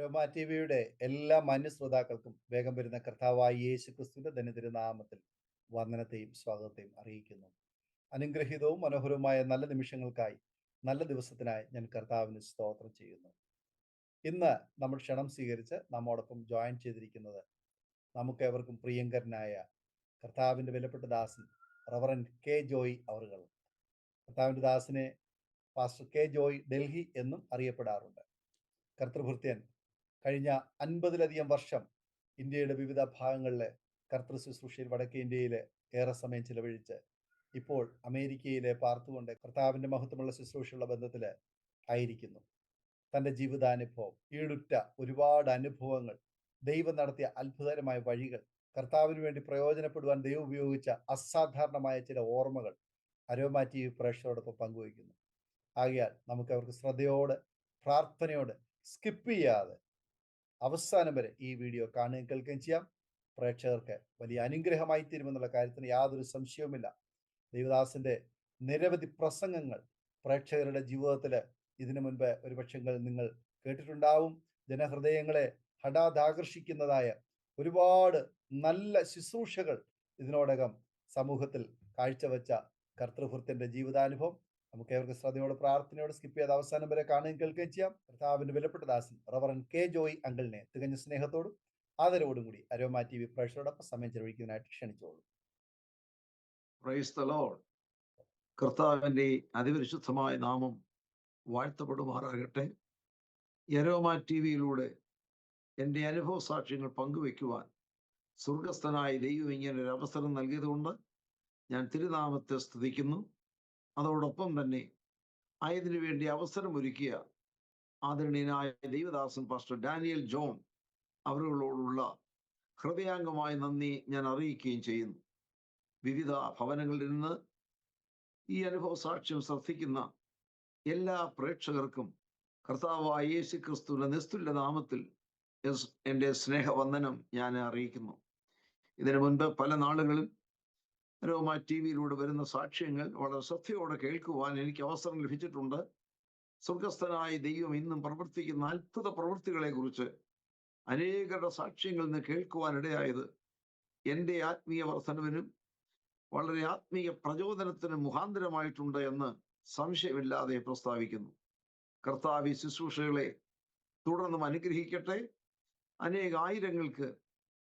Aroma T വിയുടെ എല്ലാ മാന്യ ശ്രോതാക്കൾക്കും വേഗം വരുന്ന കർത്താവായ യേശു ക്രിസ്തുവിന്റെ ധന്യതിരുനാമത്തിൽ വന്ദനത്തെയും സ്വാഗതത്തെയും അറിയിക്കുന്നു. അനുഗ്രഹീതവും മനോഹരവുമായ നല്ല നിമിഷങ്ങൾക്കായി, നല്ല ദിവസത്തിനായി ഞാൻ കർത്താവിന് സ്തോത്രം ചെയ്യുന്നു. ഇന്ന് നമ്മൾ ക്ഷണം സ്വീകരിച്ച് നമ്മോടൊപ്പം ജോയിൻ ചെയ്തിരിക്കുന്നത് നമുക്ക് ഏവർക്കും പ്രിയങ്കരനായ കർത്താവിന്റെ വിലപ്പെട്ട ദാസൻ റവറൻഡ് കെ ജോയ് അവറുകൾ. കർത്താവിന്റെ ദാസനെ പാസ്റ്റർ കെ ജോയ് ഡൽഹി എന്നും അറിയപ്പെടാറുണ്ട്. കർത്തൃഭൃത്യൻ കഴിഞ്ഞ 50-ലധികം വർഷം ഇന്ത്യയുടെ വിവിധ ഭാഗങ്ങളിലെ കർത്തൃ ശുശ്രൂഷയിൽ വടക്കേ ഇന്ത്യയിൽ ഏറെ സമയം ചിലവഴിച്ച് ഇപ്പോൾ അമേരിക്കയിലെ പാർത്തുകൊണ്ട് കർത്താവിന്റെ മഹത്വമുള്ള ശുശ്രൂഷയുള്ള ബന്ധത്തിൽ ആയിരിക്കുന്നു. തൻ്റെ ജീവിതാനുഭവം, ഈടുറ്റ ഒരുപാട് അനുഭവങ്ങൾ, ദൈവം നടത്തിയ അത്ഭുതകരമായ വഴികൾ, കർത്താവിന് വേണ്ടി പ്രയോജനപ്പെടുവാൻ ദൈവം ഉപയോഗിച്ച അസാധാരണമായ ചില ഓർമ്മകൾ അരോമ ടി വി പ്രേക്ഷകരോടൊപ്പം പങ്കുവയ്ക്കുന്നു. ആകയാൽ നമുക്ക് അവർക്ക് ശ്രദ്ധയോടെ, പ്രാർത്ഥനയോടെ, സ്കിപ്പ് ചെയ്യാതെ അവസാനം വരെ ഈ വീഡിയോ കാണുകയും കേൾക്കുകയും ചെയ്യാം. പ്രേക്ഷകർക്ക് വലിയ അനുഗ്രഹമായി തീരുമെന്നുള്ള കാര്യത്തിന് യാതൊരു സംശയവുമില്ല. ദൈവദാസന്റെ നിരവധി പ്രസംഗങ്ങൾ പ്രേക്ഷകരുടെ ജീവിതത്തിൽ ഇതിനു മുൻപ് ഒരുപക്ഷെ നിങ്ങൾ കേട്ടിട്ടുണ്ടാവും. ജനഹൃദയങ്ങളെ ഹഠാതാകർഷിക്കുന്നതായ ഒരുപാട് നല്ല ശുശ്രൂഷകൾ ഇതിനോടകം സമൂഹത്തിൽ കാഴ്ചവെച്ച കർത്തൃഭൃത്യന്റെ ജീവിതാനുഭവം നമുക്ക് ഏവർക്ക് ശ്രദ്ധയോടെ, പ്രാർത്ഥനയോടെ സ്കിപ്പ് ചെയ്ത് അവസാനം വരെ കാണുകയും കേൾക്കുകയും ചെയ്യാം. കർത്താവിന്റെ വിലപ്പെട്ട ദാസൻ റവറൻ കെ ജോയ് അങ്കിളിനെ തികഞ്ഞ സ്നേഹത്തോടും ആദരവോടും കൂടി അരോമ ടി വി പ്രേക്ഷകരോടൊപ്പം സമയം ചെലവഴിക്കുന്നതിനായിട്ട് ക്ഷണിച്ചോളൂ. Praise the Lord. കർത്താവിന്റെ അതിപരിശുദ്ധമായ നാമം വാഴ്ത്തപ്പെടുമാറാകട്ടെ. അരോമ ടി വിയിലൂടെ എൻ്റെ അനുഭവ സാക്ഷ്യങ്ങൾ പങ്കുവെക്കുവാൻ സ്വർഗസ്ഥനായ ദൈവം ഇങ്ങനെ ഒരു അവസരം നൽകിയതുകൊണ്ട് ഞാൻ തിരുനാമത്തെ സ്തുതിക്കുന്നു. അതോടൊപ്പം തന്നെ ആയതിനു വേണ്ടി അവസരമൊരുക്കിയ ആദരണീയനായ ദൈവദാസൻ പാസ്റ്റർ ഡാനിയൽ ജോൺ അവരോടുള്ള ഹൃദയാംഗമായ നന്ദി ഞാൻ അറിയിക്കുകയും ചെയ്യുന്നു. വിവിധ ഭവനങ്ങളിൽ നിന്ന് ഈ അനുഭവ സാക്ഷ്യം ശ്രദ്ധിക്കുന്ന എല്ലാ പ്രേക്ഷകർക്കും കർത്താവായ യേശു ക്രിസ്തുവിന്റെ നിസ്തുല്യ നാമത്തിൽ എൻ്റെ സ്നേഹവന്ദനം ഞാൻ അറിയിക്കുന്നു. ഇതിനു മുൻപ് പല നാളുകളിൽ അരോമ ടി വിയിലൂടെ വരുന്ന സാക്ഷ്യങ്ങൾ വളരെ ശ്രദ്ധയോടെ കേൾക്കുവാൻ എനിക്ക് അവസരം ലഭിച്ചിട്ടുണ്ട്. സ്വർഗസ്ഥനായ ദൈവം ഇന്നും പ്രവർത്തിക്കുന്ന അത്ഭുത പ്രവൃത്തികളെ കുറിച്ച് അനേകരുടെ സാക്ഷ്യങ്ങളിൽ നിന്ന് കേൾക്കുവാനിടയായത് എൻ്റെ ആത്മീയ വർധനവിനും വളരെ ആത്മീയ പ്രചോദനത്തിനും മുഖാന്തരമായിട്ടുണ്ട് എന്ന് സംശയമില്ലാതെ പ്രസ്താവിക്കുന്നു. കർത്താവ് ഈ ശുശ്രൂഷകളെ തുടർന്നും അനുഗ്രഹിക്കട്ടെ. അനേകായിരങ്ങൾക്ക്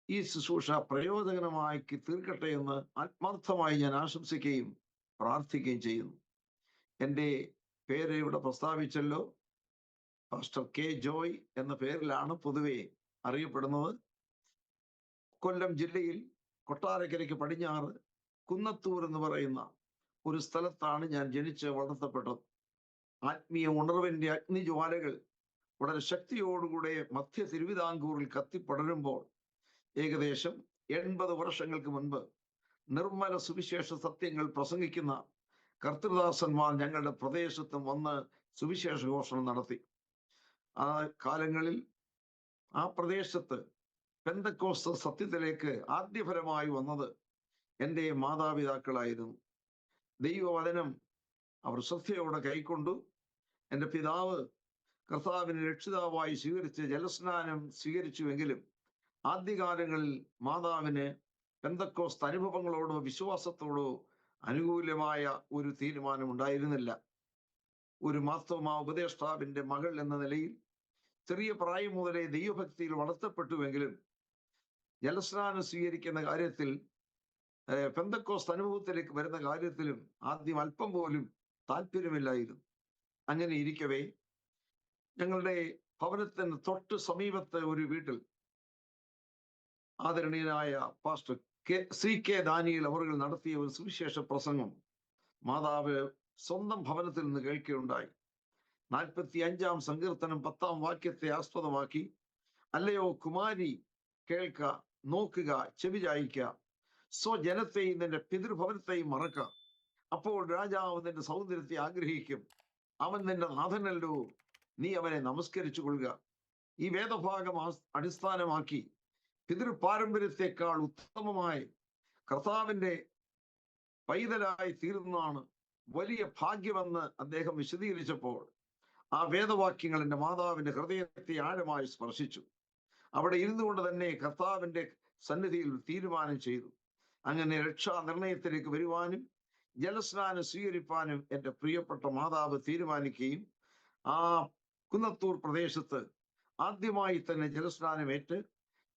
ഈ ശുശ്രൂഷ പ്രയോജനമാക്കി തീർക്കട്ടെ എന്ന് ആത്മാർത്ഥമായി ഞാൻ ആശംസിക്കുകയും പ്രാർത്ഥിക്കുകയും ചെയ്യുന്നു. എൻ്റെ പേര് ഇവിടെ പ്രസ്താവിച്ചല്ലോ. പാസ്റ്റർ കെ ജോയ് എന്ന പേരിലാണ് പൊതുവെ അറിയപ്പെടുന്നത്. കൊല്ലം ജില്ലയിൽ കൊട്ടാരക്കരയ്ക്ക് പടിഞ്ഞാറ് കുന്നത്തൂർ എന്ന് പറയുന്ന ഒരു സ്ഥലത്താണ് ഞാൻ ജനിച്ച് വളർത്തപ്പെട്ടത്. ആത്മീയ ഉണർവിൻ്റെ അഗ്നിജ്വാലകൾ വളരെ ശക്തിയോടുകൂടെ മധ്യ തിരുവിതാംകൂറിൽ കത്തിപ്പടരുമ്പോൾ ഏകദേശം 80 വർഷങ്ങൾക്ക് മുൻപ് നിർമ്മല സുവിശേഷ സത്യങ്ങൾ പ്രസംഗിക്കുന്ന കർത്തൃദാസന്മാർ ഞങ്ങളുടെ പ്രദേശത്തും വന്ന് സുവിശേഷ ഘോഷണം നടത്തി. ആ കാലങ്ങളിൽ ആ പ്രദേശത്ത് പെന്തക്കോസ്ത് സത്യത്തിലേക്ക് ആദ്യഫലമായി വന്നത് എൻ്റെ മാതാപിതാക്കളായിരുന്നു. ദൈവവചനം അവർ ശ്രദ്ധയോടെ കൈക്കൊണ്ടു. എൻ്റെ പിതാവ് കർത്താവിനെ രക്ഷിതാവായി സ്വീകരിച്ച് ജലസ്നാനം സ്വീകരിച്ചുവെങ്കിലും ആദ്യകാലങ്ങളിൽ മാതാവിന് പെന്തക്കോസ്ത് അനുഭവങ്ങളോടോ വിശ്വാസത്തോടോ അനുകൂലമായ ഒരു തീരുമാനം ഉണ്ടായിരുന്നില്ല. ഒരു മാർത്തോമാ ഉപദേഷ്ടാവിന്റെ മകൾ എന്ന നിലയിൽ ചെറിയ പ്രായം മുതലേ ദൈവഭക്തിയിൽ വളർത്തപ്പെട്ടുവെങ്കിലും ജലസ്നാനം സ്വീകരിക്കുന്ന കാര്യത്തിൽ, പെന്തക്കോസ്ത് അനുഭവത്തിലേക്ക് വരുന്ന കാര്യത്തിലും ആദ്യം അല്പം പോലും താല്പര്യമില്ലായിരുന്നു. അങ്ങനെ ഇരിക്കവേ ഞങ്ങളുടെ ഭവനത്തിന് തൊട്ട് സമീപത്തെ ഒരു വീട്ടിൽ ആദരണീയനായ പാസ്റ്റർ CK ദാനിയേൽ അവർ നടത്തിയ ഒരു സുവിശേഷ പ്രസംഗം മാതാവ് സ്വന്തം ഭവനത്തിൽ നിന്ന് കേൾക്കുകയുണ്ടായി. 45-ാം സങ്കീർത്തനം 10-ാം വാക്യത്തെ ആസ്പദമാക്കി, അല്ലയോ കുമാരി കേൾക്ക, നോക്കുക, ചെവി ചായിക്ക, സ്വജനത്തെയും നിന്റെ പിതൃഭവനത്തെയും മറക്ക, അപ്പോൾ രാജാവ് നിന്റെ സൗന്ദര്യത്തെ ആഗ്രഹിക്കും, അവൻ നിന്റെ നാഥനല്ലോ, നീ അവനെ നമസ്കരിച്ചു കൊള്ളുക. ഈ വേദഭാഗം അടിസ്ഥാനമാക്കി പിതൃപാരമ്പര്യത്തെക്കാൾ ഉത്തമമായി കർത്താവിന്റെ പൈതലായി തീരുന്നതാണ് വലിയ ഭാഗ്യമെന്ന് അദ്ദേഹം വിശദീകരിച്ചപ്പോൾ ആ വേദവാക്യങ്ങൾ എൻ്റെ മാതാവിന്റെ ഹൃദയത്തെ ആഴമായി സ്പർശിച്ചു. അവിടെ ഇരുന്നു കൊണ്ട് തന്നെ കർത്താവിന്റെ സന്നിധിയിൽ തീരുമാനം ചെയ്തു. അങ്ങനെ രക്ഷാ നിർണയത്തിലേക്ക് വരുവാനും ജലസ്നാനം സ്വീകരിപ്പാനും എൻ്റെ പ്രിയപ്പെട്ട മാതാവ് തീരുമാനിക്കുകയും ആ കുന്നത്തൂർ പ്രദേശത്ത് ആദ്യമായി തന്നെ ജലസ്നാനമേറ്റ്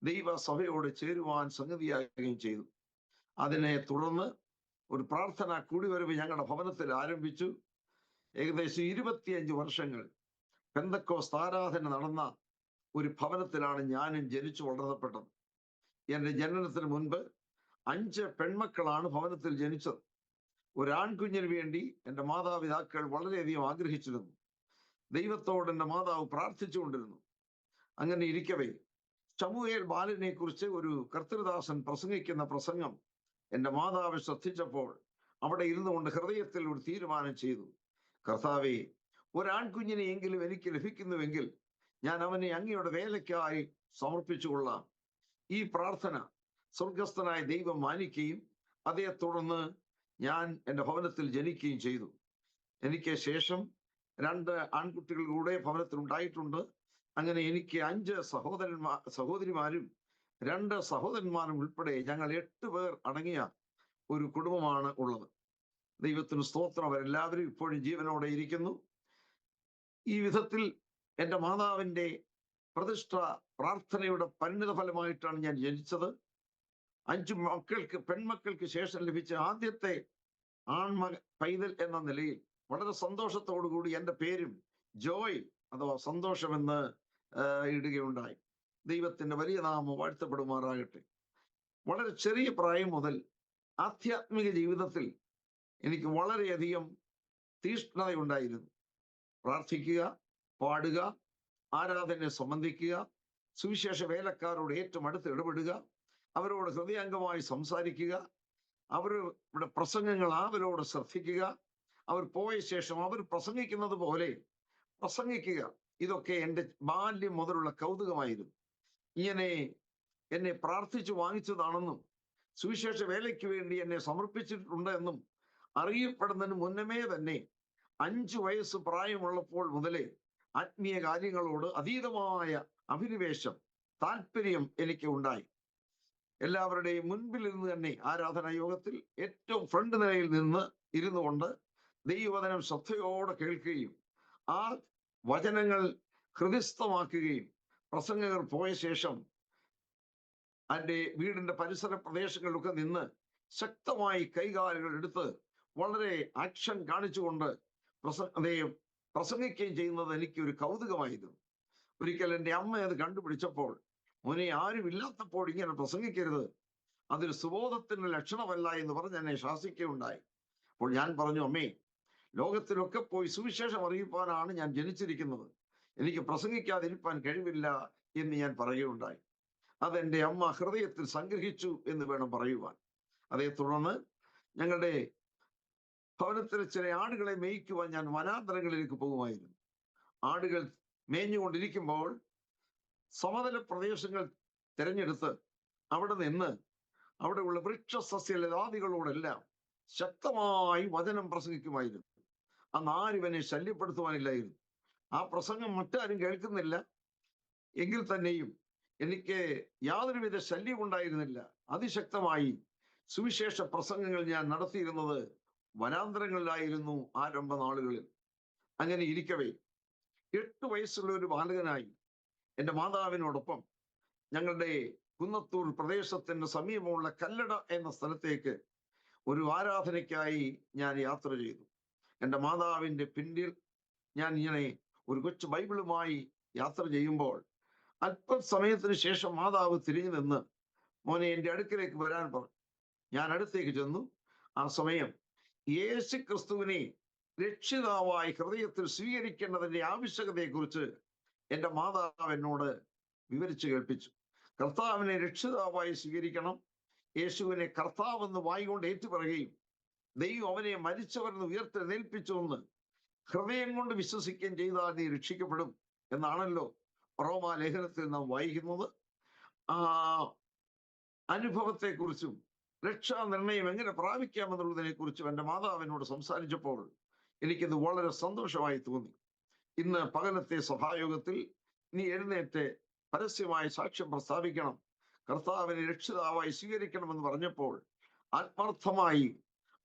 ദൈവസഭയോട് ചേരുവാൻ സംഗതിയാകുകയും ചെയ്തു. അതിനെ തുടർന്ന് ഒരു പ്രാർത്ഥന കൂടിവരവ് ഞങ്ങളുടെ ഭവനത്തിൽ ആരംഭിച്ചു. ഏകദേശം 25 വർഷങ്ങൾ പെന്തക്കോസ്ത് ആരാധന നടന്ന ഒരു ഭവനത്തിലാണ് ഞാനും ജനിച്ചു വളർത്തപ്പെട്ടത്. എൻ്റെ ജനനത്തിന് മുൻപ് 5 പെൺമക്കളാണ് ഭവനത്തിൽ ജനിച്ചത്. ഒരു ആൺകുഞ്ഞിന് വേണ്ടി എൻ്റെ മാതാപിതാക്കൾ വളരെയധികം ആഗ്രഹിച്ചിരുന്നു. ദൈവത്തോട് എൻ്റെ മാതാവ് പ്രാർത്ഥിച്ചുകൊണ്ടിരുന്നു. അങ്ങനെ ഇരിക്കവേ ശമൂവേൽ ബാലനെ കുറിച്ച് ഒരു കർത്തൃദാസൻ പ്രസംഗിക്കുന്ന പ്രസംഗം എൻ്റെ മാതാവ് ശ്രദ്ധിച്ചപ്പോൾ അവിടെ ഇരുന്നു കൊണ്ട് ഹൃദയത്തിൽ ഒരു തീരുമാനം ചെയ്തു. കർത്താവേ, ഒരാൺകുഞ്ഞിനെ എങ്കിലും എനിക്ക് ലഭിക്കുന്നുവെങ്കിൽ ഞാൻ അവനെ അങ്ങയുടെ വേലയ്ക്കായി സമർപ്പിച്ചുകൊള്ളാം. ഈ പ്രാർത്ഥന സ്വർഗസ്ഥനായ ദൈവം മാനിക്കുകയും അതേ തുടർന്ന് ഞാൻ എൻ്റെ ഭവനത്തിൽ ജനിക്കുകയും ചെയ്തു. എനിക്ക് ശേഷം 2 ആൺകുട്ടികൾ കൂടെ ഭവനത്തിൽ ഉണ്ടായിട്ടുണ്ട്. അങ്ങനെ എനിക്ക് 5 സഹോദരിമാരും 2 സഹോദരന്മാരും ഉൾപ്പെടെ ഞങ്ങൾ 8 പേർ അടങ്ങിയ ഒരു കുടുംബമാണ് ഉള്ളത്. ദൈവത്തിന് സ്തോത്രം. അവരെല്ലാവരും ഇപ്പോഴും ജീവനോടെ ഇരിക്കുന്നു. ഈ വിധത്തിൽ എൻ്റെ മാതാവിൻ്റെ പ്രതിഷ്ഠ പ്രാർത്ഥനയുടെ പരിണിത ഫലമായിട്ടാണ് ഞാൻ ജനിച്ചത്. 5 പെൺമക്കൾക്ക് ശേഷം ലഭിച്ച ആദ്യത്തെ പൈതൽ എന്ന നിലയിൽ വളരെ സന്തോഷത്തോടു കൂടി എൻ്റെ പേരും ജോയ് അഥവാ സന്തോഷമെന്ന് ഇടുകയുണ്ടായി. ദൈവത്തിന്റെ വലിയ നാമം വാഴ്ത്തപ്പെടുമാറാകട്ടെ. വളരെ ചെറിയ പ്രായം മുതൽ ആധ്യാത്മിക ജീവിതത്തിൽ എനിക്ക് വളരെയധികം തീഷ്ണതയുണ്ടായിരുന്നു. പ്രാർത്ഥിക്കുക, പാടുക, ആരാധനയെ സംബന്ധിക്കുക, സുവിശേഷ വേലക്കാരോട് ഏറ്റവും അടുത്ത് ഇടപെടുക, അവരോട് ഹൃദയാംഗമായി സംസാരിക്കുക, അവരുടെ പ്രസംഗങ്ങൾ അവരോട് ശ്രദ്ധിക്കുക, അവർ പോയ ശേഷം അവർ പ്രസംഗിക്കുന്നത് പോലെ പ്രസംഗിക്കുക. ഇതൊക്കെ എൻ്റെ ബാല്യം മുതലുള്ള കൗതുകമായിരുന്നു. ഇങ്ങനെ എന്നെ പ്രാർത്ഥിച്ചു വാങ്ങിച്ചതാണെന്നും സുവിശേഷ വേലയ്ക്ക് വേണ്ടി എന്നെ സമർപ്പിച്ചിട്ടുണ്ട് എന്നും അറിയപ്പെടുന്നതിന് മുന്നമേ തന്നെ 5 വയസ്സ് പ്രായമുള്ളപ്പോൾ മുതലേ ആത്മീയ കാര്യങ്ങളോട് അതീതമായ അഭിനിവേശം, താല്പര്യം എനിക്ക് ഉണ്ടായി. എല്ലാവരുടെയും മുൻപിൽ നിന്ന് തന്നെ ആരാധനാ യോഗത്തിൽ ഏറ്റവും ഫ്രണ്ട് നിലയിൽ നിന്ന് ഇരുന്നു കൊണ്ട് ദൈവവചനം ശ്രദ്ധയോടെ കേൾക്കുകയും ആ വചനങ്ങൾ ഹൃദയസ്ഥമാക്കുകയും പ്രസംഗകർ പോയ ശേഷം എൻ്റെ വീടിന്റെ പരിസര പ്രദേശങ്ങളിലൊക്കെ നിന്ന് ശക്തമായി കൈകാലുകൾ എടുത്ത് വളരെ ആക്ഷൻ കാണിച്ചുകൊണ്ട് പ്രസംഗിക്കുകയും ചെയ്യുന്നത് എനിക്ക് ഒരു കൗതുകമായിരുന്നു. ഒരിക്കൽ എൻ്റെ അമ്മ അത് കണ്ടുപിടിച്ചപ്പോൾ, മോനെ, ആരുമില്ലാത്തപ്പോൾ ഇങ്ങനെ പ്രസംഗിക്കരുത്, അതൊരു സുബോധത്തിന്റെ ലക്ഷണമല്ല എന്ന് പറഞ്ഞ് എന്നെ ശാസിക്കുകയുണ്ടായി. അപ്പോൾ ഞാൻ പറഞ്ഞു, അമ്മേ, ലോകത്തിലൊക്കെ പോയി സുവിശേഷം അറിയിപ്പാനാണ് ഞാൻ ജനിച്ചിരിക്കുന്നത്, എനിക്ക് പ്രസംഗിക്കാതിരിക്കാൻ കഴിവില്ല എന്ന് ഞാൻ പറയുകയുണ്ടായി. അതെൻ്റെ അമ്മ ഹൃദയത്തിൽ സംഗ്രഹിച്ചു എന്ന് വേണം പറയുവാൻ. അതേ തുടർന്ന് ഞങ്ങളുടെ ഭവനത്തിലെ ചില ആടുകളെ മേയ്ക്കുവാൻ ഞാൻ വനാന്തരങ്ങളിലേക്ക് പോകുമായിരുന്നു. ആടുകൾ മേഞ്ഞുകൊണ്ടിരിക്കുമ്പോൾ സമതല പ്രദേശങ്ങൾ തിരഞ്ഞെടുത്ത് അവിടെ നിന്ന് അവിടെയുള്ള വൃക്ഷസസ്യലതാദികളോടെല്ലാം ശക്തമായി വചനം പ്രസംഗിക്കുമായിരുന്നു. അന്ന് ആരും എന്നെ ശല്യപ്പെടുത്തുവാനില്ലായിരുന്നു. ആ പ്രസംഗം മറ്റാരും കേൾക്കുന്നില്ല എങ്കിൽ തന്നെയും എനിക്ക് യാതൊരുവിധ ശല്യം ഉണ്ടായിരുന്നില്ല. അതിശക്തമായി സുവിശേഷ പ്രസംഗങ്ങൾ ഞാൻ നടത്തിയിരുന്നത് വനാന്തരങ്ങളിലായിരുന്നു ആരംഭ നാളുകളിൽ. അങ്ങനെ ഇരിക്കവേ 8 വയസ്സുള്ള ഒരു ബാലകനായി എൻ്റെ മാതാവിനോടൊപ്പം ഞങ്ങളുടെ കുന്നത്തൂർ പ്രദേശത്തിന് സമീപമുള്ള കല്ലട എന്ന സ്ഥലത്തേക്ക് ഒരു ആരാധനയ്ക്കായി ഞാൻ യാത്ര ചെയ്തു. എൻ്റെ മാതാവിൻ്റെ പിന്നിൽ ഞാൻ ഇങ്ങനെ ഒരു കൊച്ചു ബൈബിളുമായി യാത്ര ചെയ്യുമ്പോൾ അല്പസമയത്തിന് ശേഷം മാതാവ് തിരിഞ്ഞു നിന്ന്, മോനെ, എൻ്റെ അടുക്കിലേക്ക് വരാൻ പറഞ്ഞു. ഞാൻ അടുത്തേക്ക് ചെന്നു. ആ സമയം യേശു ക്രിസ്തുവിനെ രക്ഷിതാവായി ഹൃദയത്തിൽ സ്വീകരിക്കേണ്ടതിന്റെ ആവശ്യകതയെക്കുറിച്ച് എൻ്റെ മാതാവ് എന്നോട് വിവരിച്ചു കേൾപ്പിച്ചു. കർത്താവിനെ രക്ഷിതാവായി സ്വീകരിക്കണം, യേശുവിനെ കർത്താവെന്ന് വായിക്കൊണ്ട് ഏറ്റുപറയുകയും ദൈവം അവനെ മരിച്ചവരെന്ന് ഉയർത്തെഴുന്നേൽപ്പിച്ചു എന്ന് ഹൃദയം കൊണ്ട് വിശ്വസിക്കുകയും ചെയ്താൽ നീ രക്ഷിക്കപ്പെടും എന്നാണല്ലോ റോമാ ലേഖനത്തിൽ നാം വായിക്കുന്നത്. ആ അനുഭവത്തെക്കുറിച്ചും രക്ഷാ നിർണയം എങ്ങനെ പ്രാപിക്കാമെന്നുള്ളതിനെ കുറിച്ചും എൻ്റെ മാതാവിനോട് സംസാരിച്ചപ്പോൾ എനിക്കത് വളരെ സന്തോഷമായി തോന്നി. ഇന്ന് പകലത്തെ സഭായോഗത്തിൽ നീ എഴുന്നേറ്റ് പരസ്യമായ സാക്ഷ്യം പ്രസ്താവിക്കണം, കർത്താവിനെ രക്ഷിതാവായി സ്വീകരിക്കണമെന്ന് പറഞ്ഞപ്പോൾ ആത്മാർത്ഥമായി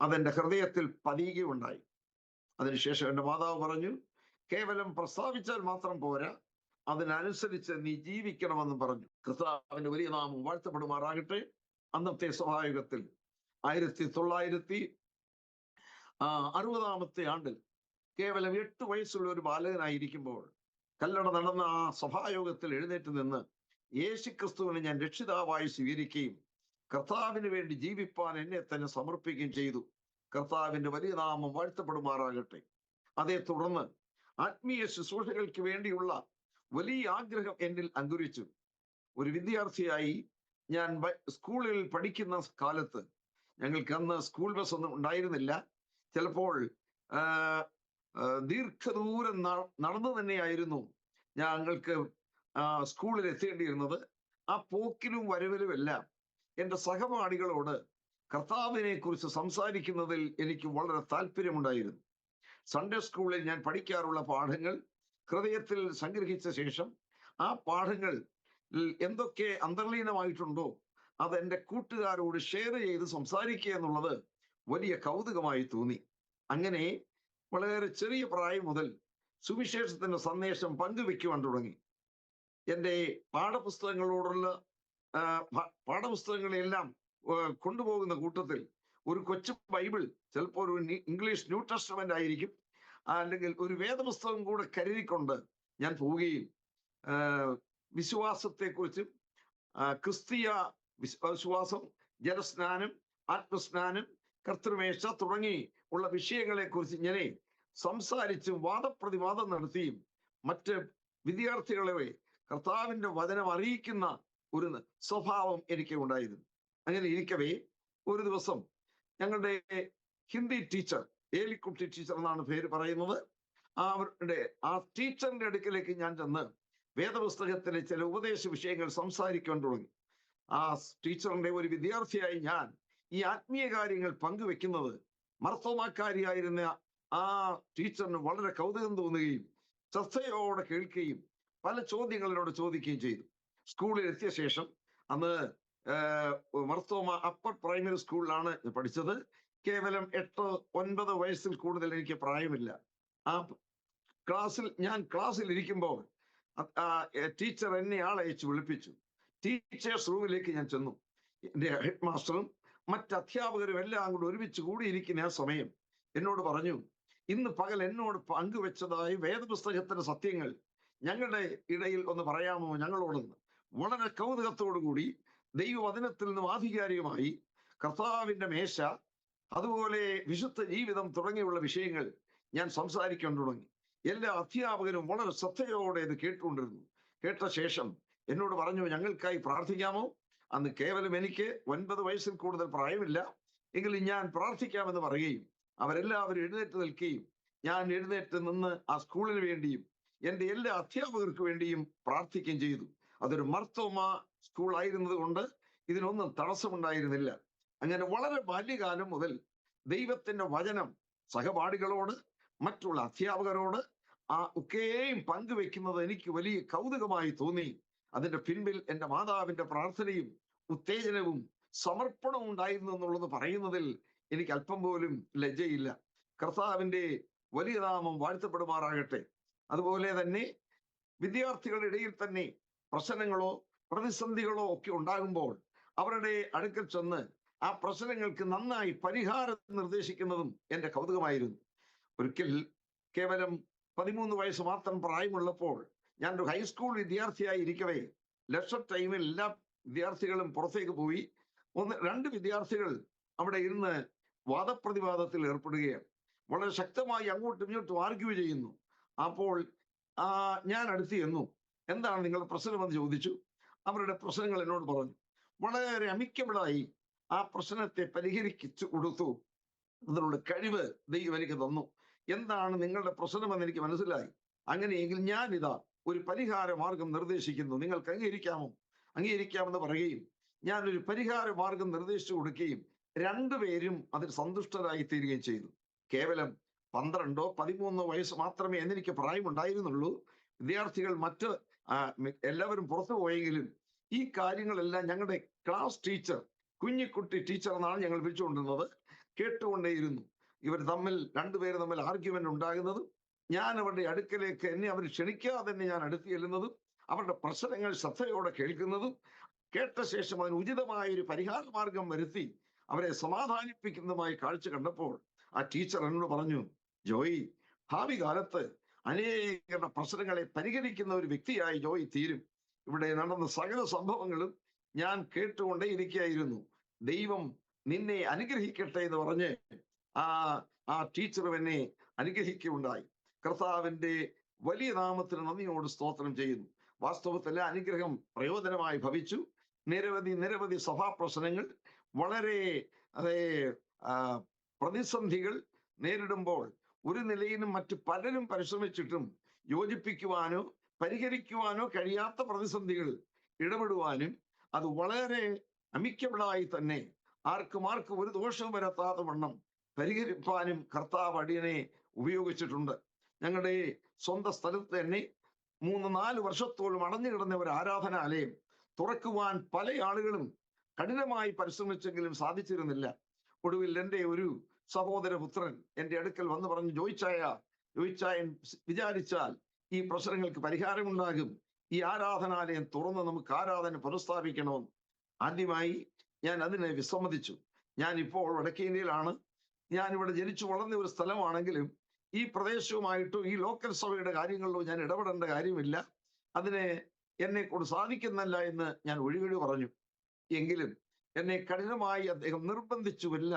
അതെന്റെ ഹൃദയത്തിൽ പതിയുകയുണ്ടായി. അതിനുശേഷം എൻ്റെ മാതാവ് പറഞ്ഞു, കേവലം പ്രസ്താവിച്ചാൽ മാത്രം പോരാ, അതിനനുസരിച്ച് നീ ജീവിക്കണമെന്ന് പറഞ്ഞു. കർത്താവിന്റെ വലിയ നാമം വാഴ്ത്തപ്പെടുമാറാകട്ടെ. അന്നത്തെ സഭായോഗത്തിൽ 1960 ആണ്ടിൽ കേവലം 8 വയസ്സുള്ള ഒരു ബാലകനായിരിക്കുമ്പോൾ കല്ലട നടന്ന ആ സഭായോഗത്തിൽ എഴുന്നേറ്റ് നിന്ന് യേശുക്രിസ്തുവിനെ ഞാൻ രക്ഷിതാവായി സ്വീകരിക്കുകയും കർത്താവിന് വേണ്ടി ജീവിപ്പാൻ എന്നെ തന്നെ സമർപ്പിക്കുകയും ചെയ്തു. കർത്താവിന്റെ വലിയ നാമം വാഴ്ത്തപ്പെടുമാറാകട്ടെ. അതേ തുടർന്ന് ആത്മീയ ശുശ്രൂഷകൾക്ക് വേണ്ടിയുള്ള വലിയ ആഗ്രഹം എന്നിൽ അങ്കുരിച്ചു. ഒരു വിദ്യാർത്ഥിയായി ഞാൻ സ്കൂളിൽ പഠിക്കുന്ന കാലത്ത് ഞങ്ങൾക്ക് അന്ന് സ്കൂൾ ബസ് ഒന്നും ഉണ്ടായിരുന്നില്ല. ചിലപ്പോൾ ദീർഘദൂരം നടന്നു തന്നെയായിരുന്നു ഞങ്ങൾക്ക് സ്കൂളിൽ എത്തേണ്ടിയിരുന്നത്. ആ പോക്കിലും വരവിലും എല്ലാം എൻ്റെ സഹപാഠികളോട് കർത്താവിനെ കുറിച്ച് സംസാരിക്കുന്നതിൽ എനിക്ക് വളരെ താല്പര്യമുണ്ടായിരുന്നു. സൺഡേ സ്കൂളിൽ ഞാൻ പഠിക്കാറുള്ള പാഠങ്ങൾ ഹൃദയത്തിൽ സംഗ്രഹിച്ച ശേഷം ആ പാഠങ്ങൾ എന്തൊക്കെ അന്തർലീനമായിട്ടുണ്ടോ അത് എൻ്റെ കൂട്ടുകാരോട് ഷെയർ ചെയ്ത് സംസാരിക്കുക എന്നുള്ളത് വലിയ കൗതുകമായി തോന്നി. അങ്ങനെ വളരെ ചെറിയ പ്രായം മുതൽ സുവിശേഷത്തിന്റെ സന്ദേശം പങ്കുവെക്കുവാൻ തുടങ്ങി. എൻ്റെ പാഠപുസ്തകങ്ങളെല്ലാം കൊണ്ടുപോകുന്ന കൂട്ടത്തിൽ ഒരു കൊച്ചു ബൈബിൾ, ചിലപ്പോൾ ഒരു ഇംഗ്ലീഷ് ന്യൂ ടെസ്റ്റമെന്റ് ആയിരിക്കും, അല്ലെങ്കിൽ ഒരു വേദപുസ്തകം കൂടെ കരുതിക്കൊണ്ട് ഞാൻ പോവുകയും വിശ്വാസത്തെക്കുറിച്ചും ക്രിസ്തീയ വിശ്വാസം, ജലസ്നാനം, ആത്മസ്നാനം, കർത്തൃമേശ തുടങ്ങി ഉള്ള വിഷയങ്ങളെക്കുറിച്ച് ഇങ്ങനെ സംസാരിച്ചും വാദപ്രതിവാദം നടത്തിയും മറ്റ് വിദ്യാർത്ഥികളെ കർത്താവിന്റെ വചനം അറിയിക്കുന്ന ഒരു സ്വഭാവം എനിക്ക് ഉണ്ടായിരുന്നു. അങ്ങനെ ഇരിക്കവേ ഒരു ദിവസം ഞങ്ങളുടെ ഹിന്ദി ടീച്ചർ, ഏലിക്കുട്ടി ടീച്ചർ എന്നാണ് പേര് പറയുന്നത്, ആ ടീച്ചറിന്റെ അടുക്കലേക്ക് ഞാൻ ചെന്ന് വേദപുസ്തകത്തിലെ ചില ഉപദേശ വിഷയങ്ങൾ സംസാരിക്കാൻ തുടങ്ങി. ആ ടീച്ചറിന്റെ ഒരു വിദ്യാർത്ഥിയായി ഞാൻ ഈ ആത്മീയ കാര്യങ്ങൾ പങ്കുവെക്കുന്നത് മർത്തോമാക്കാരിയായിരുന്ന ആ ടീച്ചറിന് വളരെ കൗതുകം തോന്നുകയും ശ്രദ്ധയോടെ കേൾക്കുകയും പല ചോദ്യങ്ങളോട് ചോദിക്കുകയും ചെയ്തു. സ്കൂളിൽ എത്തിയ ശേഷം, അന്ന് മർത്തോമ അപ്പർ പ്രൈമറി സ്കൂളിലാണ് പഠിച്ചത്. കേവലം 8-9 വയസ്സിൽ കൂടുതൽ എനിക്ക് പ്രായമില്ല. ആ ഞാൻ ക്ലാസ്സിൽ ഇരിക്കുമ്പോൾ ടീച്ചർ എന്നെ ആളയച്ച് വിളിപ്പിച്ചു. ടീച്ചേഴ്സ് റൂമിലേക്ക് ഞാൻ ചെന്നു. എൻ്റെ ഹെഡ് മാസ്റ്ററും മറ്റ് അധ്യാപകരും എല്ലാം കൂടി ഒരുമിച്ച് കൂടിയിരിക്കുന്ന ആ സമയം എന്നോട് പറഞ്ഞു, ഇന്ന് പകൽ എന്നോട് പങ്കുവെച്ചതായ വേദപുസ്തകത്തിന്റെ സത്യങ്ങൾ ഞങ്ങളുടെ ഇടയിൽ ഒന്ന് പറയാമോ ഞങ്ങളോടൊന്ന്. വളരെ കൗതുകത്തോടു കൂടി ദൈവവചനത്തിൽ നിന്നും ആധികാരികമായി കർത്താവിന്റെ മേശ, അതുപോലെ വിശുദ്ധ ജീവിതം തുടങ്ങിയുള്ള വിഷയങ്ങൾ ഞാൻ സംസാരിക്കാൻ തുടങ്ങി. എല്ലാ അധ്യാപകരും വളരെ ശ്രദ്ധയോടെ ഇത് കേട്ടുകൊണ്ടിരുന്നു. കേട്ട ശേഷം എന്നോട് പറഞ്ഞു, ഞങ്ങൾക്കായി പ്രാർത്ഥിക്കാമോ? അന്ന് കേവലം എനിക്ക് 9 വയസ്സിൽ കൂടുതൽ പ്രായമില്ല, എങ്കിലും ഞാൻ പ്രാർത്ഥിക്കാമെന്ന് പറയുകയും അവരെല്ലാവരും എഴുന്നേറ്റ് നിൽക്കുകയും ഞാൻ എഴുന്നേറ്റ് നിന്ന് ആ സ്കൂളിന് വേണ്ടിയും എൻ്റെ എല്ലാ അധ്യാപകർക്ക് വേണ്ടിയും പ്രാർത്ഥിക്കുകയും ചെയ്തു. അതൊരു മർത്തോമ സ്കൂൾ ആയിരുന്നത് കൊണ്ട് ഇതിനൊന്നും തടസ്സമുണ്ടായിരുന്നില്ല. അങ്ങനെ വളരെ ബാല്യകാലം മുതൽ ദൈവത്തിന്റെ വചനം സഹപാഠികളോട്, മറ്റുള്ള അധ്യാപകരോട് ഒക്കെയും പങ്കുവെക്കുന്നത് എനിക്ക് വലിയ കൗതുകമായി തോന്നി. അതിന്റെ പിൻപിൽ എൻ്റെ മാതാവിന്റെ പ്രാർത്ഥനയും ഉത്തേജനവും സമർപ്പണവും ഉണ്ടായിരുന്നു എന്നുള്ളത് പറയുന്നതിൽ എനിക്ക് അല്പം പോലും ലജ്ജയില്ല. കർത്താവിന്റെ വലിയ നാമം വാഴ്ത്തപ്പെടുമാറാകട്ടെ. അതുപോലെ തന്നെ വിദ്യാർത്ഥികളുടെ ഇടയിൽ തന്നെ പ്രശ്നങ്ങളോ പ്രതിസന്ധികളോ ഒക്കെ ഉണ്ടാകുമ്പോൾ അവരുടെ അടുക്കൽ ചെന്ന് ആ പ്രശ്നങ്ങൾക്ക് നന്നായി പരിഹാരം നിർദ്ദേശിക്കുന്നതും എൻ്റെ കൗതുകമായിരുന്നു. ഒരിക്കൽ കേവലം 13 വയസ്സ് മാത്രം പ്രായമുള്ളപ്പോൾ ഞാൻ ഒരു ഹൈസ്കൂൾ വിദ്യാർത്ഥിയായി ഇരിക്കവേ ലെക്ചർ ടൈമിൽ എല്ലാ വിദ്യാർത്ഥികളും പുറത്തേക്ക് പോയി 1-2 വിദ്യാർത്ഥികൾ അവിടെ ഇരുന്ന് വാദപ്രതിവാദത്തിൽ ഏർപ്പെടുകയാണ്. വളരെ ശക്തമായി അങ്ങോട്ടും ഇങ്ങോട്ടും ആർഗ്യൂ ചെയ്യുന്നു. അപ്പോൾ ഞാൻ അടുത്ത് ചെന്നു. എന്താണ് നിങ്ങളുടെ പ്രശ്നമെന്ന് ചോദിച്ചു. അവരുടെ പ്രശ്നങ്ങൾ എന്നോട് പറഞ്ഞു. വളരെ അമിക്കബിളായി ആ പ്രശ്നത്തെ പരിഹരിച്ചു കൊടുത്തു. അതിനുള്ള കഴിവ് ദൈവം എനിക്ക് തന്നു. എന്താണ് നിങ്ങളുടെ പ്രശ്നമെന്ന് എനിക്ക് മനസ്സിലായി. അങ്ങനെയെങ്കിൽ ഞാനിതാ ഒരു പരിഹാര മാർഗം നിർദ്ദേശിക്കുന്നു, നിങ്ങൾക്ക് അംഗീകരിക്കാമെന്ന് പറയുകയും ഞാനൊരു പരിഹാര മാർഗം നിർദ്ദേശിച്ചു കൊടുക്കുകയും 2 പേരും അതിൽ സന്തുഷ്ടരായി തീരുകയും ചെയ്തു. കേവലം 12-13 വയസ്സ് മാത്രമേ എന്നെനിക്ക് പ്രായമുണ്ടായിരുന്നുള്ളൂ. വിദ്യാർത്ഥികൾ മറ്റ് എല്ലാവരും പുറത്തു പോയെങ്കിലും ഈ കാര്യങ്ങളെല്ലാം ഞങ്ങളുടെ ക്ലാസ് ടീച്ചർ, കുഞ്ഞിക്കുട്ടി ടീച്ചർ എന്നാണ് ഞങ്ങൾ വിളിച്ചുകൊണ്ടിരുന്നത്, കേട്ടുകൊണ്ടേയിരുന്നു. ഇവർ രണ്ടുപേരും തമ്മിൽ ആർഗ്യുമെന്റ് ഉണ്ടാകുന്നതും ഞാൻ അവരുടെ അടുക്കലേക്ക് എന്നെ അവർ ക്ഷണിക്കാതെ തന്നെ ഞാൻ അടുത്ത് ചെല്ലുന്നതും അവരുടെ പ്രശ്നങ്ങൾ ശ്രദ്ധയോടെ കേൾക്കുന്നതും കേട്ട ശേഷം അതിന് ഉചിതമായ ഒരു പരിഹാര മാർഗം വരുത്തി അവരെ സമാധാനിപ്പിക്കുന്നതുമായി കാഴ്ച കണ്ടപ്പോൾ ആ ടീച്ചർ എന്നോട് പറഞ്ഞു, ജോയി, ഭാവി കാലത്ത് അനേകരുടെ പ്രശ്നങ്ങളെ പരിഹരിക്കുന്ന ഒരു വ്യക്തിയായി ജോയി തീരും. ഇവിടെ നടന്ന സകല സംഭവങ്ങളും ഞാൻ കേട്ടുകൊണ്ടേ ഇരിക്കുകയായിരുന്നു. ദൈവം നിന്നെ അനുഗ്രഹിക്കട്ടെ എന്ന് പറഞ്ഞ് ആ ടീച്ചർ എന്നെ അനുഗ്രഹിക്കുകയുണ്ടായി. കർത്താവിന്റെ വലിയ നാമത്തിന് നന്ദിയോട് സ്തോത്രം ചെയ്യുന്നു. വാസ്തവത്തിൽ അനുഗ്രഹം പ്രയോജനമായി ഭവിച്ചു. നിരവധി സഭാ പ്രശ്നങ്ങൾ, വളരെ പ്രതിസന്ധികൾ നേരിടുമ്പോൾ ഒരു നിലയിലും മറ്റു പലരും പരിശ്രമിച്ചിട്ടും യോജിപ്പിക്കുവാനോ പരിഹരിക്കുവാനോ കഴിയാത്ത പ്രതിസന്ധികൾ ഇടപെടുവാനും അത് വളരെ അമിക്കബിളായി തന്നെ ആർക്കും ഒരു ദോഷവും വരാത്താതെ വണ്ണം പരിഹരിപ്പാനും കർത്താവ് അടിയനെ ഉപയോഗിച്ചിട്ടുണ്ട്. ഞങ്ങളുടെ സ്വന്തം സ്ഥലത്ത് തന്നെ 3-4 വർഷത്തോളം അടഞ്ഞു കിടന്ന ഒരു ആരാധനാലയം തുറക്കുവാൻ പല ആളുകളും കഠിനമായി പരിശ്രമിച്ചെങ്കിലും സാധിച്ചിരുന്നില്ല. ഒടുവിൽ എൻ്റെ ഒരു സഹോദരപുത്രൻ എൻ്റെ അടുക്കൽ വന്ന് പറഞ്ഞു, ജോയിച്ചായൻ വിചാരിച്ചാൽ ഈ പ്രശ്നങ്ങൾക്ക് പരിഹാരമുണ്ടാകും. ഈ ആരാധനാലയം തുറന്ന് നമുക്ക് ആരാധന പുനഃസ്ഥാപിക്കണമെന്ന്. ആദ്യമായി ഞാൻ അതിനെ വിസമ്മതിച്ചു. ഞാൻ ഇപ്പോൾ വടക്കേ ഇന്ത്യയിലാണ്. ഞാൻ ഇവിടെ ജനിച്ചു വളർന്ന ഒരു സ്ഥലമാണെങ്കിലും ഈ പ്രദേശവുമായിട്ടോ ഈ ലോക്കൽ സഭയുടെ കാര്യങ്ങളിലോ ഞാൻ ഇടപെടേണ്ട കാര്യമില്ല, അതിനെ എന്നെ കൊണ്ട് സാധിക്കുന്നില്ല എന്ന് ഞാൻ ഒഴികഴി പറഞ്ഞു. എങ്കിലും എന്നെ കഠിനമായി അദ്ദേഹം നിർബന്ധിച്ചുമില്ല.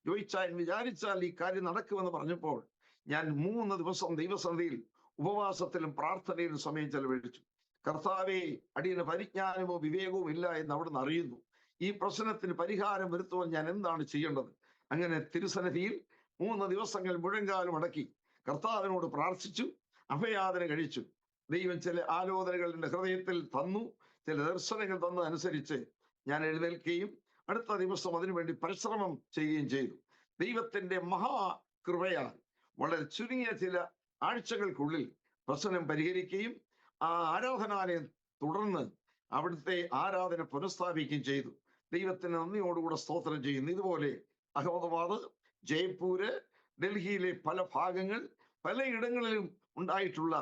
ജോയിച്ചായൻ വിചാരിച്ചാൽ ഈ കാര്യം നടക്കുമെന്ന് പറഞ്ഞപ്പോൾ ഞാൻ 3 ദിവസം ദൈവസന്നിധിയിൽ ഉപവാസത്തിലും പ്രാർത്ഥനയിലും സമയം ചെലവഴിച്ചു. കർത്താവേ, അടിയന് പരിജ്ഞാനമോ വിവേകവും ഇല്ല എന്ന് അവിടുന്ന് അറിയുന്നു. ഈ പ്രശ്നത്തിന് പരിഹാരം വരുത്തുവാൻ ഞാൻ എന്താണ് ചെയ്യേണ്ടത്? അങ്ങനെ തിരുസന്നിധിയിൽ 3 ദിവസങ്ങൾ മുഴങ്കാലും അടക്കി കർത്താവിനോട് പ്രാർത്ഥിച്ചു, അഭയാദന കഴിച്ചു. ദൈവം ചില ആലോചനകൾ എൻ്റെ ഹൃദയത്തിൽ തന്നു, ചില ദർശനങ്ങൾ തന്നതനുസരിച്ച് ഞാൻ എഴുന്നേൽക്കുകയും അടുത്ത ദിവസം അതിനുവേണ്ടി പരിശ്രമം ചെയ്യുകയും ചെയ്തു. ദൈവത്തിന്റെ മഹാകൃപയാൽ വളരെ ചുരുങ്ങിയ ചില ആഴ്ചകൾക്കുള്ളിൽ പ്രശ്നം പരിഹരിക്കുകയും ആ ആരാധനാലയം തുടർന്ന് അവിടുത്തെ ആരാധന പുനഃസ്ഥാപിക്കുകയും ചെയ്തു. ദൈവത്തിന് നന്ദിയോടുകൂടെ സ്തോത്രം ചെയ്യുന്നു. ഇതുപോലെ അഹമ്മദാബാദ്, ജയ്പൂര്, ഡൽഹിയിലെ പല ഭാഗങ്ങൾ, പലയിടങ്ങളിലും ഉണ്ടായിട്ടുള്ള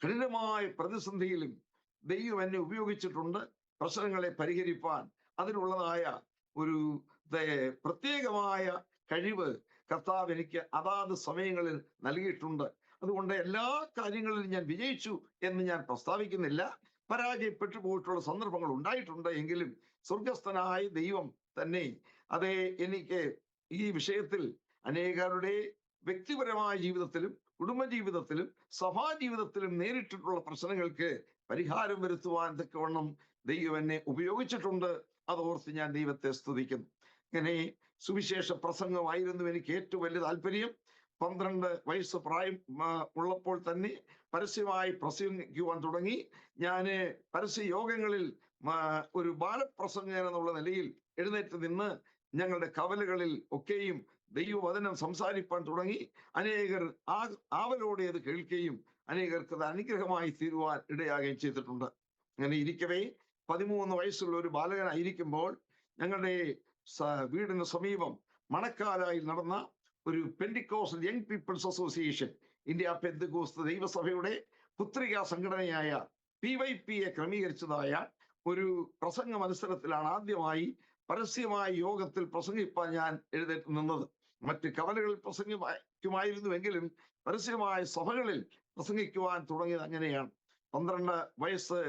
കഠിനമായ പ്രതിസന്ധിയിലും ദൈവം എന്നെ ഉപയോഗിച്ചിട്ടുണ്ട്. പ്രശ്നങ്ങളെ പരിഹരിപ്പാൻ അതിനുള്ളതായ ഒരു പ്രത്യേകമായ കഴിവ് കർത്താവ് എനിക്ക് അതാത് സമയങ്ങളിൽ നൽകിയിട്ടുണ്ട്. അതുകൊണ്ട് എല്ലാ കാര്യങ്ങളിലും ഞാൻ വിജയിച്ചു എന്ന് ഞാൻ പ്രസ്താവിക്കുന്നില്ല. പരാജയപ്പെട്ടു പോയിട്ടുള്ള സന്ദർഭങ്ങൾ ഉണ്ടായിട്ടുണ്ട്. എങ്കിലും സ്വർഗസ്ഥനായ ദൈവം തന്നെ എനിക്ക് ഈ വിഷയത്തിൽ അനേകരുടെ വ്യക്തിപരമായ ജീവിതത്തിലും കുടുംബജീവിതത്തിലും സഭാജീവിതത്തിലും നേരിട്ടിട്ടുള്ള പ്രശ്നങ്ങൾക്ക് പരിഹാരം വരുത്തുവാൻ തക്കവണ്ണം ദൈവം എന്നെ ഉപയോഗിച്ചിട്ടുണ്ട്. അതോർത്ത് ഞാൻ ദൈവത്തെ സ്തുതിക്കുന്നു. ഇങ്ങനെ സുവിശേഷ പ്രസംഗമായിരുന്നു എനിക്ക് ഏറ്റവും വലിയ താല്പര്യം. 12 വയസ്സ് പ്രായം ഉള്ളപ്പോൾ തന്നെ പരസ്യമായി പ്രസംഗിക്കുവാൻ തുടങ്ങി. ഞാൻ പരസ്യ യോഗങ്ങളിൽ ഒരു ബാലപ്രസംഗകൻ എന്നുള്ള നിലയിൽ എഴുന്നേറ്റ് നിന്ന് ഞങ്ങളുടെ കവലകളിൽ ഒക്കെയും ദൈവവചനം സംസാരിപ്പാൻ തുടങ്ങി. അനേകർ ആവലോടെ അത് കേൾക്കുകയും അനേകർക്ക് അത് അനുഗ്രഹമായി തീരുവാൻ ഇടയാകുകയും ചെയ്തിട്ടുണ്ട്. അങ്ങനെ ഇരിക്കവേ 13 വയസ്സുള്ള ഒരു ബാലകനായിരിക്കുമ്പോൾ ഞങ്ങളുടെ വീടിന് സമീപം മണക്കാലായിൽ നടന്ന ഒരു Pentecostal Young People's Association, India പെന്തക്കോസ്ത് ദൈവസഭയുടെ പുത്രികാ സംഘടനയായ PYPയെ ക്രമീകരിച്ചതായ ഒരു പ്രസംഗ മത്സരത്തിലാണ് ആദ്യമായി പരസ്യമായ യോഗത്തിൽ പ്രസംഗിപ്പാൻ ഞാൻ എഴുന്നേറ്റ് നിന്നത്. മറ്റ് കവലകളിൽ പ്രസംഗിക്കുമായിരുന്നുവെങ്കിലും പരസ്യമായ സഭകളിൽ പ്രസംഗിക്കുവാൻ തുടങ്ങിയത് അങ്ങനെയാണ്. 12 വയസ്സ്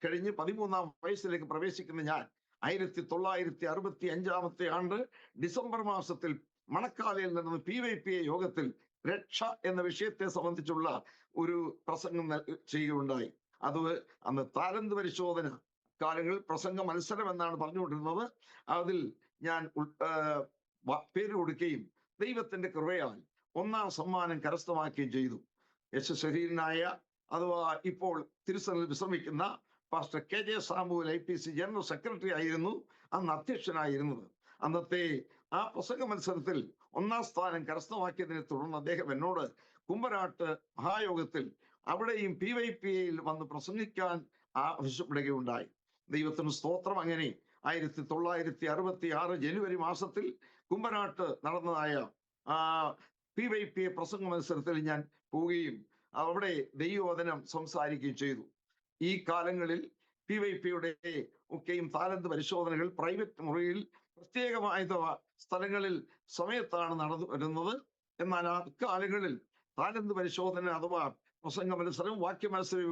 കഴിഞ്ഞ് 13-ാം വയസ്സിലേക്ക് പ്രവേശിക്കുന്ന ഞാൻ 1965 ആണ്ട് ഡിസംബർ മാസത്തിൽ മണക്കാലയിൽ നടന്ന PYPA യോഗത്തിൽ രക്ഷ എന്ന വിഷയത്തെ സംബന്ധിച്ചുള്ള ഒരു പ്രസംഗം ചെയ്യുകയുണ്ടായി. അത് അന്ന് താലന്ത് പരിശോധന കാലങ്ങളിൽ പ്രസംഗ മത്സരം എന്നാണ് പറഞ്ഞുകൊണ്ടിരുന്നത്. അതിൽ ഞാൻ പേര് കൊടുക്കുകയും ദൈവത്തിന്റെ കൃപയാൽ 1ാം സമ്മാനം കരസ്ഥമാക്കുകയും ചെയ്തു. യശശരീരനായ അഥവാ ഇപ്പോൾ തിരുസന്നിധിയിൽ വിശ്രമിക്കുന്ന pastor KJ Samuel IPC general secretary ആയിരുന്നു അന്ന് അധ്യക്ഷനായിരുന്നത്. അന്നത്തെ ആ പ്രസംഗ മത്സരത്തിൽ ഒന്നാം സ്ഥാനം കരസ്ഥമാക്കിയതിനെ തുടർന്ന് അദ്ദേഹം എന്നോട് കുമ്പനാട്ട് മഹായോഗത്തിൽ അവിടെയും PYPയിൽ വന്ന് പ്രസംഗിക്കാൻ ആവശ്യപ്പെടുകയുണ്ടായി. ദൈവത്തിന് സ്തോത്രം. അങ്ങനെ 1966 ജനുവരി മാസത്തിൽ കുമ്പനാട്ട് നടന്നതായ PYP പ്രസംഗ മത്സരത്തിൽ ഞാൻ പോവുകയും അവിടെ ദൈവവചനം സംസാരിക്കുകയും ചെയ്തു. ഈ കാലങ്ങളിൽ PYPയുടെ ഒക്കെയും താലന്ത് പരിശോധനകൾ പ്രൈവറ്റ് മുറിയിൽ പ്രത്യേകമായ സ്ഥലങ്ങളിൽ സമയത്താണ് നടന്നു വരുന്നത്. എന്നാൽ ആ കാലങ്ങളിൽ താലന്ത് പരിശോധന അഥവാ പ്രസംഗ മത്സരം, വാക്യ മത്സരം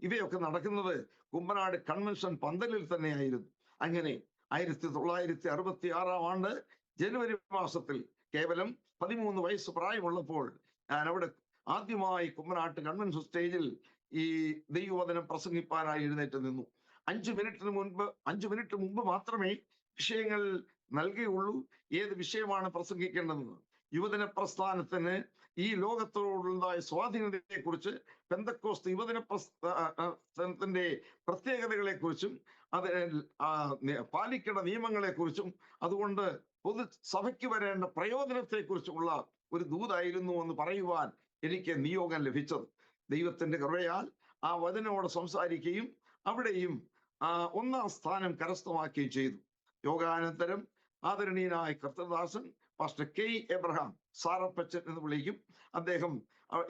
ഇവയൊക്കെ നടക്കുന്നത് കുമ്പനാട് കൺവെൻഷൻ പന്തലിൽ തന്നെയായിരുന്നു. അങ്ങനെ 1966 ആണ്ട് ജനുവരി മാസത്തിൽ കേവലം 13 വയസ്സ് പ്രായമുള്ളപ്പോൾ ഞാൻ അവിടെ ആദ്യമായി കുമ്പനാട്ട് കൺവെൻഷൻ സ്റ്റേജിൽ ഈ ദൈവവചനം പ്രസംഗിപ്പാനായി എഴുന്നേറ്റ് നിന്നു. 5 മിനിറ്റ് മുമ്പ് മാത്രമേ വിഷയങ്ങൾ നൽകുകയുള്ളൂ. ഏത് വിഷയമാണ് പ്രസംഗിക്കേണ്ടതെന്ന്. യുവജന പ്രസ്ഥാനത്തിന് ഈ ലോകത്തോടുള്ളതായ സ്വാധീനത്തെ കുറിച്ച്, പെന്തക്കോസ്ത് യുവജന പ്രസ്ഥാനത്തിന്റെ പ്രത്യേകതകളെ കുറിച്ചും പാലിക്കേണ്ട നിയമങ്ങളെ കുറിച്ചും അതുകൊണ്ട് പൊതുസഭയ്ക്ക് വരേണ്ട പ്രയോജനത്തെ കുറിച്ചുമുള്ള ഒരു ദൂതായിരുന്നു എന്ന് പറയുവാൻ എനിക്ക് നിയോഗം ലഭിച്ചത്. ദൈവത്തിന്റെ കൃപയാൽ ആ വചനോട് സംസാരിക്കുകയും അവിടെയും ഒന്നാം സ്ഥാനം കരസ്ഥമാക്കുകയും ചെയ്തു. യോഗാനന്തരം ആദരണീയനായ കർത്തൃദാസൻ പാസ്റ്റർ K. എബ്രഹാം, സാറപ്പച്ചൻ എന്ന് വിളിക്കും, അദ്ദേഹം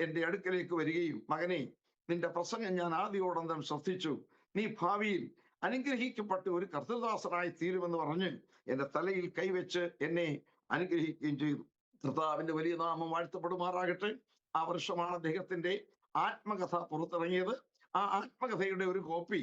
എൻ്റെ അടുക്കലേക്ക് വരികയും, മകനെ, നിന്റെ പ്രസംഗം ഞാൻ ആദ്യോടന്തം ശ്രദ്ധിച്ചു. നീ ഭാവിയിൽ അനുഗ്രഹിക്കപ്പെട്ട ഒരു കർത്തൃദാസനായി തീരുമെന്ന് പറഞ്ഞ് എൻ്റെ തലയിൽ കൈവച്ച് എന്നെ അനുഗ്രഹിക്കുകയും ചെയ്തു. കർത്താവിന്റെ വലിയ നാമം വാഴ്ത്തപ്പെടുമാറാകട്ടെ. ആ വർഷമാണ് അദ്ദേഹത്തിന്റെ ആത്മകഥ പുറത്തിറങ്ങിയത്. ആ ആത്മകഥയുടെ ഒരു കോപ്പി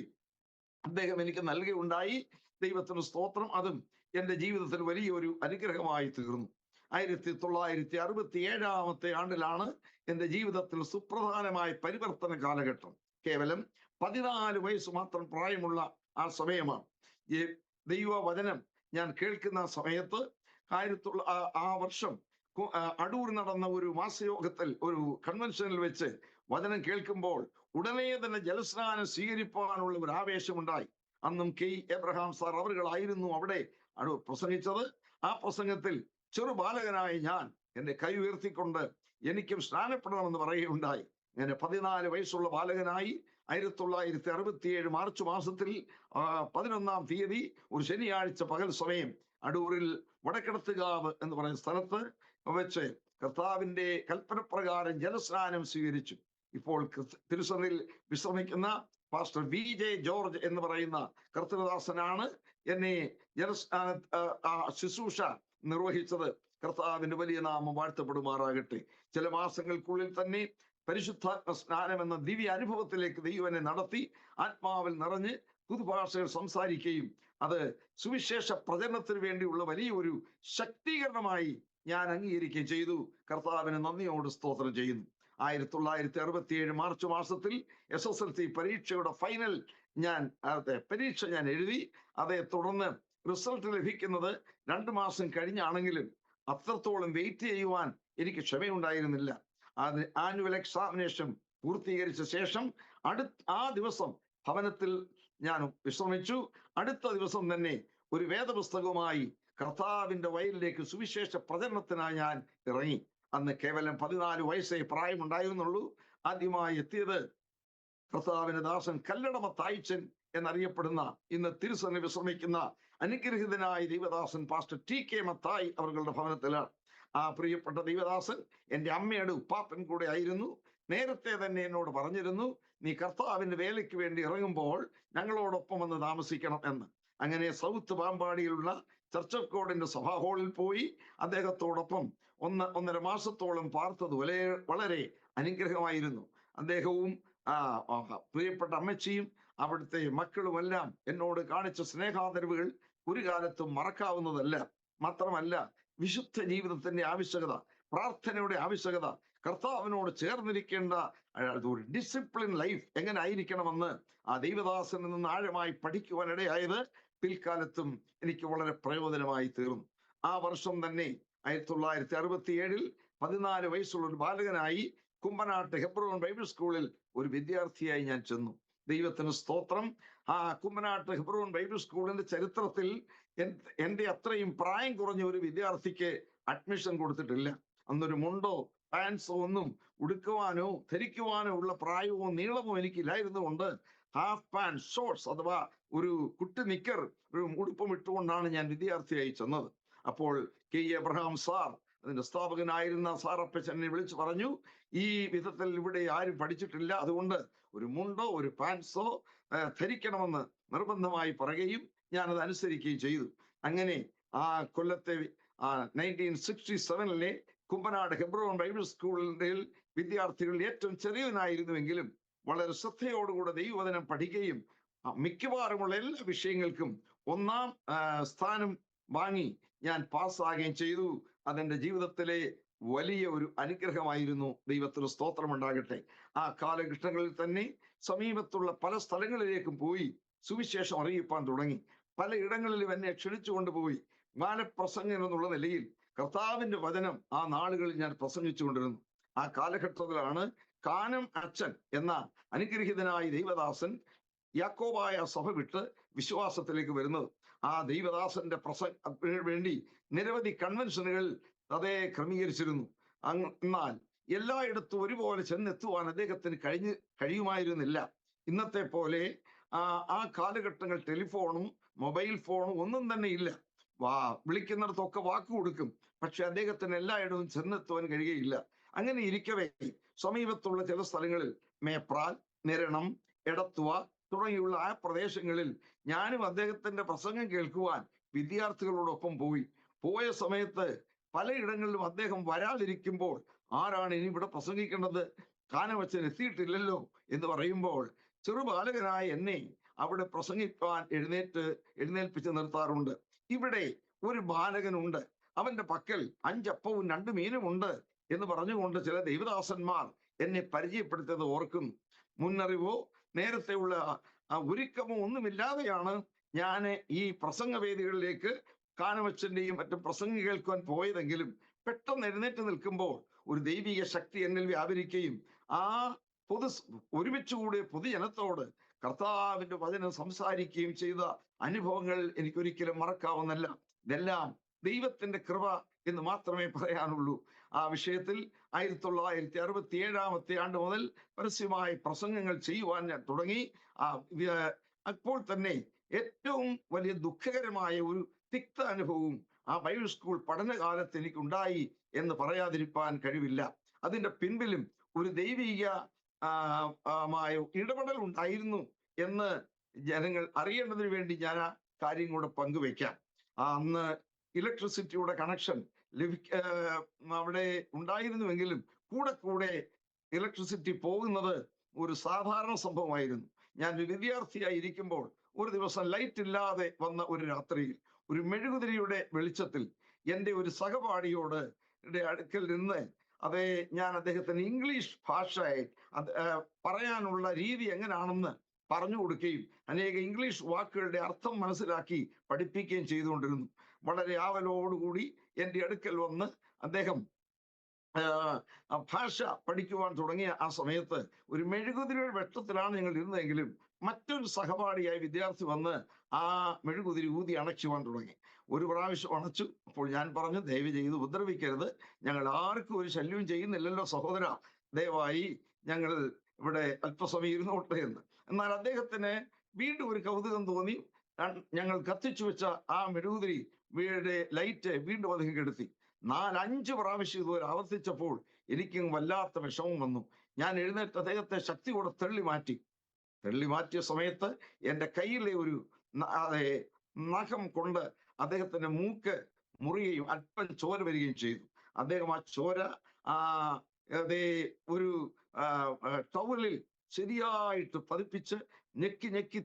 അദ്ദേഹം എനിക്ക് നൽകുകയുണ്ടായി. ദൈവത്തിന് സ്തോത്രം. അതും എൻ്റെ ജീവിതത്തിൽ വലിയൊരു അനുഗ്രഹമായി തീർന്നു. 1967 ആണ്ടിലാണ് എൻ്റെ ജീവിതത്തിൽ സുപ്രധാനമായ പരിവർത്തന കാലഘട്ടം. കേവലം 14 വയസ്സ് മാത്രം പ്രായമുള്ള ആ സമയമാണ്. ഈ ദൈവവചനം ഞാൻ കേൾക്കുന്ന സമയത്ത് ആ വർഷം അടൂർ നടന്ന ഒരു മാസയോഗത്തിൽ, ഒരു കൺവെൻഷനിൽ വെച്ച് വചനം കേൾക്കുമ്പോൾ ഉടനെ തന്നെ ജലസ്നാനം സ്വീകരിപ്പാനുള്ള ഒരു ആവേശമുണ്ടായി. അന്നും K. എബ്രഹാം സാർ അവരുകളായിരുന്നു അവിടെ പ്രസംഗിച്ചത്. ആ പ്രസംഗത്തിൽ ചെറുബാലകനായ ഞാൻ എൻ്റെ കൈ ഉയർത്തിക്കൊണ്ട് എനിക്കും സ്നാനപ്പെടണമെന്ന് പറയുകയുണ്ടായി. അങ്ങനെ 14 വയസ്സുള്ള ബാലകനായി 1967 മാർച്ച് മാസത്തിൽ 11-ാം തീയതി ഒരു ശനിയാഴ്ച പകൽ സമയം അടൂരിൽ വടക്കെടത്തുകാവ് എന്ന് പറയുന്ന സ്ഥലത്ത് വെച്ച് കർത്താവിന്റെ കൽപ്പനപ്രകാരം ജലസ്നാനം സ്വീകരിച്ചു. ഇപ്പോൾ തിരുസന്നിധിയിൽ വിശ്രമിക്കുന്ന പാസ്റ്റർ VJ ജോർജ് എന്ന് പറയുന്ന കർത്തൃദാസനാണ് എന്നെ ജലസ്നാന ശുശ്രൂഷ നിർവഹിച്ചത്. കർത്താവിന്റെ വലിയ നാമം വാഴ്ത്തപ്പെടുമാറാകട്ടെ. ചില മാസങ്ങൾക്കുള്ളിൽ തന്നെ പരിശുദ്ധാത്മ സ്നാനം എന്ന ദിവ്യ അനുഭവത്തിലേക്ക് ദൈവനെ നടത്തി ആത്മാവിൽ നിറഞ്ഞ് പുതുഭാഷകൾ സംസാരിക്കുകയും അത് സുവിശേഷ പ്രചരണത്തിന് വേണ്ടിയുള്ള വലിയൊരു ശക്തീകരണമായി ഞാൻ അംഗീകരിക്കുകയും ചെയ്തു. കർത്താവിന് നന്ദിയോട് സ്തോത്രം ചെയ്യുന്നു. 1967 മാർച്ച് മാസത്തിൽ SSLC പരീക്ഷയുടെ ഫൈനൽ പരീക്ഷ ഞാൻ എഴുതി. അതേ തുടർന്ന് റിസൾട്ട് ലഭിക്കുന്നത് 2 മാസം കഴിഞ്ഞാണെങ്കിലും അത്രത്തോളം വെയിറ്റ് ചെയ്യുവാൻ എനിക്ക് ക്ഷമയുണ്ടായിരുന്നില്ല. ആനുവൽ എക്സാമിനേഷൻ പൂർത്തീകരിച്ച ശേഷം ആ ദിവസം ഭവനത്തിൽ ഞാൻ വിശ്രമിച്ചു. അടുത്ത ദിവസം തന്നെ ഒരു വേദപുസ്തകവുമായി കർത്താവിന്റെ വയലിലേക്ക് സുവിശേഷ പ്രചരണത്തിനായി ഞാൻ ഇറങ്ങി. അന്ന് കേവലം 14 വയസ്സേ പ്രായമുണ്ടായിരുന്നുള്ളൂ. ആദ്യമായി എത്തിയത് കർത്താവിന്റെ ദാസൻ കല്ലടമ തായ്ച്ചൻ എന്നറിയപ്പെടുന്ന, ഇന്ന് തിരുസന്നിധിയിൽ വിശ്രമിക്കുന്ന അനുഗ്രഹീതനായ ദൈവദാസൻ പാസ്റ്റർ TK മത്തായി അവരുടെ ഭവനത്തിലാണ്. ആ പ്രിയപ്പെട്ട ദൈവദാസൻ എൻ്റെ അമ്മയുടെ ഉപ്പാപ്പൻ കൂടെ ആയിരുന്നു. നേരത്തെ തന്നെ എന്നോട് പറഞ്ഞിരുന്നു, നീ കർത്താവിന്റെ വേലയ്ക്ക് വേണ്ടി ഇറങ്ങുമ്പോൾ ഞങ്ങളോടൊപ്പം വന്ന് താമസിക്കണം എന്ന്. അങ്ങനെ സൗത്ത് പാമ്പാടിയിലുള്ള ചർച്ച് ഓഫ് ഗോഡിന്റെ സഭാ ഹാളിൽ പോയി അദ്ദേഹത്തോടൊപ്പം 1.5 മാസത്തോളം പാർത്തത് വളരെ അനുഗ്രഹമായിരുന്നു. അദ്ദേഹവും പ്രിയപ്പെട്ട അമ്മച്ചിയും അവിടുത്തെ മക്കളുമെല്ലാം എന്നോട് കാണിച്ച സ്നേഹാദരവുകൾ ഒരു കാലത്തും മറക്കാവുന്നതല്ല. മാത്രമല്ല, വിശുദ്ധ ജീവിതത്തിന്റെ ആവശ്യകത, പ്രാർത്ഥനയുടെ ആവശ്യകത, കർത്താവിനോട് ചേർന്നിരിക്കേണ്ട ഒരു ഡിസിപ്ലിൻ ലൈഫ് എങ്ങനെ ആയിരിക്കണമെന്ന് ആ ദൈവദാസനിൽ നിന്ന് ആഴമായി പഠിക്കുവാനിടയായത് പിൽക്കാലത്തും എനിക്ക് വളരെ പ്രയോജനമായി തീർന്നു. ആ വർഷം തന്നെ 1967 14 വയസ്സുള്ള ഒരു ബാലകനായി കുമ്പനാട്ട് ഹെബ്രോൻ ബൈബിൾ സ്കൂളിൽ ഒരു വിദ്യാർത്ഥിയായി ഞാൻ ചെന്നു. ദൈവത്തിന് സ്തോത്രം. ആ കുമ്പനാട്ട് ഹെബ്രോൻ ബൈബിൾ സ്കൂളിന്റെ ചരിത്രത്തിൽ എന്റെ അത്രയും പ്രായം കുറഞ്ഞ ഒരു വിദ്യാർത്ഥിക്ക് അഡ്മിഷൻ കൊടുത്തിട്ടില്ല. അന്നൊരു മുണ്ടോ പാൻസോ ഒന്നും ഉടുക്കുവാനോ ധരിക്കുവാനോ ഉള്ള പ്രായവും നീളമോ എനിക്കില്ലായിരുന്നുകൊണ്ട് ഹാഫ് പാൻറ് ഷോർട്സ് അഥവാ ഒരു കുട്ടി നിക്കർ ഒരു ഉടുപ്പും ഇട്ടുകൊണ്ടാണ് ഞാൻ വിദ്യാർത്ഥിയായി ചെന്നത്. അപ്പോൾ കെ എബ്രഹാം സാർ, അതിന്റെ സ്ഥാപകനായിരുന്ന സാറപ്പച്ചൻ എന്നെ വിളിച്ചു പറഞ്ഞു, ഈ വിധത്തിൽ ഇവിടെ ആരും പഠിച്ചിട്ടില്ല, അതുകൊണ്ട് ഒരു മുണ്ടോ ഒരു പാൻസോ ധരിക്കണമെന്ന് നിർബന്ധമായി പറയുകയും ഞാനത് അനുസരിക്കുകയും ചെയ്തു. അങ്ങനെ ആ കൊല്ലത്തെ 1967 കുമ്പനാട് ഹെബ്രോൺ ബൈബിൾ സ്കൂളിന്റെ വിദ്യാർത്ഥികളിൽ ഏറ്റവും ചെറിയവനായിരുന്നുവെങ്കിലും വളരെ ശ്രദ്ധയോടുകൂടെ ദൈവവചനം പഠിക്കുകയും മിക്കവാറുമുള്ള എല്ലാ വിഷയങ്ങൾക്കും ഒന്നാം സ്ഥാനം വാങ്ങി ഞാൻ പാസ്സാകുകയും ചെയ്തു. അതെന്റെ ജീവിതത്തിലെ വലിയ ഒരു അനുഗ്രഹമായിരുന്നു. ദൈവത്തിന് സ്തോത്രമുണ്ടാകട്ടെ. ആ കാലഘട്ടങ്ങളിൽ തന്നെ സമീപത്തുള്ള പല സ്ഥലങ്ങളിലേക്കും പോയി സുവിശേഷം അറിയിപ്പാൻ തുടങ്ങി. പലയിടങ്ങളിലും എന്നെ ക്ഷണിച്ചു കൊണ്ടുപോയി മാനപ്രസംഗൻ എന്നുള്ള നിലയിൽ കർത്താവിന്റെ വചനം ആ നാളുകളിൽ ഞാൻ പ്രസംഗിച്ചു കൊണ്ടിരുന്നു. ആ കാലഘട്ടത്തിലാണ് കാനം അച്ഛൻ എന്ന അനുഗ്രഹീതനായ ദൈവദാസൻ യാക്കോബായ സഭ വിട്ട് വിശ്വാസത്തിലേക്ക് വരുന്നത്. ആ ദൈവദാസന്റെ വേണ്ടി നിരവധി കൺവെൻഷനുകൾ അതേ ക്രമീകരിച്ചിരുന്നു. എന്നാൽ എല്ലായിടത്തും ഒരുപോലെ ചെന്നെത്തുവാൻ അദ്ദേഹത്തിന് കഴിയുമായിരുന്നില്ല. ഇന്നത്തെ പോലെ ആ കാലഘട്ടങ്ങൾ ടെലിഫോണും മൊബൈൽ ഫോണും ഒന്നും തന്നെ ഇല്ല. വിളിക്കുന്നിടത്തൊക്കെ വാക്ക് കൊടുക്കും, പക്ഷെ അദ്ദേഹത്തിന് എല്ലായിടവും ചെന്നെത്തുവാൻ കഴിയുകയില്ല. അങ്ങനെ ഇരിക്കവേ സമീപത്തുള്ള ചില സ്ഥലങ്ങളിൽ മേപ്രാൽ, നിരണം, എടത്തുവ തുടങ്ങിയുള്ള ആ പ്രദേശങ്ങളിൽ ഞാനും അദ്ദേഹത്തിന്റെ പ്രസംഗം കേൾക്കുവാൻ വിദ്യാർത്ഥികളോടൊപ്പം പോയ സമയത്ത് പലയിടങ്ങളിലും അദ്ദേഹം വരാതിരിക്കുമ്പോൾ ആരാണ് ഇനി ഇവിടെ പ്രസംഗിക്കേണ്ടത്, കാനവച്ചൻ എത്തിയിട്ടില്ലല്ലോ എന്ന് പറയുമ്പോൾ ചെറുബാലകനായ എന്നെ അവിടെ പ്രസംഗിക്കാൻ എഴുന്നേൽപ്പിച്ച് നിർത്താറുണ്ട്. ഇവിടെ ഒരു ബാലകനുണ്ട്, അവന്റെ പക്കൽ 5 അപ്പവും 2 മീനും ഉണ്ട് എന്ന് പറഞ്ഞുകൊണ്ട് ചില ദൈവദാസന്മാർ എന്നെ പരിചയപ്പെടുത്തിയത് ഓർക്കുന്നു. മുന്നറിവോ നേരത്തെയുള്ള ഒരുക്കമോ ഒന്നുമില്ലാതെയാണ് ഞാൻ ഈ പ്രസംഗവേദികളിലേക്ക് കാനവച്ചന്റെയും മറ്റും പ്രസംഗം കേൾക്കുവാൻ പോയതെങ്കിലും പെട്ടെന്ന് എഴുന്നേറ്റ് നിൽക്കുമ്പോൾ ഒരു ദൈവിക ശക്തി എന്നിൽ വ്യാപരിക്കുകയും ആ ഒരുമിച്ചുകൂടിയ പൊതുജനത്തോട് കർത്താവിന്റെ വചനം സംസാരിക്കുകയും ചെയ്ത അനുഭവങ്ങൾ എനിക്കൊരിക്കലും മറക്കാവുന്നല്ല. ഇതെല്ലാം ദൈവത്തിന്റെ കൃപ എന്ന് മാത്രമേ പറയാനുള്ളൂ. ആ വിഷയത്തിൽ 1967 ആണ്ട് മുതൽ പരസ്യമായി പ്രസംഗങ്ങൾ ചെയ്യുവാൻ ഞാൻ തുടങ്ങി. അപ്പോൾ തന്നെ ഏറ്റവും വലിയ ദുഃഖകരമായ ഒരു തിക്ത അനുഭവവും ആ ബൈബിൾ സ്കൂൾ പഠനകാലത്ത് എനിക്കുണ്ടായി എന്ന് പറയാതിരിക്കാൻ കഴിവില്ല. അതിന്റെ പിൻപിലും ഒരു ദൈവിക ഇടപെടൽ ഉണ്ടായിരുന്നു എന്ന് ജനങ്ങൾ അറിയേണ്ടതിന് വേണ്ടി ഞാൻ ആ കാര്യം കൂടെ പങ്കുവെക്കാം. അന്ന് ഇലക്ട്രിസിറ്റിയുടെ കണക്ഷൻ അവിടെ ഉണ്ടായിരുന്നുവെങ്കിലും കൂടെ ഇലക്ട്രിസിറ്റി പോകുന്നത് ഒരു സാധാരണ സംഭവമായിരുന്നു. ഞാൻ ഒരു വിദ്യാർത്ഥിയായി ഇരിക്കുമ്പോൾ ഒരു ദിവസം ലൈറ്റ് ഇല്ലാതെ വന്ന ഒരു രാത്രിയിൽ ഒരു മെഴുകുതിരിയുടെ വെളിച്ചത്തിൽ എൻ്റെ ഒരു സഹപാഠിയോട് അടുക്കൽ നിന്ന് ഞാൻ അദ്ദേഹത്തിന് ഇംഗ്ലീഷ് ഭാഷയായി പറയാനുള്ള രീതി എങ്ങനെയാണെന്ന് പറഞ്ഞു കൊടുക്കുകയും അനേക ഇംഗ്ലീഷ് വാക്കുകളുടെ അർത്ഥം മനസ്സിലാക്കി പഠിപ്പിക്കുകയും ചെയ്തുകൊണ്ടിരുന്നു. വളരെ ആവലോടുകൂടി എൻ്റെ അടുക്കൽ വന്ന് അദ്ദേഹം ഭാഷ പഠിക്കുവാൻ തുടങ്ങിയ ആ സമയത്ത് ഒരു മെഴുകുതിരിയുടെ വെട്ടത്തിലാണ് ഞങ്ങൾ ഇരുന്നതെങ്കിലും മറ്റൊരു സഹപാഠിയായ വിദ്യാർത്ഥി വന്ന് ആ മെഴുകുതിരി ഊതി അണയ്ക്കുവാൻ തുടങ്ങി. ഒരു പ്രാവശ്യം അണച്ചു. അപ്പോൾ ഞാൻ പറഞ്ഞു, ദയവ് ചെയ്ത് ഉപദ്രവിക്കരുത്, ഞങ്ങൾ ആർക്കും ഒരു ശല്യവും ചെയ്യുന്നില്ലല്ലോ സഹോദര, ദയവായി ഞങ്ങൾ ഇവിടെ അല്പസമയം ഇരുന്നോട്ടെ എന്ന്. എന്നാൽ അദ്ദേഹത്തിന് വീണ്ടും ഒരു കൗതുകം തോന്നി. ഞങ്ങൾ കത്തിച്ചു വെച്ച ആ മെഴുകുതിരി ലൈറ്റ് വീണ്ടും അദ്ദേഹം കെടുത്തി. 4-5 പ്രാവശ്യം ഇതുവരെ ആവർത്തിച്ചപ്പോൾ എനിക്ക് വല്ലാത്ത വിഷമം വന്നു. ഞാൻ എഴുന്നേറ്റ് അദ്ദേഹത്തെ ശക്തിയോടെ തള്ളി മാറ്റിയ സമയത്ത് എൻ്റെ കയ്യിലെ ഒരു നഖം കൊണ്ട് അദ്ദേഹത്തിന്റെ മൂക്ക് മുറിയുകയും അല്പം ചോര വരികയും ചെയ്തു. അദ്ദേഹം ആ ചോര ഒരു ടവലിൽ ശരിയായിട്ട് പതിപ്പിച്ച് ഞെക്കി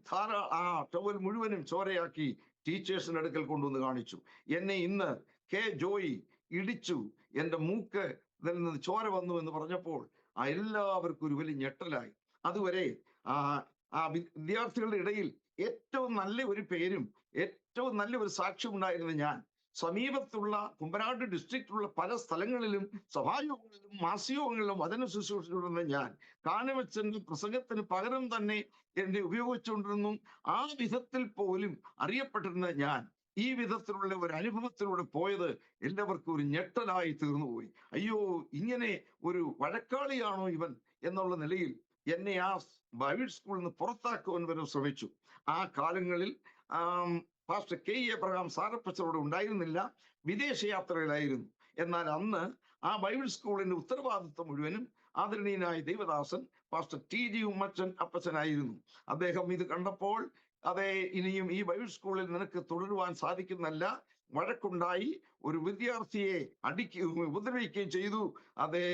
ആ ടവൽ മുഴുവനും ചോരയാക്കി ടീച്ചേഴ്സിന്റെ അടുക്കൽ കൊണ്ടുവന്ന് കാണിച്ചു. എന്നെ ഇന്ന് കെ ജോയി ഇടിച്ചു, എൻ്റെ മൂക്ക് ഇതിൽ നിന്ന് ചോര വന്നു എന്ന് പറഞ്ഞപ്പോൾ എല്ലാവർക്കും ഒരു വലിയ ഞെട്ടലായി. അതുവരെ ആ വിദ്യാർത്ഥികളുടെ ഇടയിൽ ഏറ്റവും നല്ല ഒരു പേരും ഏറ്റവും നല്ല ഒരു സാക്ഷ്യം ഉണ്ടായിരുന്ന ഞാൻ സമീപത്തുള്ള കുമ്പനാട് ഡിസ്ട്രിക്റ്റിലുള്ള പല സ്ഥലങ്ങളിലും സഭായോഗങ്ങളിലും മാസയോഗങ്ങളിലും വചന ശുശ്രൂഷിച്ചുകൊണ്ടിരുന്ന ഞാൻ കാനവച്ചന്റെ പ്രസംഗത്തിന് പകരം തന്നെ എന്നെ ഉപയോഗിച്ചുകൊണ്ടിരുന്നു. ആ വിധത്തിൽ പോലും അറിയപ്പെട്ടിരുന്ന ഞാൻ ഈ വിധത്തിലുള്ള ഒരു അനുഭവത്തിലൂടെ പോയത് എല്ലാവർക്കും ഒരു ഞെട്ടലായി തീർന്നുപോയി. അയ്യോ, ഇങ്ങനെ ഒരു വഴക്കാളിയാണോ ഇവൻ എന്നുള്ള നിലയിൽ എന്നെ ആ ബൈബിൾ സ്കൂളിൽ നിന്ന് പുറത്താക്കുവാൻ വരെ ശ്രമിച്ചു. ആ കാലങ്ങളിൽ പാസ്റ്റർ കെ എബ്രഹാം സാരപ്പച്ചറോട് ഉണ്ടായിരുന്നില്ല, വിദേശയാത്രയിലായിരുന്നു. എന്നാൽ അന്ന് ആ ബൈബിൾ സ്കൂളിന്റെ ഉത്തരവാദിത്വം മുഴുവനും ആദരണീയനായ ദൈവദാസൻ പാസ്റ്റർ ടി ജി ഉമ്മച്ചൻ അപ്പച്ചനായിരുന്നു. അദ്ദേഹം ഇത് കണ്ടപ്പോൾ, അതെ, ഇനിയും ഈ ബൈബിൾ സ്കൂളിൽ നിനക്ക് തുടരുവാൻ സാധിക്കുന്നല്ല, വഴക്കുണ്ടായി, ഒരു വിദ്യാർത്ഥിയെ ഉപദ്രവിക്കുകയും ചെയ്തു. അതേ,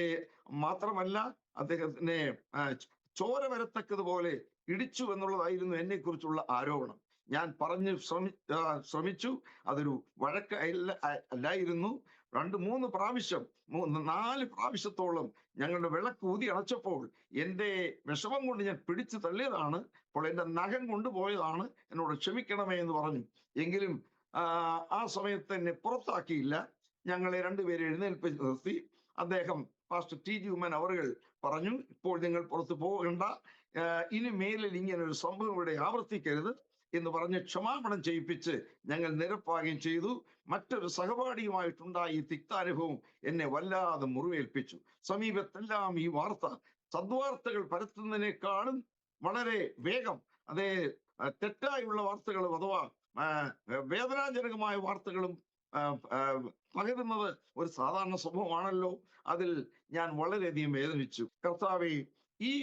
മാത്രമല്ല അദ്ദേഹത്തിനെ ചോര വരത്തക്കതുപോലെ ഇടിച്ചു എന്നുള്ളതായിരുന്നു എന്നെ കുറിച്ചുള്ള ആരോപണം. ഞാൻ പറഞ്ഞ് ശ്രമിച്ചു, അതൊരു വഴക്ക് അല്ലായിരുന്നു. 2-3 പ്രാവശ്യം 4 പ്രാവശ്യത്തോളം ഞങ്ങളുടെ വിളക്ക് ഊതി അടച്ചപ്പോൾ എൻ്റെ വിഷമം കൊണ്ട് ഞാൻ പിടിച്ചു തള്ളിയതാണ്, അപ്പോൾ എൻ്റെ നഖം കൊണ്ടുപോയതാണ്, എന്നോട് ക്ഷമിക്കണമേ എന്ന് പറഞ്ഞു. എങ്കിലും ആ സമയത്ത് എന്നെ പുറത്താക്കിയില്ല. ഞങ്ങളെ 2 പേരെ എഴുന്നേൽപ്പിച്ച് നിർത്തി. അദ്ദേഹം പാസ്റ്റർ ടി ജി ഉമ്മൻ അവറുകൾ പറഞ്ഞു, ഇപ്പോൾ നിങ്ങൾ പുറത്തു പോകണ്ട, ഇനി മേലിൽ ഇങ്ങനെ ഒരു സംഭവം ഇവിടെ ആവർത്തിക്കരുത് എന്ന് പറഞ്ഞ് ക്ഷമാപണം ചെയ്യിപ്പിച്ച് ഞങ്ങൾ നിരപ്പാകുകയും ചെയ്തു. മറ്റൊരു സഹപാഠിയുമായിട്ടുണ്ടായ ഈ തിക്താനുഭവം എന്നെ വല്ലാതെ മുറിവേൽപ്പിച്ചു. സമീപത്തെല്ലാം ഈ വാർത്ത, സദ്വാർത്തകൾ പരത്തുന്നതിനേക്കാളും വളരെ വേഗം, അതേ, തെറ്റായുള്ള വാർത്തകളും അഥവാ വേദനാജനകമായ വാർത്തകളും പകരുന്നത് ഒരു സാധാരണ സംഭവമാണല്ലോ. അതിൽ ഞാൻ വളരെയധികം വേദനിച്ചു. കർത്താവേ, ഈ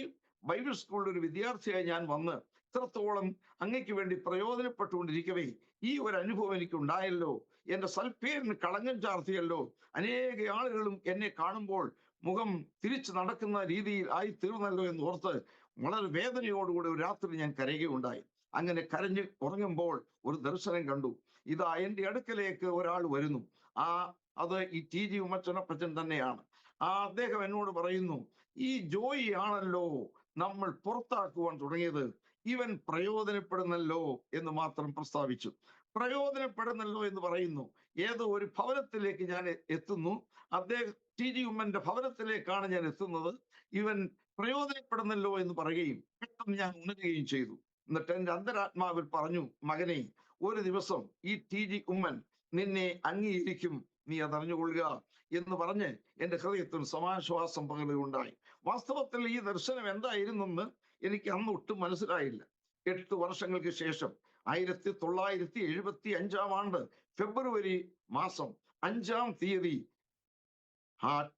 ബൈബിൾ സ്കൂളിൽ ഒരു വിദ്യാർത്ഥിയായി ഞാൻ വന്ന് ഇത്രത്തോളം അങ്ങയ്ക്ക് വേണ്ടി പ്രയോജനപ്പെട്ടുകൊണ്ടിരിക്കവേ ഈ ഒരു അനുഭവം എനിക്ക് ഉണ്ടായല്ലോ, എന്റെ സൽപ്പേരിന് കളങ്കം ചാർത്തിയല്ലോ. അനേക ആളുകളും എന്നെ കാണുമ്പോൾ മുഖം തിരിച്ചു നടക്കുന്ന രീതിയിൽ ആയി തീർന്നല്ലോ എന്ന് ഓർത്ത് വളരെ വേദനയോടുകൂടി ഒരു രാത്രി ഞാൻ കരയുകയുണ്ടായി. അങ്ങനെ കരഞ്ഞ് ഉറങ്ങുമ്പോൾ ഒരു ദർശനം കണ്ടു. ഇതാ എൻ്റെ അടുക്കലേക്ക് ഒരാൾ വരുന്നു. അത് ഈ ടി ജി ഉമ്മച്ചനപ്പച്ചൻ തന്നെയാണ്. അദ്ദേഹം എന്നോട് പറയുന്നു, ഈ ജോയി ആണല്ലോ നമ്മൾ പുറത്താക്കുവാൻ തുടങ്ങിയത്, ഇവൻ പ്രയോജനപ്പെടുന്നല്ലോ എന്ന് മാത്രം പ്രസ്താവിച്ചു. പ്രയോജനപ്പെടുന്നല്ലോ എന്ന് പറയുന്നു. ഏതോ ഒരു ഭവനത്തിലേക്ക് ഞാൻ എത്തുന്നു, അദ്ദേഹം ടി ജി ഉമ്മന്റെ ഭവനത്തിലേക്കാണ് ഞാൻ എത്തുന്നത്. ഇവൻ പ്രയോജനപ്പെടുന്നല്ലോ എന്ന് പറയുകയും പെട്ടെന്ന് ഞാൻ ഉണരുകയും ചെയ്തു. എന്നിട്ട് എൻ്റെ അന്തരാത്മാവിൽ പറഞ്ഞു, മകനെ, ഒരു ദിവസം ഈ ടി ജി ഉമ്മൻ നിന്നെ അംഗീകരിക്കും, നീ അതറിഞ്ഞുകൊള്ളുക എന്ന് പറഞ്ഞ് എൻ്റെ ഹൃദയത്തിൽ സമാശ്വാസം പകരുകയുണ്ടായി. വാസ്തവത്തിൽ ഈ ദർശനം എന്തായിരുന്നെന്ന് എനിക്ക് അന്ന് ഒട്ടും മനസ്സിലായില്ല. 8 വർഷങ്ങൾക്ക് ശേഷം 1975 ഫെബ്രുവരി മാസം 5-ാം തീയതി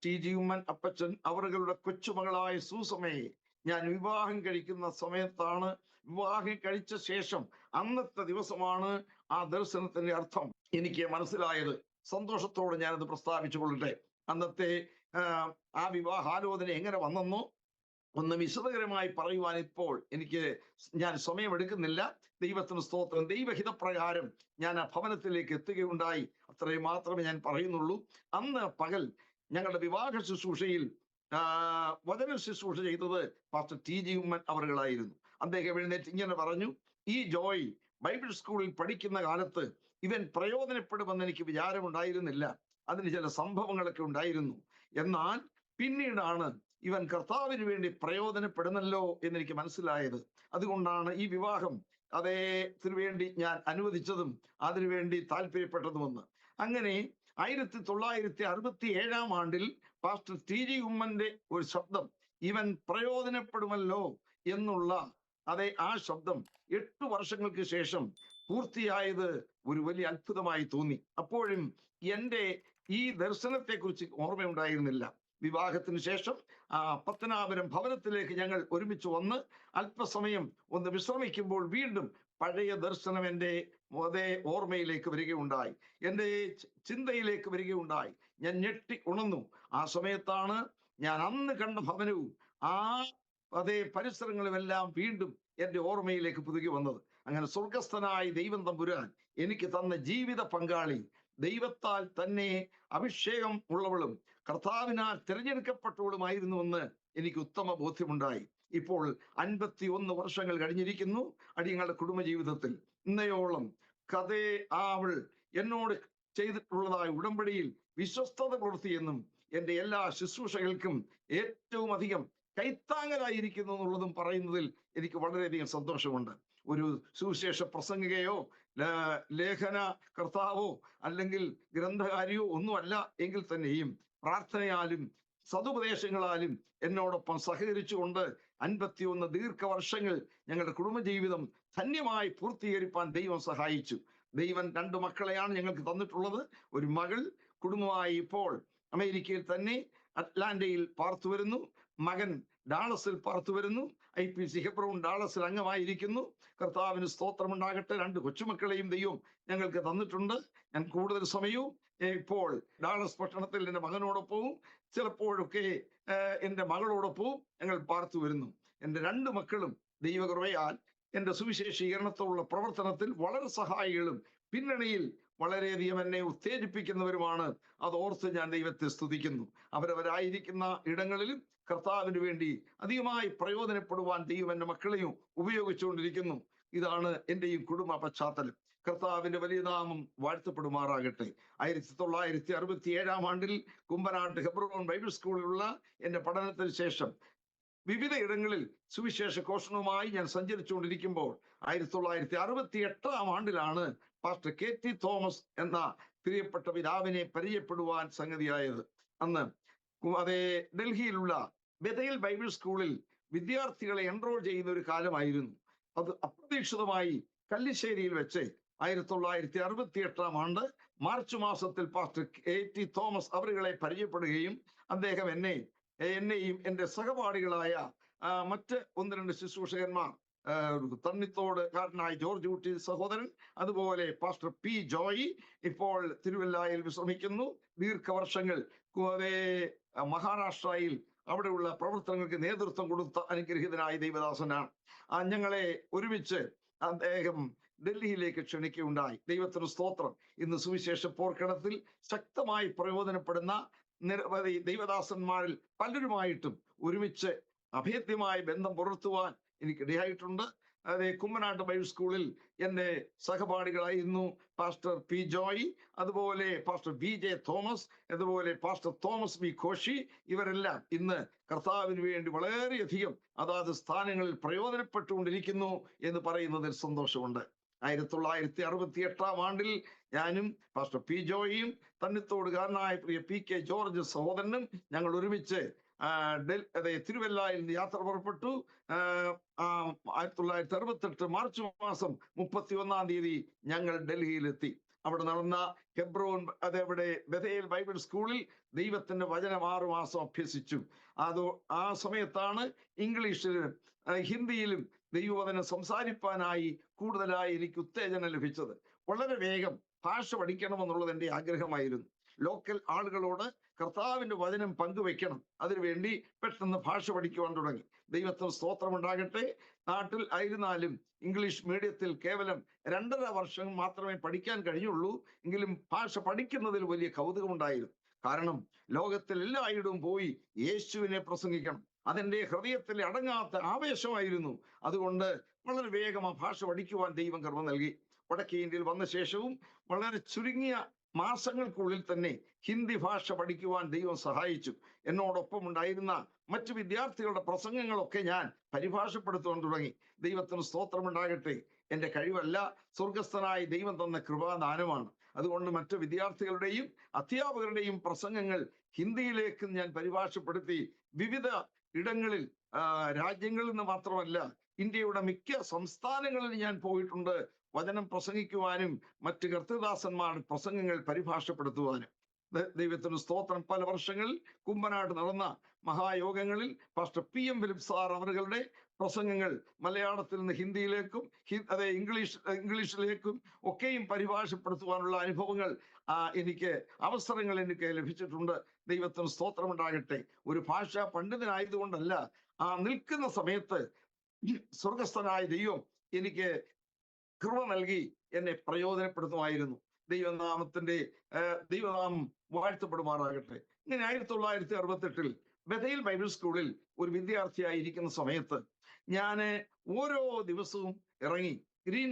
ടി ജി ഉമ്മൻ അപ്പച്ചൻ അവരുടെ കൊച്ചുമകളായ സൂസമയെ ഞാൻ വിവാഹം കഴിക്കുന്ന സമയത്താണ്. വിവാഹം കഴിച്ച ശേഷം അന്നത്തെ ദിവസമാണ് ആ ദർശനത്തിന്റെ അർത്ഥം എനിക്ക് മനസ്സിലായത്. സന്തോഷത്തോടെ ഞാനത് പ്രസ്താവിച്ചു കൊള്ളട്ടെ. അന്നത്തെ ആ വിവാഹാലോചന എങ്ങനെ വന്നെന്നോ ഒന്ന് വിശദകരമായി പറയുവാൻ ഇപ്പോൾ ഞാൻ സമയമെടുക്കുന്നില്ല. ദൈവത്തിന് സ്തോത്രം. ദൈവഹിതപ്രകാരം ഞാൻ ആ ഭവനത്തിലേക്ക് എത്തുകയുണ്ടായി. അത്രയും മാത്രമേ ഞാൻ പറയുന്നുള്ളൂ. അന്ന് പകൽ ഞങ്ങളുടെ വിവാഹ ശുശ്രൂഷയിൽ വചന ശുശ്രൂഷ ചെയ്തത് പാസ്റ്റർ ടി ജി ഉമ്മൻ അവറുകളായിരുന്നു. അദ്ദേഹം എഴുന്നേറ്റ് ഇങ്ങനെ പറഞ്ഞു, ഈ ജോയ് ബൈബിൾ സ്കൂളിൽ പഠിക്കുന്ന കാലത്ത് ഇവൻ പ്രയോജനപ്പെടുമെന്ന് എനിക്ക് വിചാരമുണ്ടായിരുന്നില്ല. അതിന് ചില സംഭവങ്ങളൊക്കെ ഉണ്ടായിരുന്നു. എന്നാൽ പിന്നീടാണ് ഇവൻ കർത്താവിന് വേണ്ടി പ്രയോജനപ്പെടുന്നല്ലോ എന്നെനിക്ക് മനസ്സിലായത്. അതുകൊണ്ടാണ് ഈ വിവാഹം അദ്ദേഹത്തിന് വേണ്ടി ഞാൻ അനുവദിച്ചതും അതിനുവേണ്ടി താല്പര്യപ്പെട്ടതുമെന്ന്. അങ്ങനെ 1967 പാസ്റ്റർ ടി ജി ഉമ്മന്റെ ഒരു ശബ്ദം, ഇവൻ പ്രയോജനപ്പെടുമല്ലോ എന്നുള്ള ആ ശബ്ദം 8 വർഷങ്ങൾക്ക് ശേഷം പൂർത്തിയായത് ഒരു വലിയ അത്ഭുതമായി തോന്നി. അപ്പോഴും എൻ്റെ ഈ ദർശനത്തെക്കുറിച്ച് ഓർമ്മയുണ്ടായിരുന്നില്ല. വിവാഹത്തിന് ശേഷം പത്തനാപുരം ഭവനത്തിലേക്ക് ഞങ്ങൾ ഒരുമിച്ച് വന്ന് അല്പസമയം ഒന്ന് വിശ്രമിക്കുമ്പോൾ വീണ്ടും പഴയ ദർശനം എൻ്റെ ഓർമ്മയിലേക്ക് വരികയുണ്ടായി, എൻ്റെ ചിന്തയിലേക്ക് വരികയുണ്ടായി. ഞാൻ ഞെട്ടി ഉണർന്നു. ആ സമയത്താണ് ഞാൻ അന്ന് കണ്ട ഭവനവും പരിസരങ്ങളുമെല്ലാം വീണ്ടും എൻ്റെ ഓർമ്മയിലേക്ക് പുതുകി വന്നത്. അങ്ങനെ സ്വർഗസ്ഥനായ ദൈവം തമ്പുരാൻ എനിക്ക് തന്ന ജീവിത പങ്കാളി, ദൈവത്താൽ തന്നെ അഭിഷേകം ഉള്ളവളും കർത്താവിനാൽ തിരഞ്ഞെടുക്കപ്പെട്ടവളുമായിരുന്നുവെന്ന് എനിക്ക് ഉത്തമ ബോധ്യമുണ്ടായി. ഇപ്പോൾ 51 വർഷങ്ങൾ കഴിഞ്ഞിരിക്കുന്നു അടിയങ്ങളുടെ കുടുംബജീവിതത്തിൽ. ഇന്നയോളം അവൾ എന്നോട് ചെയ്തിട്ടുള്ളതായ ഉടമ്പടിയിൽ വിശ്വസ്തത പുലർത്തിയെന്നും എൻ്റെ എല്ലാ ശുശ്രൂഷകൾക്കും ഏറ്റവും അധികം കൈത്താങ്ങലായിരിക്കുന്നു എന്നുള്ളതും പറയുന്നതിൽ എനിക്ക് വളരെയധികം സന്തോഷമുണ്ട്. ഒരു സുവിശേഷ പ്രസംഗികയോ ലേഖന കർത്താവോ അല്ലെങ്കിൽ ഗ്രന്ഥകാരിയോ ഒന്നുമല്ല എങ്കിൽ തന്നെയും പ്രാർത്ഥനയാലും സതുപദേശങ്ങളാലും എന്നോടൊപ്പം സഹകരിച്ചുകൊണ്ട് 51 ദീർഘവർഷങ്ങൾ ഞങ്ങളുടെ കുടുംബജീവിതം ധന്യമായി പൂർത്തീകരിപ്പാൻ ദൈവം സഹായിച്ചു. ദൈവം 2 മക്കളെയാണ് ഞങ്ങൾക്ക് തന്നിട്ടുള്ളത്. ഒരു മകൾ കുടുംബമായി ഇപ്പോൾ അമേരിക്കയിൽ തന്നെ അറ്റ്ലാന്റയിൽ പാർത്തു വരുന്നു. മകൻ ഡാളസിൽ പാർത്തു വരുന്നു. IPC ഹെബ്രോൺ ഡാളസിൽ അംഗമായിരിക്കുന്നു. കർത്താവിന് സ്തോത്രമുണ്ടാകട്ടെ. 2 കൊച്ചുമക്കളെയും ദൈവം ഞങ്ങൾക്ക് തന്നിട്ടുണ്ട്. ഞാൻ കൂടുതൽ സമയവും ഇപ്പോൾ ഡാളസ് പട്ടണത്തിൽ എൻ്റെ മകനോടൊപ്പവും ചിലപ്പോഴൊക്കെ എൻ്റെ മകളോടൊപ്പവും ഞങ്ങൾ പാർത്തു വരുന്നു. എൻ്റെ 2 മക്കളും ദൈവകൃപയാൽ എൻ്റെ സുവിശേഷീകരണത്തോടുള്ള പ്രവർത്തനത്തിൽ വളരെ സഹായികളും പിന്നണിയിൽ വളരെയധികം എന്നെ ഉത്തേജിപ്പിക്കുന്നവരുമാണ്. അതോർത്ത് ഞാൻ ദൈവത്തെ സ്തുതിക്കുന്നു. അവരവരായിരിക്കുന്ന ഇടങ്ങളിലും കർത്താവിന് വേണ്ടി അധികമായി പ്രയോജനപ്പെടുവാൻ ദൈവം എൻ്റെ മക്കളെയും ഉപയോഗിച്ചുകൊണ്ടിരിക്കുന്നു. ഇതാണ് എൻ്റെയും കുടുംബ പശ്ചാത്തലം. കർത്താവിന്റെ വലിയ നാമം വാഴ്ത്തപ്പെടുമാറാകട്ടെ. 1967 കുമ്പനാട്ട് ഹെബ്രോൺ ബൈബിൾ സ്കൂളിലുള്ള എൻ്റെ പഠനത്തിന് ശേഷം വിവിധ ഇടങ്ങളിൽ സുവിശേഷ ഘോഷണവുമായി ഞാൻ സഞ്ചരിച്ചുകൊണ്ടിരിക്കുമ്പോൾ 1968 പാസ്റ്റർ KT തോമസ് എന്ന പ്രിയപ്പെട്ട പിതാവിനെ പരിചയപ്പെടുവാൻ സംഗതിയായത്. അന്ന് അതേ ഡൽഹിയിലുള്ള ബെഥേൽ ബൈബിൾ സ്കൂളിൽ വിദ്യാർത്ഥികളെ എൻറോൾ ചെയ്യുന്ന ഒരു കാലമായിരുന്നു. അത് അപ്രതീക്ഷിതമായി കല്ലിശ്ശേരിയിൽ വെച്ച് 1968 മാർച്ച് മാസത്തിൽ പാസ്റ്റർ KT തോമസ് അവരുകളെ പരിചയപ്പെടുകയും അദ്ദേഹം എന്നെയും എൻ്റെ സഹപാഠികളായ മറ്റ് 1-2 ശുശ്രൂഷകന്മാർ, തണ്ണിത്തോട് കാരനായ ജോർജ് കുട്ടി സഹോദരൻ, അതുപോലെ പാസ്റ്റർ P ജോയി ഇപ്പോൾ തിരുവല്ലയിൽ വിശ്രമിക്കുന്നു. ദീർഘവർഷങ്ങൾ മഹാരാഷ്ട്രയിൽ അവിടെയുള്ള പ്രവർത്തനങ്ങൾക്ക് നേതൃത്വം കൊടുത്ത അനുഗ്രഹീതനായ ദൈവദാസനാണ്. ഞങ്ങളെ ഒരുമിച്ച് അദ്ദേഹം ഡൽഹിയിലേക്ക് ക്ഷണിക്കുകയുണ്ടായി. ദൈവത്തിന് സ്തോത്രം. ഇന്ന് സുവിശേഷ പോർക്കണത്തിൽ ശക്തമായി പ്രയോജനപ്പെടുന്ന നിരവധി ദൈവദാസന്മാരിൽ പലരുമായിട്ടും ഒരുമിച്ച് അഭേദ്യമായ ബന്ധം പുലർത്തുവാൻ എനിക്കിടയായിട്ടുണ്ട്. അതെ, കുമ്മനാട്ട് ബൈബിൾ സ്കൂളിൽ എൻ്റെ സഹപാഠികളായിരുന്നു പാസ്റ്റർ P ജോയി, അതുപോലെ പാസ്റ്റർ VJ തോമസ്, അതുപോലെ പാസ്റ്റർ തോമസ് B കോശി. ഇവരെല്ലാം ഇന്ന് കർത്താവിന് വേണ്ടി വളരെയധികം അതാത് സ്ഥാനങ്ങളിൽ പ്രയോജനപ്പെട്ടുകൊണ്ടിരിക്കുന്നു എന്ന് പറയുന്നതിൽ സന്തോഷമുണ്ട്. 1968 ഞാനും പാസ്റ്റർ P ജോയിയും തണ്ണിത്തോടുകാരനായ പ്രിയ PK ജോർജ് സഹോദരനും ഞങ്ങൾ ഒരുമിച്ച് തിരുവല്ലയിൽ നിന്ന് യാത്ര പുറപ്പെട്ടു. 1968 മാർച്ച് മാസം 31 ഞങ്ങൾ ഡൽഹിയിലെത്തി. അവിടെ നടന്ന ഹെബ്രോൺ അതെവിടെ ബെഥേൽ ബൈബിൾ സ്കൂളിൽ ദൈവത്തിന്റെ വചനം 6 മാസം അഭ്യസിച്ചു. ആ സമയത്താണ് ഇംഗ്ലീഷിലും ഹിന്ദിയിലും ദൈവവചനം സംസാരിപ്പാനായി കൂടുതലായി എനിക്ക് ഉത്തേജനം ലഭിച്ചത്. വളരെ വേഗം ഭാഷ പഠിക്കണമെന്നുള്ളത് എൻ്റെ ആഗ്രഹമായിരുന്നു. ലോക്കൽ ആളുകളോട് കർത്താവിന്റെ വചനം പങ്കുവെക്കണം. അതിനുവേണ്ടി പെട്ടെന്ന് ഭാഷ പഠിക്കുവാൻ തുടങ്ങി. ദൈവത്തിന് സ്തോത്രമുണ്ടാകട്ടെ. നാട്ടിൽ ആയിരുന്നാലും ഇംഗ്ലീഷ് മീഡിയത്തിൽ കേവലം 2.5 വർഷം മാത്രമേ പഠിക്കാൻ കഴിഞ്ഞുള്ളൂ. എങ്കിലും ഭാഷ പഠിക്കുന്നതിൽ വലിയ കൗതുകമുണ്ടായിരുന്നു. കാരണം ലോകത്തിൽ എല്ലായിടവും പോയി യേശുവിനെ പ്രസംഗിക്കണം. അതെന്റെ ഹൃദയത്തിൽ അടങ്ങാത്ത ആവേശമായിരുന്നു. അതുകൊണ്ട് വളരെ വേഗം ആ ഭാഷ പഠിക്കുവാൻ ദൈവം കൃപ നൽകി. വടക്കേ ഇന്ത്യയിൽ വന്ന ശേഷവും വളരെ ചുരുങ്ങിയ മാസങ്ങൾക്കുള്ളിൽ തന്നെ ഹിന്ദി ഭാഷ പഠിക്കുവാൻ ദൈവം സഹായിച്ചു. എന്നോടൊപ്പം ഉണ്ടായിരുന്ന മറ്റു വിദ്യാർത്ഥികളുടെ പ്രസംഗങ്ങളൊക്കെ ഞാൻ പരിഭാഷപ്പെടുത്തുവാൻ തുടങ്ങി. ദൈവത്തിന് സ്തോത്രമുണ്ടാകട്ടെ. എൻ്റെ കഴിവല്ല, സ്വർഗസ്ഥനായ ദൈവം തന്ന കൃപാദാനമാണ്. അതുകൊണ്ട് മറ്റു വിദ്യാർത്ഥികളുടെയും അധ്യാപകരുടെയും പ്രസംഗങ്ങൾ ഹിന്ദിയിലേക്ക് ഞാൻ പരിഭാഷപ്പെടുത്തി വിവിധ ഇടങ്ങളിൽ, രാജ്യങ്ങളിൽ നിന്ന് മാത്രമല്ല ഇന്ത്യയുടെ മിക്ക സംസ്ഥാനങ്ങളിൽ ഞാൻ പോയിട്ടുണ്ട് വചനം പ്രസംഗിക്കുവാനും മറ്റ് കർത്തൃദാസന്മാരുടെ പ്രസംഗങ്ങൾ പരിഭാഷപ്പെടുത്തുവാനും. ദൈവത്തിന് സ്തോത്രം. പല വർഷങ്ങളിൽ കുമ്പനാട് നടന്ന മഹായോഗങ്ങളിൽ പാസ്റ്റർ PM ഫിലിപ്പ് സാർ അവരുടെ പ്രസംഗങ്ങൾ മലയാളത്തിൽ നിന്ന് ഹിന്ദിയിലേക്കും ഇംഗ്ലീഷിലേക്കും ഒക്കെയും പരിഭാഷപ്പെടുത്തുവാനുള്ള അനുഭവങ്ങൾ അവസരങ്ങൾ എനിക്ക് ലഭിച്ചിട്ടുണ്ട്. ദൈവത്തിന് സ്തോത്രമുണ്ടാകട്ടെ. ഒരു ഭാഷാ പണ്ഡിതനായതുകൊണ്ടല്ല, നിൽക്കുന്ന സമയത്ത് സ്വർഗസ്ഥനായ ദൈവം എനിക്ക് കൃപ നൽകി എന്നെ പ്രയോജനപ്പെടുത്തുമായിരുന്നു. ദൈവനാമം വാഴ്ത്തപ്പെടുമാറാകട്ടെ. ഇങ്ങനെ 1968 ബെഥേൽ ബൈബിൾ സ്കൂളിൽ ഒരു വിദ്യാർത്ഥിയായിരിക്കുന്ന സമയത്ത് ഞാൻ ഓരോ ദിവസവും ഇറങ്ങി ഗ്രീൻ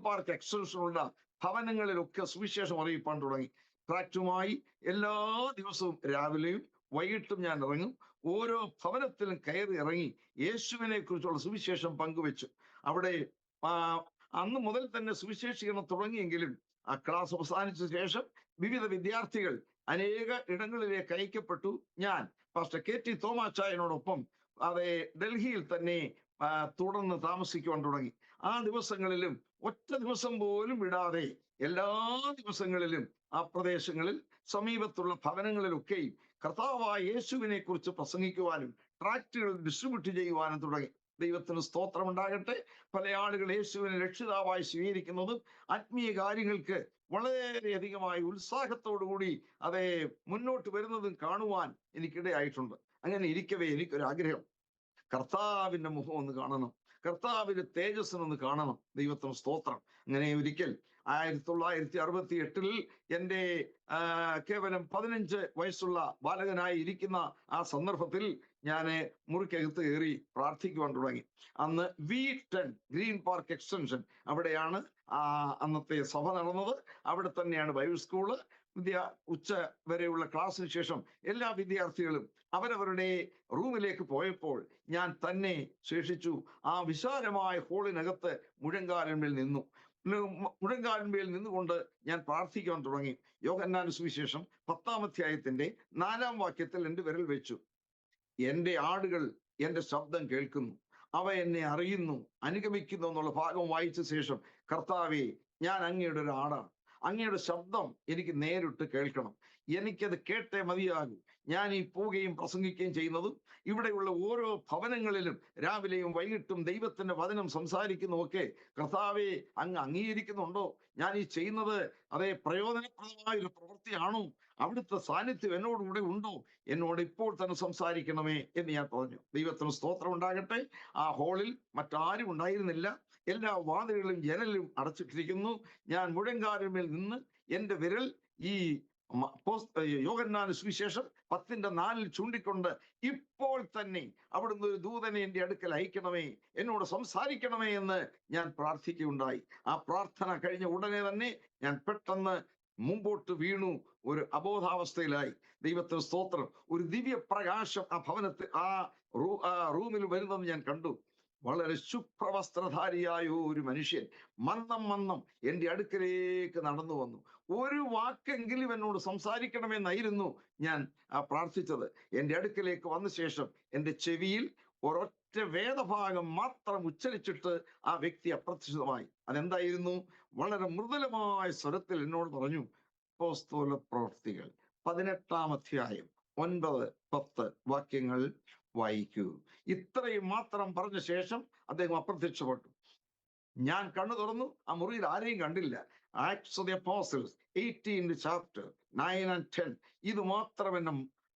പാർക്ക് എക്സ്റ്റൻഷനുള്ള ഭവനങ്ങളിലൊക്കെ സുവിശേഷം അറിയിപ്പാൻ തുടങ്ങി. ട്രാക്റ്റുമായി എല്ലാ ദിവസവും രാവിലെയും വൈകിട്ടും ഞാൻ ഇറങ്ങും. ഓരോ ഭവനത്തിലും കയറി ഇറങ്ങി യേശുവിനെ കുറിച്ചുള്ള സുവിശേഷം പങ്കുവെച്ചു. അവിടെ അന്ന് മുതൽ തന്നെ സുവിശേഷീകരണം തുടങ്ങിയെങ്കിലും ആ ക്ലാസ് അവസാനിച്ച ശേഷം വിവിധ വിദ്യാർത്ഥികൾ അനേക ഇടങ്ങളിലേക്ക് അയക്കപ്പെട്ടു. ഞാൻ പാസ്റ്റർ KT തോമാച്ചായനോടൊപ്പം അതെ ഡൽഹിയിൽ തന്നെ തുടർന്ന് താമസിക്കുവാൻ തുടങ്ങി. ആ ദിവസങ്ങളിലും ഒറ്റ ദിവസം പോലും വിടാതെ എല്ലാ ദിവസങ്ങളിലും ആ പ്രദേശങ്ങളിൽ സമീപത്തുള്ള ഭവനങ്ങളിലൊക്കെയും കർത്താവായ യേശുവിനെ കുറിച്ച് പ്രസംഗിക്കുവാനും ട്രാക്റ്റുകൾ ഡിസ്ട്രിബ്യൂട്ട് ചെയ്യുവാനും തുടങ്ങി. ദൈവത്തിന് സ്തോത്രം ഉണ്ടാകട്ടെ. പല ആളുകൾ യേശുവിനെ രക്ഷിതാവായി സ്വീകരിക്കുന്നതും ആത്മീയ കാര്യങ്ങൾക്ക് വളരെയധികമായി ഉത്സാഹത്തോടുകൂടി അതെ മുന്നോട്ട് വരുന്നതും കാണുവാൻ എനിക്കിടയായിട്ടുണ്ട്. അങ്ങനെ ഇരിക്കവേ എനിക്കൊരാഗ്രഹം, കർത്താവിന്റെ മുഖം ഒന്ന് കാണണം, കർത്താവിന്റെ തേജസ്സിനൊന്ന് കാണണം. ദൈവത്തിന് സ്തോത്രം. അങ്ങനെ ഒരിക്കൽ 1968 എൻ്റെ കേവലം 15 വയസ്സുള്ള ബാലകനായി ഇരിക്കുന്ന ആ സന്ദർഭത്തിൽ ഞാൻ മുറിക്കകത്ത് കയറി പ്രാർത്ഥിക്കുവാൻ തുടങ്ങി. അന്ന് V10 ഗ്രീൻ പാർക്ക് എക്സ്റ്റൻഷൻ അവിടെയാണ് അന്നത്തെ സഭ നടന്നത്. അവിടെ തന്നെയാണ് ബൈബിൾ സ്കൂള്. ഉച്ച വരെയുള്ള ക്ലാസ്സിന് ശേഷം എല്ലാ വിദ്യാർത്ഥികളും അവരവരുടെ റൂമിലേക്ക് പോയപ്പോൾ ഞാൻ തന്നെ ശേഷിച്ചു. ആ വിശാലമായ ഹോളിനകത്ത് മുഴങ്കാലിന്മേൽ നിന്നു. മുഴങ്കാലിന്മേൽ നിന്നുകൊണ്ട് ഞാൻ പ്രാർത്ഥിക്കാൻ തുടങ്ങി. യോഹന്നാന്റെ സുവിശേഷം 10-ാം അധ്യായത്തിന്റെ 4-ാം വാക്യത്തിൽ എൻ്റെ വിരൽ വെച്ചു. എൻ്റെ ആടുകൾ എൻ്റെ ശബ്ദം കേൾക്കുന്നു, അവ എന്നെ അറിയുന്നു, അനുഗമിക്കുന്നു എന്നുള്ള ഭാഗം വായിച്ച ശേഷം, കർത്താവേ, ഞാൻ അങ്ങയുടെ ഒരു ആടാണ്, അങ്ങയുടെ ശബ്ദം എനിക്ക് നേരിട്ട് കേൾക്കണം, എനിക്കത് കേട്ടേ മതിയാകൂ. ഞാൻ ഈ പോവുകയും പ്രസംഗിക്കുകയും ചെയ്യുന്നതും ഇവിടെയുള്ള ഓരോ ഭവനങ്ങളിലും രാവിലെയും വൈകിട്ടും ദൈവത്തിന്റെ വചനം സംസാരിക്കുന്നതൊക്കെ കർത്താവെ അങ്ങ് അംഗീകരിക്കുന്നുണ്ടോ? ഞാൻ ഈ ചെയ്യുന്നത് അതേ പ്രയോജനപ്രദമായ ഒരു പ്രവൃത്തിയാണോ? അവിടുത്തെ സാന്നിധ്യം എന്നോടുകൂടെ ഉണ്ടോ? എന്നോട് ഇപ്പോൾ തന്നെ സംസാരിക്കണമേ എന്ന് ഞാൻ പറഞ്ഞു. ദൈവത്തിന് സ്തോത്രം ഉണ്ടാകട്ടെ. ആ ഹാളിൽ മറ്റാരും ഉണ്ടായിരുന്നില്ല. എല്ലാ വാതിലുകളും ജനലും അടച്ചിട്ടിരിക്കുന്നു. ഞാൻ മുഴങ്കാലിന്മേൽ നിന്ന് എൻ്റെ വിരൽ ഈ യോഹന്നാന്റെ സുവിശേഷം 10:4 ചൂണ്ടിക്കൊണ്ട്, ഇപ്പോൾ തന്നെ അവിടുന്ന് ഒരു ദൂതനെ എൻ്റെ അടുക്കൽ അയക്കണമേ, എന്നോട് സംസാരിക്കണമേ എന്ന് ഞാൻ പ്രാർത്ഥിക്കുകയുണ്ടായി. ആ പ്രാർത്ഥന കഴിഞ്ഞ ഉടനെ തന്നെ ഞാൻ പെട്ടെന്ന് മുമ്പോട്ട് വീണു. ഒരു അബോധാവസ്ഥയിലായി. ദൈവത്തിന് സ്തോത്രം. ഒരു ദിവ്യ പ്രകാശം ആ ഭവനത്തിൽ റൂമിൽ വരുന്നത് ഞാൻ കണ്ടു. വളരെ ശുഭ്രവസ്ത്രധാരിയായ ഒരു മനുഷ്യൻ മന്നം എൻ്റെ അടുക്കലേക്ക് നടന്നു വന്നു. ഒരു വാക്കെങ്കിലും എന്നോട് സംസാരിക്കണമെന്നായിരുന്നു ഞാൻ പ്രാർത്ഥിച്ചത്. എൻ്റെ അടുക്കലേക്ക് വന്ന ശേഷം എൻ്റെ ചെവിയിൽ ഒരൊറ്റ വേദഭാഗം മാത്രം ഉച്ചരിച്ചിട്ട് ആ വ്യക്തി അപ്രത്യക്ഷമായി. അതെന്തായിരുന്നു? വളരെ മൃദുലമായ സ്വരത്തിൽ എന്നോട് പറഞ്ഞു, അപ്പോസ്തല പ്രവൃത്തികൾ 18-ാം അധ്യായം 9-10 വാക്യങ്ങൾ വായിക്കൂ. ഇത്രയും മാത്രം പറഞ്ഞ ശേഷം അദ്ദേഹം അപ്രത്യക്ഷപ്പെട്ടു. ഞാൻ കണ്ണു തുറന്നു. ആ മുറിയിൽ ആരെയും കണ്ടില്ല. Acts of the apostles 18 chapter 9 and 10 ഇത് മാത്രം എന്നെ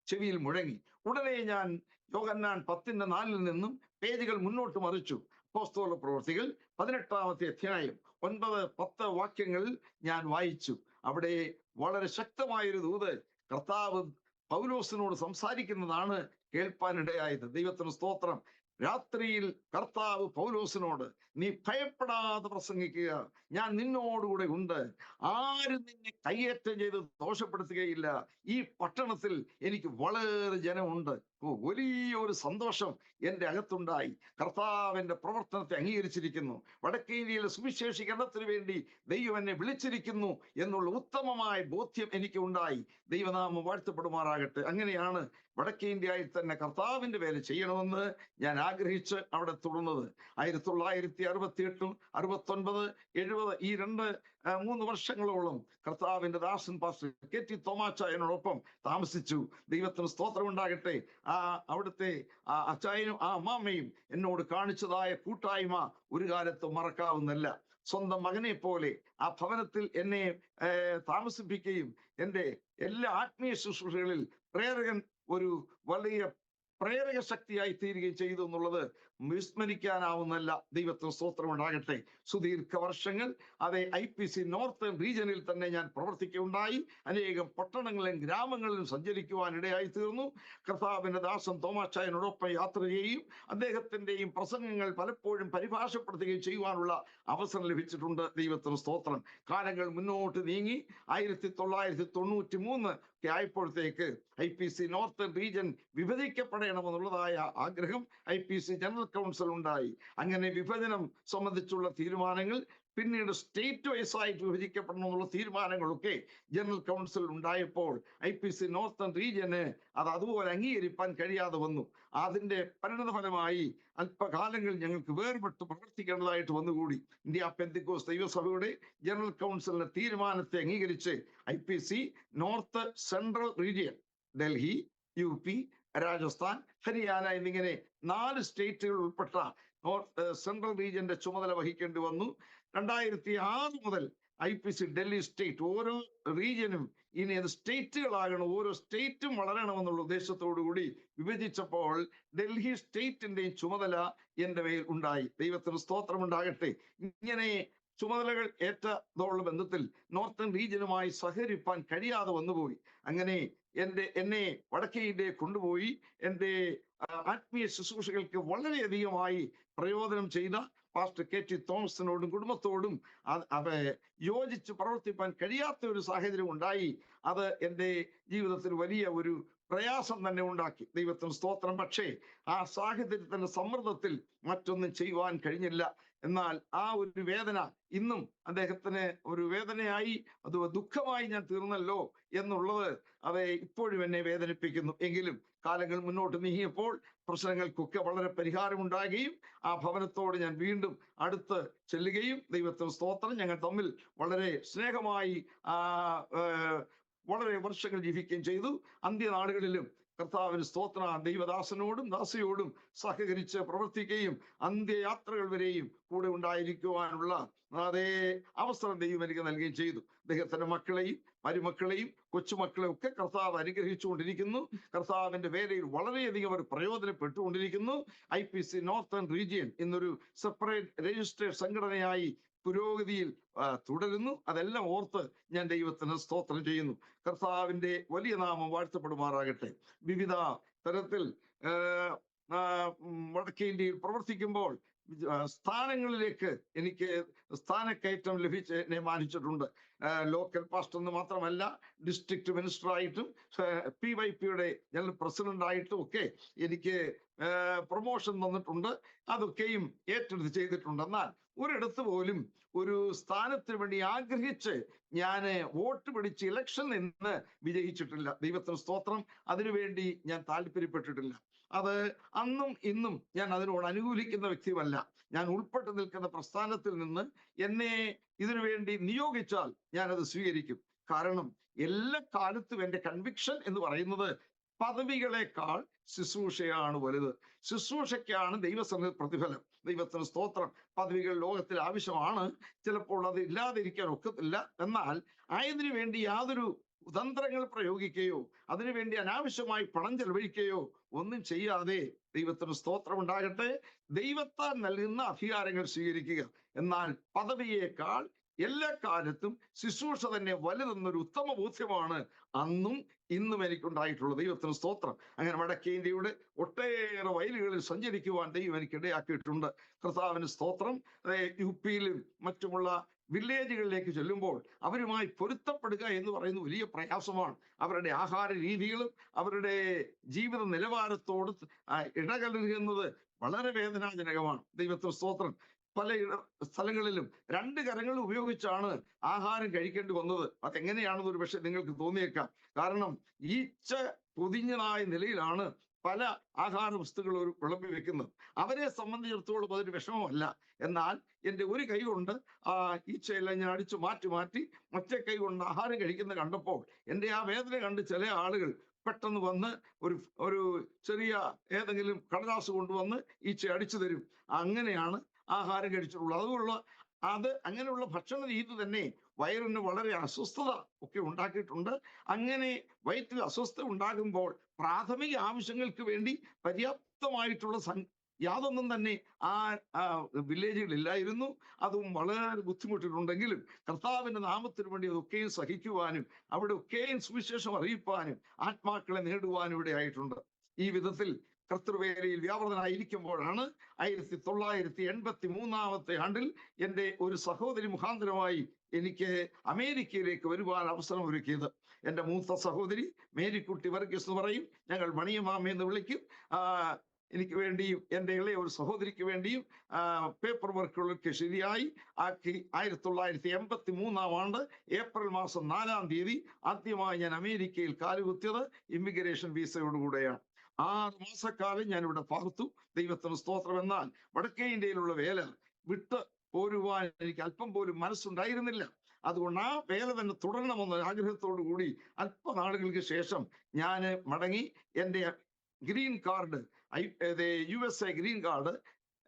ചെവിയിൽ മുഴങ്ങി. ഉടനെ ഞാൻ യോഹന്നാൻ 10:4 നിന്നും പേജുകൾ മുന്നോട്ട് മറിച്ചു. അപ്പോസ്തല പ്രവൃത്തികൾ 18-ാമത്തെ അധ്യായം 9-10 വാക്യങ്ങളിൽ ഞാൻ വായിച്ചു. അവിടെ വളരെ ശക്തമായൊരു ദൂത് കർത്താവ് പൗലോസിനോട് സംസാരിക്കുന്നതാണ് കേൾപ്പാനിടയായത്. ദൈവത്തിന് സ്തോത്രം. രാത്രിയിൽ കർത്താവ് പൗലോസിനോട്, നീ ഭയപ്പെടാതെ പ്രസംഗിക്കുക, ഞാൻ നിന്നോടുകൂടെ ഉണ്ട്, ആരും നിന്നെ കയ്യേറ്റം ചെയ്ത് ദോഷപ്പെടുത്തുകയില്ല, ഈ പട്ടണത്തിൽ എനിക്ക് വളരെ ജനമുണ്ട്. വലിയൊരു സന്തോഷം എൻ്റെ അകത്തുണ്ടായി. കർത്താവിന്റെ പ്രവർത്തനത്തെ അംഗീകരിച്ചിരിക്കുന്നു, വടക്കേ ഇന്ത്യയിലെ സുവിശേഷീകരണത്തിന് വേണ്ടി ദൈവം എന്നെ വിളിച്ചിരിക്കുന്നു എന്നുള്ള ഉത്തമമായ ബോധ്യം എനിക്ക് ഉണ്ടായി. ദൈവനാമം വാഴ്ത്തപ്പെടുമാറാകട്ടെ. അങ്ങനെയാണ് വടക്കേ ഇന്ത്യയിൽ തന്നെ കർത്താവിന്റെ വേല ചെയ്യണമെന്ന് ഞാൻ ആഗ്രഹിച്ച് അവിടെ തുടർന്നത്. 1968, 69, 70 ഈ 2-3 വർഷങ്ങളോളം കർത്താവിന്റെ ദാസൻ പാസ്റ്റർ KT തോമാച്ചായനോടൊപ്പം താമസിച്ചു. ദൈവത്തിന് സ്തോത്രം ഉണ്ടാകട്ടെ. അവിടുത്തെ അച്ചായനും ആ അമ്മാമ്മയും എന്നോട് കാണിച്ചതായ കൂട്ടായ്മ ഒരു കാലത്തും മറക്കാവുന്നല്ല. സ്വന്തം മകനെ പോലെ ആ ഭവനത്തിൽ എന്നെ താമസിപ്പിക്കുകയും എൻ്റെ എല്ലാ ആത്മീയ ശുശ്രൂഷകളിൽ പ്രേരകൻ ഒരു വലിയ പ്രേരക ശക്തിയായി തീരുകയും ചെയ്തു എന്നുള്ളത് വിസ്മരിക്കാനാവുന്നല്ല. ദൈവത്തിന് സ്തോത്രം ഉണ്ടാകട്ടെ. സുദീർഘ വർഷങ്ങൾ അതേ IPC നോർത്തേൺ റീജിയനിൽ തന്നെ ഞാൻ പ്രവർത്തിക്കുകയുണ്ടായി. അനേകം പട്ടണങ്ങളിലും ഗ്രാമങ്ങളിലും സഞ്ചരിക്കുവാൻ ഇടയായി തീർന്നു. കർത്താവിന്റെ ദാസൻ തോമാച്ചായനോടൊപ്പം യാത്ര ചെയ്യുകയും അദ്ദേഹത്തിന്റെയും പ്രസംഗങ്ങൾ പലപ്പോഴും പരിഭാഷപ്പെടുത്തുകയും ചെയ്യുവാനുള്ള അവസരം ലഭിച്ചിട്ടുണ്ട്. ദൈവത്തിന് സ്തോത്രം. കാലങ്ങൾ മുന്നോട്ട് നീങ്ങി 1993 ആയപ്പോഴത്തേക്ക് IPC നോർത്തേൺ റീജിയൻ വിഭജിക്കപ്പെടണമെന്നുള്ളതായ ആഗ്രഹം IPC ജനറൽ കൗൺസിൽ ഉണ്ടായി. അങ്ങനെ വിഭജനം സംബന്ധിച്ചുള്ള തീരുമാനങ്ങൾ പിന്നീട് സ്റ്റേറ്റ് വൈസായിട്ട് വിഭജിക്കപ്പെടണം എന്നുള്ള തീരുമാനങ്ങളൊക്കെ ജനറൽ കൗൺസിൽ ഉണ്ടായപ്പോൾ IPC നോർത്തേൺ റീജിയന് അത് അതുപോലെ അംഗീകരിക്കാൻ കഴിയാതെ വന്നു. അതിന്റെ പരിണതഫലമായി അല്പകാലങ്ങൾ ഞങ്ങൾക്ക് വേർപെട്ട് പ്രവർത്തിക്കേണ്ടതായിട്ട് വന്നുകൂടി. ഇന്ത്യ പെന്തിക്കോസ് ദൈവസഭയുടെ ജനറൽ കൗൺസിലിന്റെ തീരുമാനത്തെ അംഗീകരിച്ച് IPC north central region, Delhi, UP, Rajasthan, Haryana എന്നിങ്ങനെ 4 സ്റ്റേറ്റുകൾ ഉൾപ്പെട്ട നോർത്ത് സെൻട്രൽ റീജിയന്റെ ചുമതല വഹിക്കേണ്ടി വന്നു. 2006 മുതൽ IPC ഡൽഹി സ്റ്റേറ്റ്, ഓരോ റീജിയനും ഇനി അത് സ്റ്റേറ്റുകളാകണം, ഓരോ സ്റ്റേറ്റും വളരണമെന്നുള്ള ഉദ്ദേശത്തോടു കൂടി വിഭജിച്ചപ്പോൾ ഡൽഹി സ്റ്റേറ്റിന്റെയും ചുമതല എന്റെ മേൽ ഉണ്ടായി. ദൈവത്തിന് സ്തോത്രം ഉണ്ടാകട്ടെ. ഇങ്ങനെ ചുമതലകൾ ഏറ്റതോടുള്ള ബന്ധത്തിൽ നോർത്തേൺ റീജിയനുമായി സഹകരിപ്പാൻ കഴിയാതെ വന്നുപോയി. അങ്ങനെ എന്നെ വടക്കേ ഇന്ത്യയെ കൊണ്ടുപോയി എൻ്റെ ആത്മീയ ശുശ്രൂഷകൾക്ക് വളരെയധികമായി പ്രയോജനം ചെയ്ത പാസ്റ്റർ KT തോമസിനോടും കുടുംബത്തോടും യോജിച്ച് പ്രവർത്തിപ്പാൻ കഴിയാത്ത ഒരു സാഹചര്യം ഉണ്ടായി. അത് എൻ്റെ ജീവിതത്തിൽ വലിയ ഒരു പ്രയാസം തന്നെ ഉണ്ടാക്കി. ദൈവത്തിന് സ്തോത്രം. പക്ഷേ ആ സാഹചര്യത്തിന്റെ സമ്മർദ്ദത്തിൽ മറ്റൊന്നും ചെയ്യുവാൻ കഴിഞ്ഞില്ല. എന്നാൽ ആ ഒരു വേദന ഇന്നും അദ്ദേഹത്തിന് ഒരു വേദനയായി, അത് ദുഃഖമായി ഞാൻ തീർന്നല്ലോ എന്നുള്ളത് അത് ഇപ്പോഴും എന്നെ വേദനിപ്പിക്കുന്നു. എങ്കിലും കാലങ്ങൾ മുന്നോട്ട് നീങ്ങിയപ്പോൾ പ്രശ്നങ്ങൾക്കൊക്കെ വളരെ പരിഹാരമുണ്ടാകുകയും ആ ഭവനത്തോട് ഞാൻ വീണ്ടും അടുത്ത് ചെല്ലുകയും ദൈവത്തിന് സ്തോത്രം, ഞങ്ങൾ തമ്മിൽ വളരെ സ്നേഹമായി വളരെ വർഷങ്ങൾ ജീവിക്കുകയും ചെയ്തു. അന്ത്യനാളുകളിലും കർത്താവിന് സ്തോത്ര ദൈവദാസനോടും ദാസിയോടും സഹകരിച്ച് പ്രവർത്തിക്കുകയും അന്ത്യയാത്രകൾ വരെയും കൂടെ ഉണ്ടായിരിക്കുവാനുള്ള അതേ അവസരം ദൈവം എനിക്ക് നൽകുകയും ചെയ്തു. അദ്ദേഹത്തിന്റെ മക്കളെയും മരുമക്കളെയും കൊച്ചുമക്കളെയും ഒക്കെ കർത്താവ് അനുഗ്രഹിച്ചുകൊണ്ടിരിക്കുന്നു. കർത്താവിന്റെ വേലയിൽ വളരെയധികം അവർ പ്രയോജനപ്പെട്ടുകൊണ്ടിരിക്കുന്നു. IPC നോർത്തേൺ റീജിയൻ എന്നൊരു സെപ്പറേറ്റ് രജിസ്ട്രേഡ് സംഘടനയായി പുരോഗതിയിൽ തുടരുന്നു. അതെല്ലാം ഓർത്ത് ഞാൻ ദൈവത്തിന് സ്തോത്രം ചെയ്യുന്നു. കർത്താവിന്റെ വലിയ നാമം വാഴ്ത്തപ്പെടുമാറാകട്ടെ. വിവിധ തരത്തിൽ വടക്കേ ഇന്ത്യയിൽ പ്രവർത്തിക്കുമ്പോൾ സ്ഥാനങ്ങളിലേക്ക് എനിക്ക് സ്ഥാനക്കയറ്റം ലഭിച്ച് എന്നെ മാനിച്ചിട്ടുണ്ട്. ലോക്കൽ പാസ്റ്റർ എന്ന് മാത്രമല്ല, ഡിസ്ട്രിക്ട് മിനിസ്റ്റർ ആയിട്ടും PYPയുടെ ജനറൽ പ്രസിഡന്റ് ആയിട്ടും ഒക്കെ എനിക്ക് പ്രൊമോഷൻ തന്നിട്ടുണ്ട്. അതൊക്കെയും ഏറ്റെടുത്ത് ചെയ്തിട്ടുണ്ട്. എന്നാൽ ഒരിടത്ത് പോലും ഒരു സ്ഥാനത്തിന് വേണ്ടി ആഗ്രഹിച്ച് ഞാൻ വോട്ട് പിടിച്ച് ഇലക്ഷൻ നിന്ന് വിജയിച്ചിട്ടില്ല. ദൈവത്തിന് സ്തോത്രം. അതിനുവേണ്ടി ഞാൻ താല്പര്യപ്പെട്ടിട്ടില്ല. അത് അന്നും ഇന്നും ഞാൻ അതിനോട് അനുകൂലിക്കുന്ന വ്യക്തിയല്ല. ഞാൻ ഉൾപ്പെട്ടു നിൽക്കുന്ന പ്രസ്ഥാനത്തിൽ നിന്ന് എന്നെ ഇതിനു വേണ്ടി നിയോഗിച്ചാൽ ഞാനത് സ്വീകരിക്കും. കാരണം എല്ലാ കാലത്തും എൻ്റെ കൺവിക്ഷൻ എന്ന് പറയുന്നത് പദവികളെക്കാൾ ശുശ്രൂഷയാണ് വലുത്. ശുശ്രൂഷയ്ക്കാണ് ദൈവസന്നിധി പ്രതിഫലം. ദൈവത്തിന് സ്തോത്രം. പദവികൾ ലോകത്തിൽ ആവശ്യമാണ്, ചിലപ്പോൾ അത് ഇല്ലാതിരിക്കാൻ ഒക്കത്തില്ല. എന്നാൽ ആയതിനു വേണ്ടി യാതൊരു തന്ത്രങ്ങൾ പ്രയോഗിക്കുകയോ അതിനുവേണ്ടി അനാവശ്യമായി പണം ചെലവഴിക്കുകയോ ഒന്നും ചെയ്യാതെ ദൈവത്തിന് സ്തോത്രം ഉണ്ടാകട്ടെ, ദൈവത്താൽ നൽകുന്ന അധികാരങ്ങൾ സ്വീകരിക്കുക. എന്നാൽ പദവിയേക്കാൾ എല്ലാ കാലത്തും ശുശ്രൂഷ തന്നെ വലുതെന്നൊരു ഉത്തമ ബോധ്യമാണ് അന്നും ഇന്നും എനിക്കുണ്ടായിട്ടുള്ളത്. ദൈവത്തിന് സ്തോത്രം. അങ്ങനെ വടക്കേ ഇന്ത്യയുടെ ഒട്ടേറെ വയലുകളിൽ സഞ്ചരിക്കുവാൻ ദൈവം എനിക്ക് ഇടയാക്കിയിട്ടുണ്ട്. കർത്താവിന് സ്തോത്രം. UPയിലും മറ്റുമുള്ള വില്ലേജുകളിലേക്ക് ചെല്ലുമ്പോൾ അവരുമായി പൊരുത്തപ്പെടുക എന്ന് പറയുന്നത് വലിയ പ്രയാസമാണ്. അവരുടെ ആഹാര രീതികളും അവരുടെ ജീവിത നിലവാരത്തോട് ഇടകലരുന്നത് വളരെ വേദനാജനകമാണ്. ദൈവത്തിന് സ്തോത്രം. പല സ്ഥലങ്ങളിലും 2 കരങ്ങൾ ഉപയോഗിച്ചാണ് ആഹാരം കഴിക്കേണ്ടി വന്നത്. അതെങ്ങനെയാണെന്ന് ഒരു പക്ഷെ നിങ്ങൾക്ക് തോന്നിയേക്കാം. കാരണം ഈച്ച പൊതിഞ്ഞതായ നിലയിലാണ് പല ആഹാര വസ്തുക്കൾ വിളമ്പി വെക്കുന്നത്. അവരെ സംബന്ധിച്ചിടത്തോളം അതൊരു വിഷമമല്ല. എന്നാൽ എൻ്റെ ഒരു കൈ കൊണ്ട് ഈച്ചയെല്ലാം ഞാൻ അടിച്ചു മാറ്റി മറ്റേ കൈ കൊണ്ട് ആഹാരം കഴിക്കുന്ന കണ്ടപ്പോൾ എൻ്റെ ആ വേദന കണ്ട് ചില ആളുകൾ പെട്ടെന്ന് വന്ന് ഒരു ചെറിയ ഏതെങ്കിലും കടലാസ് കൊണ്ടുവന്ന് ഈച്ച അടിച്ചു തരും. അങ്ങനെയാണ് ആഹാരം കഴിച്ചിട്ടുള്ളത്. അങ്ങനെയുള്ള ഭക്ഷണ രീതി തന്നെ വയറിന് വളരെ അസ്വസ്ഥത ഒക്കെ ഉണ്ടാക്കിയിട്ടുണ്ട്. അങ്ങനെ വയറ്റിൽ അസ്വസ്ഥത ഉണ്ടാകുമ്പോൾ പ്രാഥമിക ആവശ്യങ്ങൾക്ക് വേണ്ടി പര്യാപ്തമായിട്ടുള്ള യാതൊന്നും തന്നെ ആ വില്ലേജുകളില്ലായിരുന്നു. അതും വളരെ ബുദ്ധിമുട്ടിട്ടുണ്ടെങ്കിലും കർത്താവിന്റെ നാമത്തിന് വേണ്ടി അതൊക്കെയും സഹിക്കുവാനും അവിടെ ഒക്കെയും സുവിശേഷം അറിയിപ്പാനും ആത്മാക്കളെ നേടുവാനും ഇവിടെ ആയിട്ടുണ്ട്. ഈ വിധത്തിൽ കർത്തൃവേലയിൽ വ്യാപൃതനായിരിക്കുമ്പോഴാണ് 1983 ആണ്ടിൽ എൻ്റെ ഒരു സഹോദരി മുഖാന്തരമായി എനിക്ക് അമേരിക്കയിലേക്ക് വരുവാൻ അവസരം ഒരുക്കിയത്. എൻ്റെ മൂത്ത സഹോദരി മേരിക്കുട്ടി വർഗീസ് എന്ന് പറയും, ഞങ്ങൾ മണിയമാമ എന്ന് വിളിക്കും. എനിക്ക് വേണ്ടിയും എൻ്റെ ഇളയ ഒരു സഹോദരിക്ക് വേണ്ടിയും പേപ്പർ വർക്കുകളൊക്കെ ശരിയായി ആക്കി 1983 ഏപ്രിൽ മാസം 4 തീയതി ആദ്യമായി ഞാൻ അമേരിക്കയിൽ കാലുകുത്തിയത് ഇമിഗ്രേഷൻ വിസയോടുകൂടെയാണ്. 6 മാസക്കാലം ഞാൻ ഇവിടെ പാർത്തു. ദൈവത്തിന് സ്തോത്രം. എന്നാൽ വടക്കേ ഇന്ത്യയിലുള്ള വേല വിട്ട് പോരുവാൻ എനിക്ക് അല്പം പോലും മനസ്സുണ്ടായിരുന്നില്ല. അതുകൊണ്ട് ആ വേല തന്നെ തുടരണമെന്ന ആഗ്രഹത്തോടു കൂടി അല്പനാളുകൾക്ക് ശേഷം ഞാൻ മടങ്ങി. എൻ്റെ green card, USA green card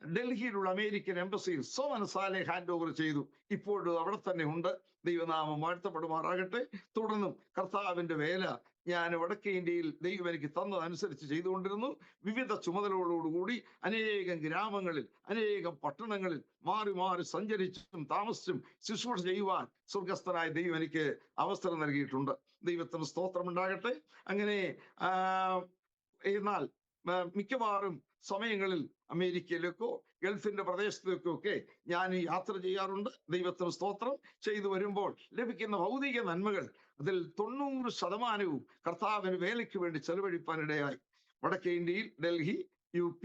ഡൽഹിയിലുള്ള അമേരിക്കൻ എംബസിയിൽ സ്വമനസാലെ ഹാൻഡ് ഓവർ ചെയ്തു. ഇപ്പോഴും അവിടെ തന്നെ ഉണ്ട്. ദൈവനാമം വാഴ്ത്തപ്പെടുമാറാകട്ടെ. തുടർന്നും കർത്താവിന്റെ വേല ഞാൻ വടക്കേ ഇന്ത്യയിൽ ദൈവം എനിക്ക് തന്നതനുസരിച്ച് ചെയ്തുകൊണ്ടിരുന്നു. വിവിധ ചുമതലകളോടുകൂടി അനേകം ഗ്രാമങ്ങളിൽ, അനേകം പട്ടണങ്ങളിൽ മാറി മാറി സഞ്ചരിച്ചും താമസിച്ചും ശുശ്രൂഷ ചെയ്യുവാൻ സ്വർഗസ്ഥനായ ദൈവം എനിക്ക് അവസരം നൽകിയിട്ടുണ്ട്. ദൈവത്തിന് സ്തോത്രമുണ്ടാകട്ടെ. അങ്ങനെ എന്നാൽ മിക്കവാറും സമയങ്ങളിൽ അമേരിക്കയിലേക്കോ ഗൾഫിന്റെ പ്രദേശത്തേക്കോ ഒക്കെ ഞാൻ യാത്ര ചെയ്യാറുണ്ട്. ദൈവത്തിന് സ്തോത്രം. ചെയ്തു വരുമ്പോൾ ലഭിക്കുന്ന ഭൗതിക നന്മകൾ അതിൽ 90% കർത്താവിന് വേലയ്ക്ക് വേണ്ടി ചെലവഴിപ്പാനിടയായി. വടക്കേ ഇന്ത്യയിൽ ഡൽഹി, UP,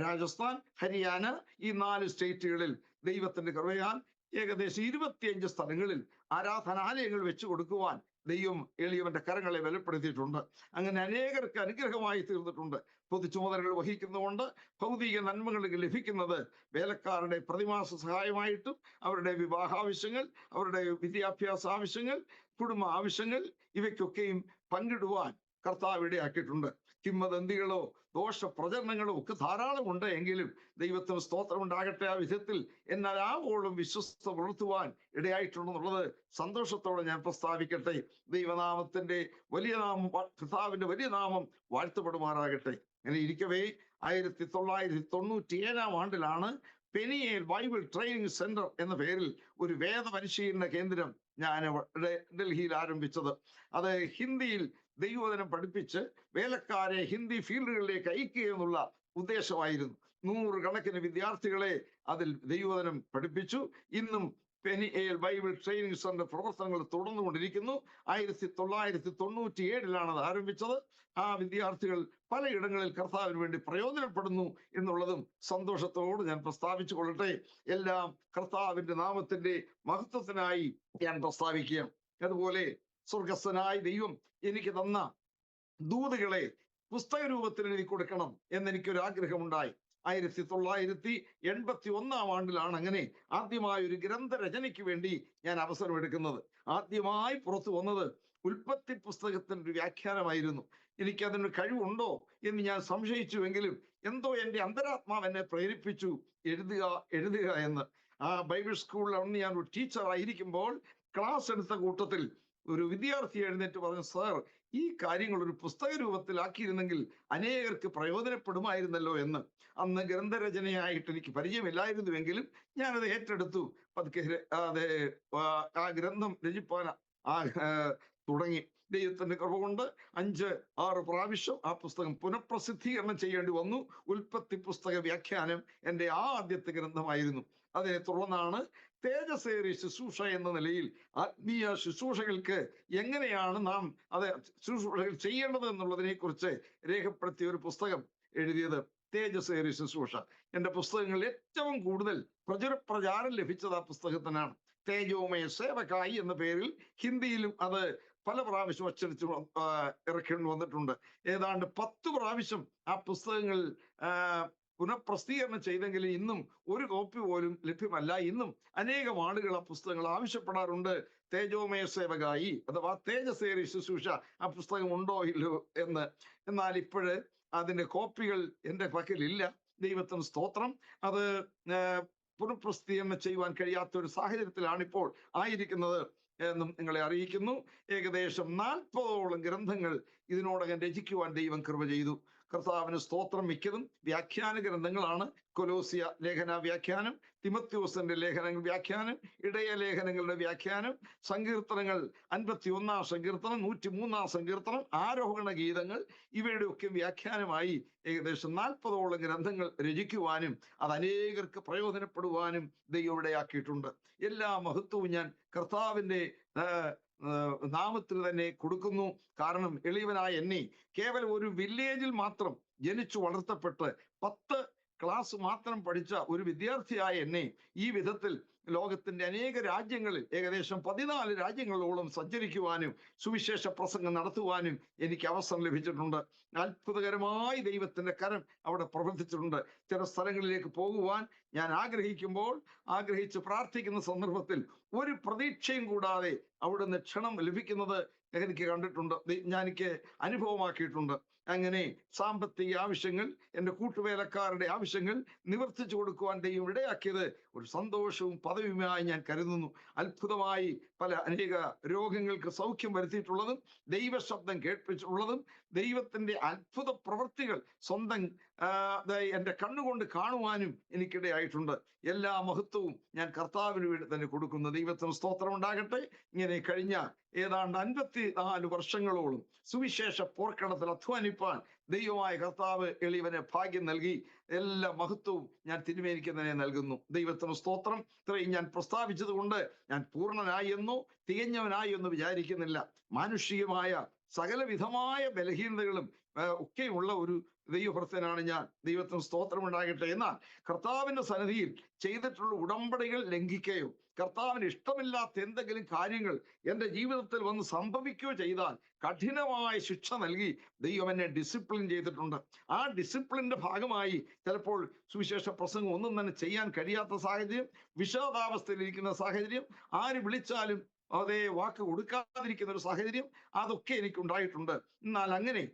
രാജസ്ഥാൻ, ഹരിയാന ഈ 4 സ്റ്റേറ്റുകളിൽ ദൈവത്തിന്റെ കൃപയാൽ ഏകദേശം 25 സ്ഥലങ്ങളിൽ ആരാധനാലയങ്ങൾ വെച്ചു കൊടുക്കുവാൻ ദൈവം എളിയവന്റെ കരങ്ങളെ ബലപ്പെടുത്തിയിട്ടുണ്ട്. അങ്ങനെ അനേകർക്ക് അനുഗ്രഹമായി തീർന്നിട്ടുണ്ട്. പൊതു ചുമതലകൾ വഹിക്കുന്നതുകൊണ്ട് ഭൗതിക നന്മകൾ ലഭിക്കുന്നത് വേലക്കാരുടെ പ്രതിമാസ സഹായമായിട്ടും അവരുടെ വിവാഹാവശ്യങ്ങൾ, അവരുടെ വിദ്യാഭ്യാസ ആവശ്യങ്ങൾ, കുടുംബ ആവശ്യങ്ങൾ ഇവയ്ക്കൊക്കെയും പങ്കിടുവാൻ കർത്താവ് ഇടയാക്കിയിട്ടുണ്ട്. കിംവദന്തികളോ ദോഷ പ്രചരണങ്ങളോ ഒക്കെ ധാരാളമുണ്ട്. എങ്കിലും ദൈവത്തിന് സ്തോത്രം ഉണ്ടാകട്ടെ. ആ വിധത്തിൽ എന്നാൽ ആവോളം വിശ്വസ്ത പുലർത്തുവാൻ ഇടയായിട്ടുണ്ടെന്നുള്ളത് സന്തോഷത്തോടെ ഞാൻ പ്രസ്താവിക്കട്ടെ. ദൈവനാമത്തിന്റെ വലിയ നാമം, കർത്താവിന്റെ വലിയ നാമം വാഴ്ത്തപ്പെടുമാറാകട്ടെ. അങ്ങനെ ഇരിക്കവേ 1997 പെനിയേൽ ബൈബിൾ ട്രെയിനിങ് സെന്റർ എന്ന പേരിൽ ഒരു വേദ പരിശീലന കേന്ദ്രം ഞാൻ ഡൽഹിയിൽ ആരംഭിച്ചത്. അത് ഹിന്ദിയിൽ ദൈവവചനം പഠിപ്പിച്ച് വേലക്കാരെ ഹിന്ദി ഫീൽഡുകളിലേക്ക് അയക്കുക എന്നുള്ള ഉദ്ദേശമായിരുന്നു. 100 കണക്കിന് വിദ്യാർത്ഥികളെ അതിൽ ദൈവവചനം പഠിപ്പിച്ചു. ഇന്നും പെനിയേൽ ബൈബിൾ ട്രെയിനിങ് സെന്റർ പ്രവർത്തനങ്ങൾ തുടർന്നുകൊണ്ടിരിക്കുന്നു. 1997 അത് ആരംഭിച്ചത്. ആ വിദ്യാർത്ഥികൾ പലയിടങ്ങളിൽ കർത്താവിന് വേണ്ടി പ്രയോജനപ്പെടുന്നു എന്നുള്ളതും സന്തോഷത്തോട് ഞാൻ പ്രസ്താവിച്ചു കൊള്ളട്ടെ. എല്ലാം കർത്താവിന്റെ നാമത്തിന്റെ മഹത്വത്തിനായി ഞാൻ പ്രസ്താവിക്കുക. അതുപോലെ സ്വർഗസ്ഥനായ ദൈവം എനിക്ക് തന്ന ദൂതുകളെ പുസ്തക രൂപത്തിൽ എഴുതി കൊടുക്കണം എന്നെനിക്കൊരു ആഗ്രഹമുണ്ടായി. 1981 അങ്ങനെ ആദ്യമായ ഒരു ഗ്രന്ഥരചനയ്ക്ക് വേണ്ടി ഞാൻ അവസരമെടുക്കുന്നത്. ആദ്യമായി പുറത്തു വന്നത് ഉൽപ്പത്തി പുസ്തകത്തിന്റെ ഒരു വ്യാഖ്യാനമായിരുന്നു. എനിക്കതിന് കഴിവുണ്ടോ എന്ന് ഞാൻ സംശയിച്ചുവെങ്കിലും എന്തോ എൻ്റെ അന്തരാത്മാവ് എന്നെ പ്രേരിപ്പിച്ചു എഴുതുക എന്ന്. ആ ബൈബിൾ സ്കൂളിൽ അന്ന് ഞാൻ ഒരു ടീച്ചറായിരിക്കുമ്പോൾ ക്ലാസ് എടുത്ത കൂട്ടത്തിൽ ഒരു വിദ്യാർത്ഥി എഴുന്നേറ്റ് പറഞ്ഞു, സാർ, ഈ കാര്യങ്ങൾ ഒരു പുസ്തക രൂപത്തിലാക്കിയിരുന്നെങ്കിൽ അനേകർക്ക് പ്രയോജനപ്പെടുമായിരുന്നല്ലോ എന്ന്. അന്ന് ഗ്രന്ഥരചനയായിട്ട് എനിക്ക് പരിചയമില്ലായിരുന്നുവെങ്കിലും ഞാനത് ഏറ്റെടുത്തു. പതുക്കെ ആ ഗ്രന്ഥം രചിപ്പാൻ തുടങ്ങി. ദൈവത്തിന്റെ കൃപ കൊണ്ട് 5-6 പ്രാവശ്യം ആ പുസ്തകം പുനഃപ്രസിദ്ധീകരണം ചെയ്യേണ്ടി വന്നു. ഉൽപ്പത്തി പുസ്തക വ്യാഖ്യാനം എൻ്റെ ആദ്യത്തെ ഗ്രന്ഥമായിരുന്നു. അതിനെ തുടർന്നാണ് തേജസ്സേറിയ ശുശ്രൂഷ എന്ന നിലയിൽ ആത്മീയ ശുശ്രൂഷകൾക്ക് എങ്ങനെയാണ് നാം അത് ശുശ്രൂഷകൾ ചെയ്യേണ്ടത് എന്നുള്ളതിനെ കുറിച്ച് രേഖപ്പെടുത്തിയ ഒരു പുസ്തകം എഴുതിയത് തേജസ്സേറിയ ശുശ്രൂഷ. എൻ്റെ പുസ്തകങ്ങളിൽ ഏറ്റവും കൂടുതൽ പ്രചാരം ലഭിച്ചത് ആ പുസ്തകത്തിനാണ്. തേജോമയ സേവകായി എന്ന പേരിൽ ഹിന്ദിയിലും അത് പല പ്രാവശ്യം അച്ചടിച്ച് ഇറക്കേണ്ടി വന്നിട്ടുണ്ട്. ഏതാണ്ട് 10 പ്രാവശ്യം ആ പുസ്തകങ്ങൾ പുനഃപ്രസിദ്ധീകരണം ചെയ്തെങ്കിലും ഇന്നും ഒരു കോപ്പി പോലും ലഭ്യമല്ല. ഇന്നും അനേകം ആളുകൾ ആ പുസ്തകങ്ങൾ ആവശ്യപ്പെടാറുണ്ട്. തേജോമയ സേവകായി അഥവാ തേജസ്സേറിയ ശുശ്രൂഷ ആ പുസ്തകം ഉണ്ടോ ഇല്ലോ എന്ന്. എന്നാൽ ഇപ്പോഴ് അതിന്റെ കോപ്പികൾ എൻ്റെ പക്കലില്ല. ദൈവത്തിന് സ്തോത്രം. അത് പുനഃപ്രസിദ്ധീകരണം ചെയ്യുവാൻ കഴിയാത്ത ഒരു സാഹചര്യത്തിലാണ് ഇപ്പോൾ ആയിരിക്കുന്നത് എന്നും നിങ്ങളെ അറിയിക്കുന്നു. ഏകദേശം 40ഓളം ഗ്രന്ഥങ്ങൾ ഇതിനോടകം രചിക്കുവാൻ ദൈവം കൃപ ചെയ്തു. കർത്താവിന് സ്തോത്രം. മിക്കതും വ്യാഖ്യാന ഗ്രന്ഥങ്ങളാണ്. കൊലോസിയ ലേഖന വ്യാഖ്യാനം, തിമത്യോസിന്റെ ലേഖനങ്ങൾ വ്യാഖ്യാനം, ഇടയ ലേഖനങ്ങളുടെ വ്യാഖ്യാനം, സങ്കീർത്തനങ്ങൾ 51 സങ്കീർത്തനം, 103 സങ്കീർത്തനം, ആരോഹണ ഗീതങ്ങൾ ഇവയുടെ ഒക്കെ വ്യാഖ്യാനമായി ഏകദേശം 40ഓളം ഗ്രന്ഥങ്ങൾ രചിക്കുവാനും അത് അനേകർക്ക് പ്രയോജനപ്പെടുവാനും ദൈവം ഇടയാക്കിയിട്ടുണ്ട്. എല്ലാ മഹത്വവും ഞാൻ കർത്താവിന്റെ നാമത്തിൽ തന്നെ കൊടുക്കുന്നു. കാരണം എളിയവനായ എന്നെ കേവലം ഒരു വില്ലേജിൽ മാത്രം ജനിച്ചു വളർത്തപ്പെട്ട് 10 ക്ലാസ് മാത്രം പഠിച്ച ഒരു വിദ്യാർത്ഥിയായ എന്നെ ഈ വിധത്തിൽ ലോകത്തിന്റെ അനേക രാജ്യങ്ങളിൽ ഏകദേശം 14 രാജ്യങ്ങളോളം സഞ്ചരിക്കുവാനും സുവിശേഷ പ്രസംഗം നടത്തുവാനും എനിക്ക് അവസരം ലഭിച്ചിട്ടുണ്ട്. അത്ഭുതകരമായി ദൈവത്തിന്റെ കരം അവിടെ പ്രവർത്തിച്ചിട്ടുണ്ട്. ചില സ്ഥലങ്ങളിലേക്ക് പോകുവാൻ ഞാൻ ആഗ്രഹിച്ച് പ്രാർത്ഥിക്കുന്ന സന്ദർഭത്തിൽ ഒരു പ്രതീക്ഷയും കൂടാതെ അവിടുന്ന് ക്ഷണം ലഭിക്കുന്നത് എനിക്ക് കണ്ടിട്ടുണ്ട്, എനിക്ക് അനുഭവമാക്കിയിട്ടുണ്ട്. അങ്ങനെ സാമ്പത്തിക ആവശ്യങ്ങൾ, എൻ്റെ കൂട്ടുവേലക്കാരുടെ ആവശ്യങ്ങൾ നിവർത്തിച്ചു കൊടുക്കുവാൻ ദൈവം ഇടയാക്കിയത് ഒരു സന്തോഷവും പദവിയുമായി ഞാൻ കരുതുന്നു. അത്ഭുതമായി അനേക രോഗങ്ങൾക്ക് സൗഖ്യം വരുത്തിയിട്ടുള്ളതും ദൈവശബ്ദം കേൾപ്പിച്ചിട്ടുള്ളതും ദൈവത്തിന്റെ അത്ഭുത പ്രവൃത്തികൾ സ്വന്തം എൻ്റെ കണ്ണുകൊണ്ട് കാണുവാനും എനിക്കിടയായിട്ടുണ്ട്. എല്ലാ മഹത്വവും ഞാൻ കർത്താവിന് വേണ്ടി തന്നെ കൊടുക്കുന്നു. ദൈവത്തിന് സ്തോത്രം ഉണ്ടാകട്ടെ. ഇങ്ങനെ കഴിഞ്ഞ ഏതാണ്ട് 54 വർഷങ്ങളോളം സുവിശേഷ പോർക്കളത്തിൽ അധ്വാനിപ്പാൻ ദൈവമായ കർത്താവ് എളിയവന് ഭാഗ്യം നൽകി. എല്ലാ മഹത്വവും ഞാൻ തിരുമേനിക്ക് തന്നെ നൽകുന്നു. ദൈവത്തിന് സ്തോത്രം. ഇത്രയും ഞാൻ പ്രസ്താവിച്ചത് കൊണ്ട് ഞാൻ പൂർണ്ണനായി എന്നോ തികഞ്ഞവനായി എന്നോ വിചാരിക്കുന്നില്ല. മാനുഷികമായ സകലവിധമായ ബലഹീനതകളും ഒക്കെയുള്ള ഒരു ദൈവഭക്തനാണ് ഞാൻ. ദൈവത്തിന് സ്തോത്രം ഉണ്ടാകട്ടെ. എന്നാൽ കർത്താവിന്റെ സന്നിധിയിൽ ചെയ്തിട്ടുള്ള ഉടമ്പടികൾ ലംഘിക്കുകയോ കർത്താവിന് ഇഷ്ടമില്ലാത്ത എന്തെങ്കിലും കാര്യങ്ങൾ എൻ്റെ ജീവിതത്തിൽ വന്ന് സംഭവിക്കുകയോ ചെയ്താൽ കഠിനമായ ശിക്ഷ നൽകി ദൈവം എന്നെ ഡിസിപ്ലിൻ ചെയ്തിട്ടുണ്ട്. ആ ഡിസിപ്ലിന്റെ ഭാഗമായി ചിലപ്പോൾ സുവിശേഷ പ്രസംഗം ഒന്നും തന്നെ ചെയ്യാൻ കഴിയാത്ത സാഹചര്യം, വിഷാദാവസ്ഥയിലിരിക്കുന്ന സാഹചര്യം, ആര് വിളിച്ചാലും അതേ വാക്ക് കൊടുക്കാതിരിക്കുന്ന ഒരു സാഹചര്യം, അതൊക്കെ എനിക്ക് ഉണ്ടായിട്ടുണ്ട്. എന്നാൽ അങ്ങനെ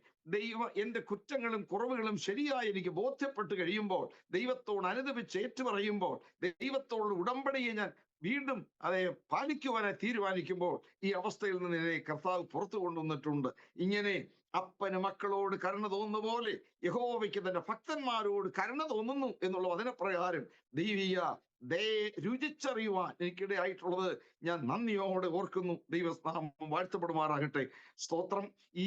എൻ്റെ കുറ്റങ്ങളും കുറവുകളും ശരിയായി എനിക്ക് ബോധ്യപ്പെട്ട് കഴിയുമ്പോൾ, ദൈവത്തോട് അനുദപിച്ച് ഏറ്റുപറയുമ്പോൾ, ദൈവത്തോടുള്ള ഉടമ്പടിയെ ഞാൻ വീണ്ടും പാലിക്കുവാനായി തീരുമാനിക്കുമ്പോൾ ഈ അവസ്ഥയിൽ നിന്ന് എന്നെ കർത്താവ് പുറത്തു കൊണ്ടുവന്നിട്ടുണ്ട്. ഇങ്ങനെ അപ്പന് മക്കളോട് കരുണ തോന്നുന്ന പോലെ യഹോവയ്ക്ക് തന്റെ ഭക്തന്മാരോട് കരുണ തോന്നുന്നു എന്നുള്ള വചനപ്രകാരം ദൈവീയ രുചിച്ചറിയുവാൻ എനിക്കിടയായിട്ടുള്ളത് ഞാൻ നന്ദിയോടെ ഓർക്കുന്നു. ദൈവനാമം വാഴ്ത്തപ്പെടുമാറാകട്ടെ. സ്തോത്രം. ഈ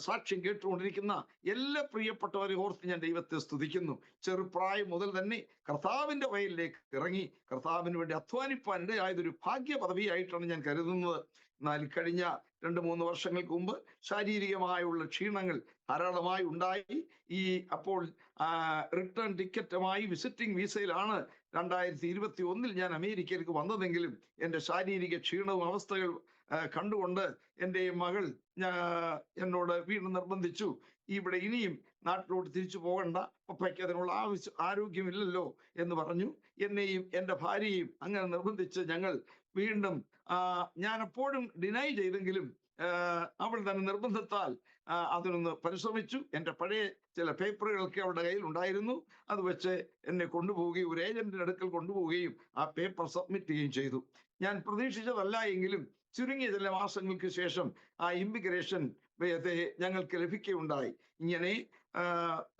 സാക്ഷ്യം കേട്ടുകൊണ്ടിരിക്കുന്ന എല്ലാ പ്രിയപ്പെട്ടവരെ ഓർത്ത് ഞാൻ ദൈവത്തെ സ്തുതിക്കുന്നു. ചെറുപ്രായം മുതൽ തന്നെ കർത്താവിന്റെ വയലിലേക്ക് ഇറങ്ങി കർത്താവിന് വേണ്ടി അധ്വാനിപ്പാൻ ഇടയായതൊരു ഭാഗ്യ പദവിയായിട്ടാണ് ഞാൻ കരുതുന്നത്. എന്നാൽ കഴിഞ്ഞ 2-3 വർഷങ്ങൾക്ക് മുമ്പ് ശാരീരികമായുള്ള ക്ഷീണങ്ങൾ ധാരാളമായി ഉണ്ടായി. അപ്പോൾ റിട്ടേൺ ടിക്കറ്റുമായി വിസിറ്റിംഗ് വിസയിലാണ് 2021 ഞാൻ അമേരിക്കയിലേക്ക് വന്നതെങ്കിലും എൻ്റെ ശാരീരിക ക്ഷീണവും അവസ്ഥകൾ കണ്ടുകൊണ്ട് എൻ്റെ മകൾ എന്നോട് വീണ്ടും നിർബന്ധിച്ചു, ഇവിടെ ഇനിയും നാട്ടിലോട്ട് തിരിച്ചു പോകണ്ട, പപ്പയ്ക്ക് അതിനുള്ള ആരോഗ്യമില്ലല്ലോ എന്ന് പറഞ്ഞു. എന്നെയും എൻ്റെ ഭാര്യയെയും അങ്ങനെ നിർബന്ധിച്ച് ഞങ്ങൾ വീണ്ടും, ഞാൻ എപ്പോഴും ഡിനൈ ചെയ്തെങ്കിലും അവൾ തന്നെ നിർബന്ധത്താൽ അതിനൊന്ന് പരിശ്രമിച്ചു. എൻ്റെ പഴയ ചില പേപ്പറുകളൊക്കെ അവളുടെ കയ്യിൽ ഉണ്ടായിരുന്നു. അത് വെച്ച് എന്നെ കൊണ്ടുപോവുകയും ഒരു ഏജന്റിന്റെ അടുക്കൽ കൊണ്ടുപോവുകയും ആ പേപ്പർ സബ്മിറ്റ് ചെയ്യുകയും ചെയ്തു. ഞാൻ പ്രതീക്ഷിച്ചതല്ല എങ്കിലും ചുരുങ്ങിയ ചില മാസങ്ങൾക്ക് ശേഷം ആ ഇമിഗ്രേഷൻ ഞങ്ങൾക്ക് ലഭിക്കുകയുണ്ടായി. ഇങ്ങനെ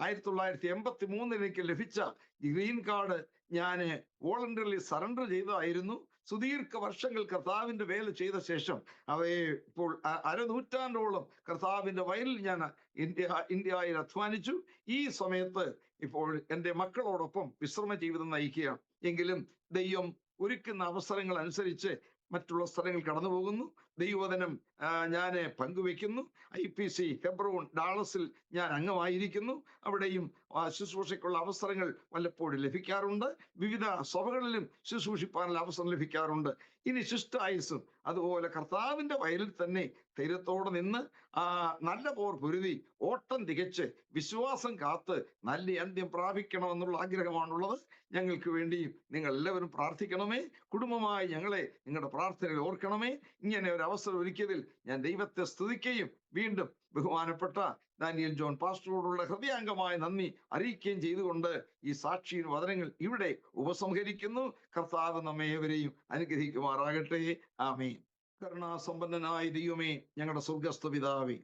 1983 എനിക്ക് ലഭിച്ച ഗ്രീൻ കാർഡ് ഞാൻ വോളണ്ടറിലി സറണ്ടർ ചെയ്തതായിരുന്നു. സുദീർഘ വർഷങ്ങൾ കർത്താവിന്റെ വേല ചെയ്ത ശേഷം അവയെ ഇപ്പോൾ 1/2 നൂറ്റാണ്ടോളം കർത്താവിന്റെ വയലിൽ ഞാൻ ഇന്ത്യയിൽ അധ്വാനിച്ചു. ഈ സമയത്ത് ഇപ്പോൾ എൻ്റെ മക്കളോടൊപ്പം വിശ്രമ ജീവിതം നയിക്കുകയാണ്. എങ്കിലും ദൈവം ഒരുക്കുന്ന അവസരങ്ങൾ അനുസരിച്ച് മറ്റുള്ള സ്ഥലങ്ങൾ കടന്നു പോകുന്നു. ദൈവവചനം ഞാൻ പങ്കുവെക്കുന്നു. IPC ഹെബ്രോൺ ഡാളസിൽ ഞാൻ അംഗമായിരിക്കുന്നു. അവിടെയും ശുശ്രൂഷയ്ക്കുള്ള അവസരങ്ങൾ വല്ലപ്പോഴും ലഭിക്കാറുണ്ട്. വിവിധ സഭകളിലും ശുശ്രൂഷിപ്പാനുള്ള അവസരം ലഭിക്കാറുണ്ട്. ഇനി ശിഷ്ടായുസും അതുപോലെ കർത്താവിന്റെ വയലിൽ തന്നെ ധൈര്യത്തോടെ നിന്ന് നല്ല പോർ പൊരുതി ഓട്ടം തികച്ച് വിശ്വാസം കാത്ത് നല്ല അന്ത്യം പ്രാപിക്കണമെന്നുള്ള ആഗ്രഹമാണുള്ളത്. ഞങ്ങൾക്ക് വേണ്ടിയും നിങ്ങൾ എല്ലാവരും പ്രാർത്ഥിക്കണമേ. കുടുംബമായി ഞങ്ങളെ നിങ്ങളുടെ പ്രാർത്ഥനയിൽ ഓർക്കണമേ. ഇങ്ങനെ ഒരു അവസരം ഒരുക്കിയതിൽ ഞാൻ ദൈവത്തെ സ്തുതിക്കുകയും വീണ്ടും ബഹുമാനപ്പെട്ട ഡാനിയൽ ജോൺ പാസ്റ്ററോടുള്ള ഹൃദയാംഗമായ നന്ദി അറിയിക്കുകയും ചെയ്തുകൊണ്ട് ഈ സാക്ഷി വചനങ്ങൾ ഇവിടെ ഉപസംഹരിക്കുന്നു. കർത്താവ് നമ്മെ ഏവരെയും അനുഗ്രഹിക്കുമാറാകട്ടെ. ആമേൻ. കരുണാസമ്പന്നനായ ദൈവമേ, ഞങ്ങളുടെ സ്വർഗസ്ഥ പിതാവേ,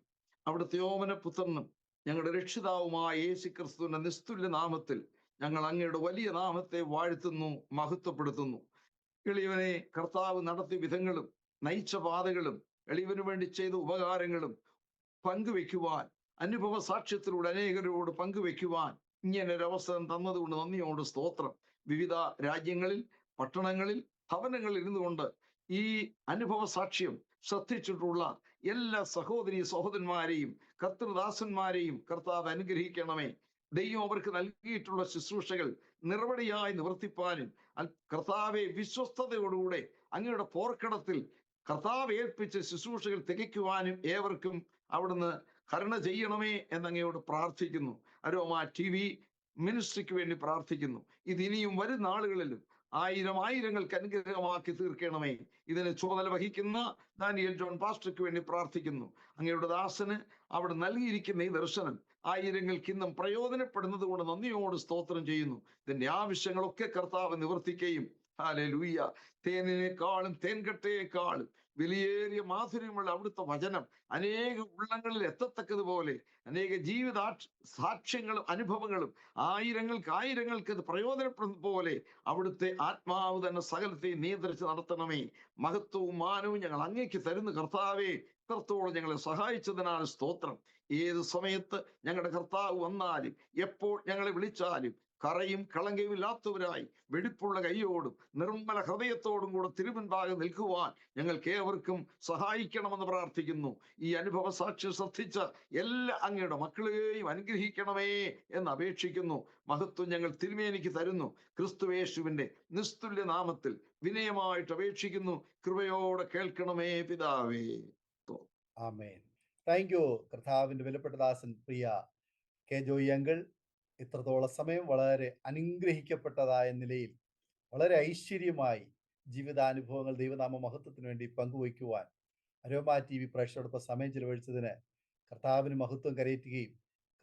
അവിടുത്തെ ഓമന പുത്രനും ഞങ്ങളുടെ രക്ഷിതാവുമായ യേശുക്രിസ്തുവിന്റെ നിസ്തുല്യ നാമത്തിൽ ഞങ്ങൾ അങ്ങയുടെ വലിയ നാമത്തെ വാഴ്ത്തുന്നു, മഹത്വപ്പെടുത്തുന്നു. എളിയവനെ കർത്താവ് നടത്തിയ വിധങ്ങളും നയിച്ച പാതകളും എളിയവന് വേണ്ടി ചെയ്ത ഉപകാരങ്ങളും പങ്കുവെക്കുവാൻ, അനുഭവ സാക്ഷ്യത്തിലൂടെ അനേകരോട് പങ്കുവെക്കുവാൻ ഇങ്ങനെ ഒരു അവസരം തന്നതുകൊണ്ട് നന്ദിയോട് സ്തോത്രം. വിവിധ രാജ്യങ്ങളിൽ, പട്ടണങ്ങളിൽ, ഭവനങ്ങളിൽ ഇരുന്നുകൊണ്ട് ഈ അനുഭവ സാക്ഷ്യം ശ്രദ്ധിച്ചിട്ടുള്ള എല്ലാ സഹോദരി സഹോദരന്മാരെയും കർത്തൃദാസന്മാരെയും കർത്താവ് അനുഗ്രഹിക്കണമേ. ദൈവം അവർക്ക് നൽകിയിട്ടുള്ള ശുശ്രൂഷകൾ നിറവടിയായി നിവർത്തിപ്പാനും കർത്താവെ വിശ്വസ്തയോടുകൂടെ അങ്ങയുടെ പോർക്കടത്തിൽ കർത്താവ് ഏൽപ്പിച്ച ശുശ്രൂഷകൾ തികയ്ക്കുവാനും ഏവർക്കും അവിടുന്ന് കരുണ ചെയ്യണമേ എന്നങ്ങയോട് പ്രാർത്ഥിക്കുന്നു. അരോമ TV മിനിസ്ട്രിക്ക് വേണ്ടി പ്രാർത്ഥിക്കുന്നു. ഇത് ഇനിയും വരും നാളുകളിലും ആയിരങ്ങൾക്ക് അനുഗ്രഹമാക്കി തീർക്കണമേ. ഇതിന് ചുമതല വഹിക്കുന്ന ദാനിയേൽ ജോൺ പാസ്റ്റർക്ക് വേണ്ടി പ്രാർത്ഥിക്കുന്നു. അങ്ങയുടെ ദാസന് അവിടെ നൽകിയിരിക്കുന്ന ഈ ദർശനം ആയിരങ്ങൾക്ക് ഇന്നും പ്രയോജനപ്പെടുന്നത് കൊണ്ട് നന്ദിയോട് സ്തോത്രം ചെയ്യുന്നു. ഇതിന്റെ ആവശ്യങ്ങളൊക്കെ കർത്താവ് നിവർത്തിക്കുകയും, ഹല്ലേലൂയ, തേനിനേക്കാളും തേൻകട്ടയേക്കാളും വിലയേറിയ മാധുര്യമുള്ള അവിടുത്തെ വചനം അനേക ഉള്ളങ്ങളിൽ എത്തത്തക്കതുപോലെ അനേക ജീവിത സാക്ഷ്യങ്ങളും അനുഭവങ്ങളും ആയിരങ്ങൾക്ക് അത് പ്രയോജനപ്പെടുന്ന പോലെ അവിടുത്തെ ആത്മാവ് തന്നെ സകലത്തെയും നിയന്ത്രിച്ച് നടത്തണമേ. മഹത്വവും മാനവും ഞങ്ങൾ അങ്ങേക്ക് തരുന്ന കർത്താവേ, ഇത്രത്തോളം ഞങ്ങളെ സഹായിച്ചതിനാൽ സ്തോത്രം. ഏത് സമയത്ത് ഞങ്ങളുടെ കർത്താവ് വന്നാലും എപ്പോൾ ഞങ്ങളെ വിളിച്ചാലും കറയും കളങ്കയും ഇല്ലാത്തവരായി വെടിപ്പുള്ള കൈയോടും നിർമ്മല ഹൃദയത്തോടും കൂടെ തിരുമുൻപാകെ നിൽക്കുവാൻ ഞങ്ങൾക്ക് ഏവർക്കും സഹായിക്കണമെന്ന് പ്രാർത്ഥിക്കുന്നു. ഈ അനുഭവ സാക്ഷ്യം ശ്രദ്ധിച്ച എല്ലാ അങ്ങയുടെ മക്കളെയും അനുഗ്രഹിക്കണമേ എന്ന് അപേക്ഷിക്കുന്നു. മഹത്വം ഞങ്ങൾ തിരുമേനിക്ക് തരുന്നു. ക്രിസ്തുയേശുവിന്റെ നിസ്തുല്യ നാമത്തിൽ വിനയമായിട്ട് അപേക്ഷിക്കുന്നു. കൃപയോടെ കേൾക്കണമേ പിതാവേ. ആമേൻ. താങ്ക് യു കർത്താവിന്റെ വിലപ്പെട്ട ദാസൻ പ്രിയ കെ ജോയി അങ്കിൾ. ഇത്രത്തോളം സമയം വളരെ അനുഗ്രഹിക്കപ്പെട്ടതായ നിലയിൽ വളരെ ഐശ്വര്യമായി ജീവിതാനുഭവങ്ങൾ ദൈവനാമ മഹത്വത്തിന് വേണ്ടി പങ്കുവയ്ക്കുവാൻ അരോമ TV പ്രേക്ഷകരോടൊപ്പം സമയം ചിലവഴിച്ചതിന് കർത്താവിന് മഹത്വം കരയറ്റുകയും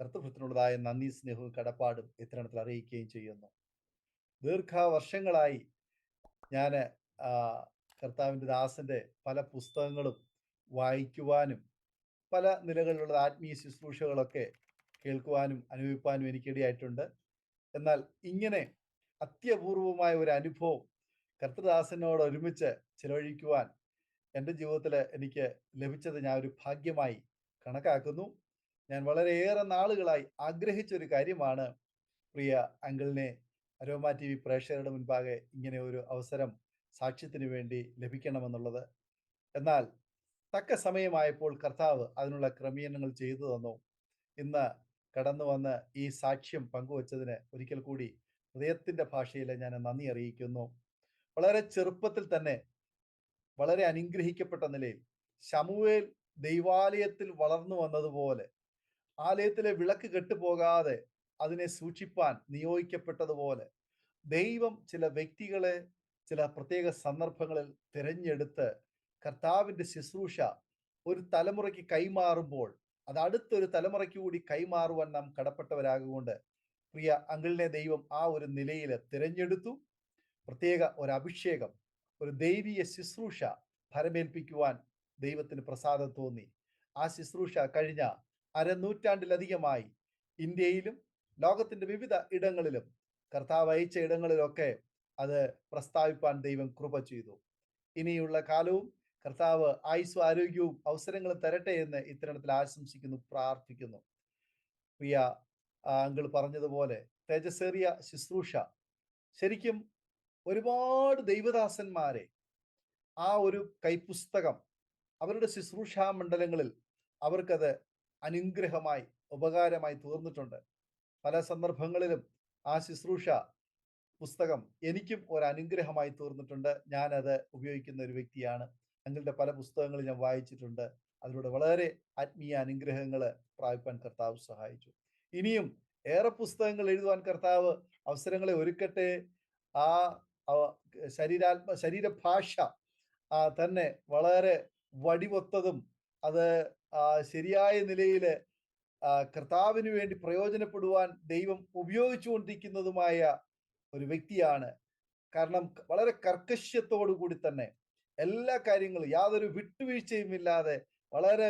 കർത്തൃത്വത്തിനുള്ളതായ നന്ദി, സ്നേഹവും കടപ്പാടും ഇത്തരണത്തിൽ അറിയിക്കുകയും ചെയ്യുന്നു. ദീർഘവർഷങ്ങളായി ഞാൻ കർത്താവിൻ്റെ ദാസന്റെ പല പുസ്തകങ്ങളും വായിക്കുവാനും പല നിലകളിലുള്ള ആത്മീയ ശുശ്രൂഷകളൊക്കെ കേൾക്കുവാനും അനുഭവിപ്പാനും എനിക്കിടയായിട്ടുണ്ട്. എന്നാൽ ഇങ്ങനെ അത്യപൂർവമായ ഒരു അനുഭവം കർത്തൃദാസനോട് ഒരുമിച്ച് ചിലവഴിക്കുവാൻ എൻ്റെ ജീവിതത്തിൽ എനിക്ക് ലഭിച്ചത് ഞാൻ ഒരു ഭാഗ്യമായി കണക്കാക്കുന്നു. ഞാൻ വളരെയേറെ നാളുകളായി ആഗ്രഹിച്ചൊരു കാര്യമാണ് പ്രിയ അങ്കിളിനെ അരോമ TV പ്രേക്ഷകരുടെ മുൻപാകെ ഇങ്ങനെ ഒരു അവസരം സാക്ഷ്യത്തിന് വേണ്ടി ലഭിക്കണമെന്നുള്ളത്. എന്നാൽ തക്ക സമയമായപ്പോൾ കർത്താവ് അതിനുള്ള ക്രമീകരണങ്ങൾ ചെയ്തു തന്നു. ഇന്ന് കടന്നു വന്ന് ഈ സാക്ഷ്യം പങ്കുവച്ചതിന് ഒരിക്കൽ കൂടി ഹൃദയത്തിന്റെ ഭാഷയിൽ ഞാൻ നന്ദി അറിയിക്കുന്നു. വളരെ ചെറുപ്പത്തിൽ തന്നെ വളരെ അനുഗ്രഹിക്കപ്പെട്ട നിലയിൽ ശമൂവേൽ ദൈവാലയത്തിൽ വളർന്നു വന്നതുപോലെ ആലയത്തിലെ വിളക്ക് കെട്ടുപോകാതെ അതിനെ സൂക്ഷിപ്പാൻ നിയോഗിക്കപ്പെട്ടതുപോലെ ദൈവം ചില വ്യക്തികളെ ചില പ്രത്യേക സന്ദർഭങ്ങളിൽ തിരഞ്ഞെടുത്ത് കർത്താവിന്റെ ശുശ്രൂഷ ഒരു തലമുറയ്ക്ക് കൈമാറുമ്പോൾ അത് അടുത്തൊരു തലമുറയ്ക്ക് കൂടി കൈമാറുവാൻ നാം കടപ്പെട്ടവരാകൊണ്ട് പ്രിയ അങ്കിളിനെ ദൈവം ആ ഒരു നിലയിൽ തിരഞ്ഞെടുത്തു. പ്രത്യേക ഒരു അഭിഷേകം, ഒരു ദൈവീയ ശുശ്രൂഷ ഫലമേൽപ്പിക്കുവാൻ ദൈവത്തിന് പ്രസാദം തോന്നി. ആ ശുശ്രൂഷ കഴിഞ്ഞ അരനൂറ്റാണ്ടിലധികമായി ഇന്ത്യയിലും ലോകത്തിന്റെ വിവിധ ഇടങ്ങളിലും കർത്താവ് അയച്ച ഇടങ്ങളിലൊക്കെ അത് പ്രസ്താവിപ്പാൻ ദൈവം കൃപ ചെയ്തു. ഇനിയുള്ള കാലവും കർത്താവ് ആയുസ്സും ആരോഗ്യവും അവസരങ്ങളും തരട്ടെ എന്ന് ഇത്തരണത്തിൽ ആശംസിക്കുന്നു, പ്രാർത്ഥിക്കുന്നു. പ്രിയ അങ്കിൾ പറഞ്ഞതുപോലെ തേജസ്സേറിയ ശുശ്രൂഷ. ശരിക്കും ഒരുപാട് ദൈവദാസന്മാരെ ആ ഒരു കൈപ്പുസ്തകം അവരുടെ ശുശ്രൂഷാ മണ്ഡലങ്ങളിൽ അവർക്കത് അനുഗ്രഹമായി ഉപകാരമായി തീർന്നിട്ടുണ്ട്. പല സന്ദർഭങ്ങളിലും ആ ശുശ്രൂഷ പുസ്തകം എനിക്കും ഒരു അനുഗ്രഹമായി തീർന്നിട്ടുണ്ട്. ഞാനത് ഉപയോഗിക്കുന്ന ഒരു വ്യക്തിയാണ്. അങ്കിളുടെ പല പുസ്തകങ്ങളും ഞാൻ വായിച്ചിട്ടുണ്ട്. അതിലൂടെ വളരെ ആത്മീയ അനുഗ്രഹങ്ങൾ പ്രാപിപ്പാൻ കർത്താവ് സഹായിച്ചു. ഇനിയും ഏറെ പുസ്തകങ്ങൾ എഴുതുവാൻ കർത്താവ് അവസരങ്ങളെ ഒരുക്കട്ടെ. ആ ശരീരഭാഷ തന്നെ വളരെ വടിവൊത്തതും അത് ശരിയായ നിലയിൽ കർത്താവിന് വേണ്ടി പ്രയോജനപ്പെടുവാൻ ദൈവം ഉപയോഗിച്ചുകൊണ്ടിരിക്കുന്നതുമായ ഒരു വ്യക്തിയാണ്. കാരണം വളരെ കർക്കശ്യത്തോടു കൂടി തന്നെ എല്ലാ കാര്യങ്ങളും യാതൊരു വിട്ടുവീഴ്ചയും ഇല്ലാതെ വളരെ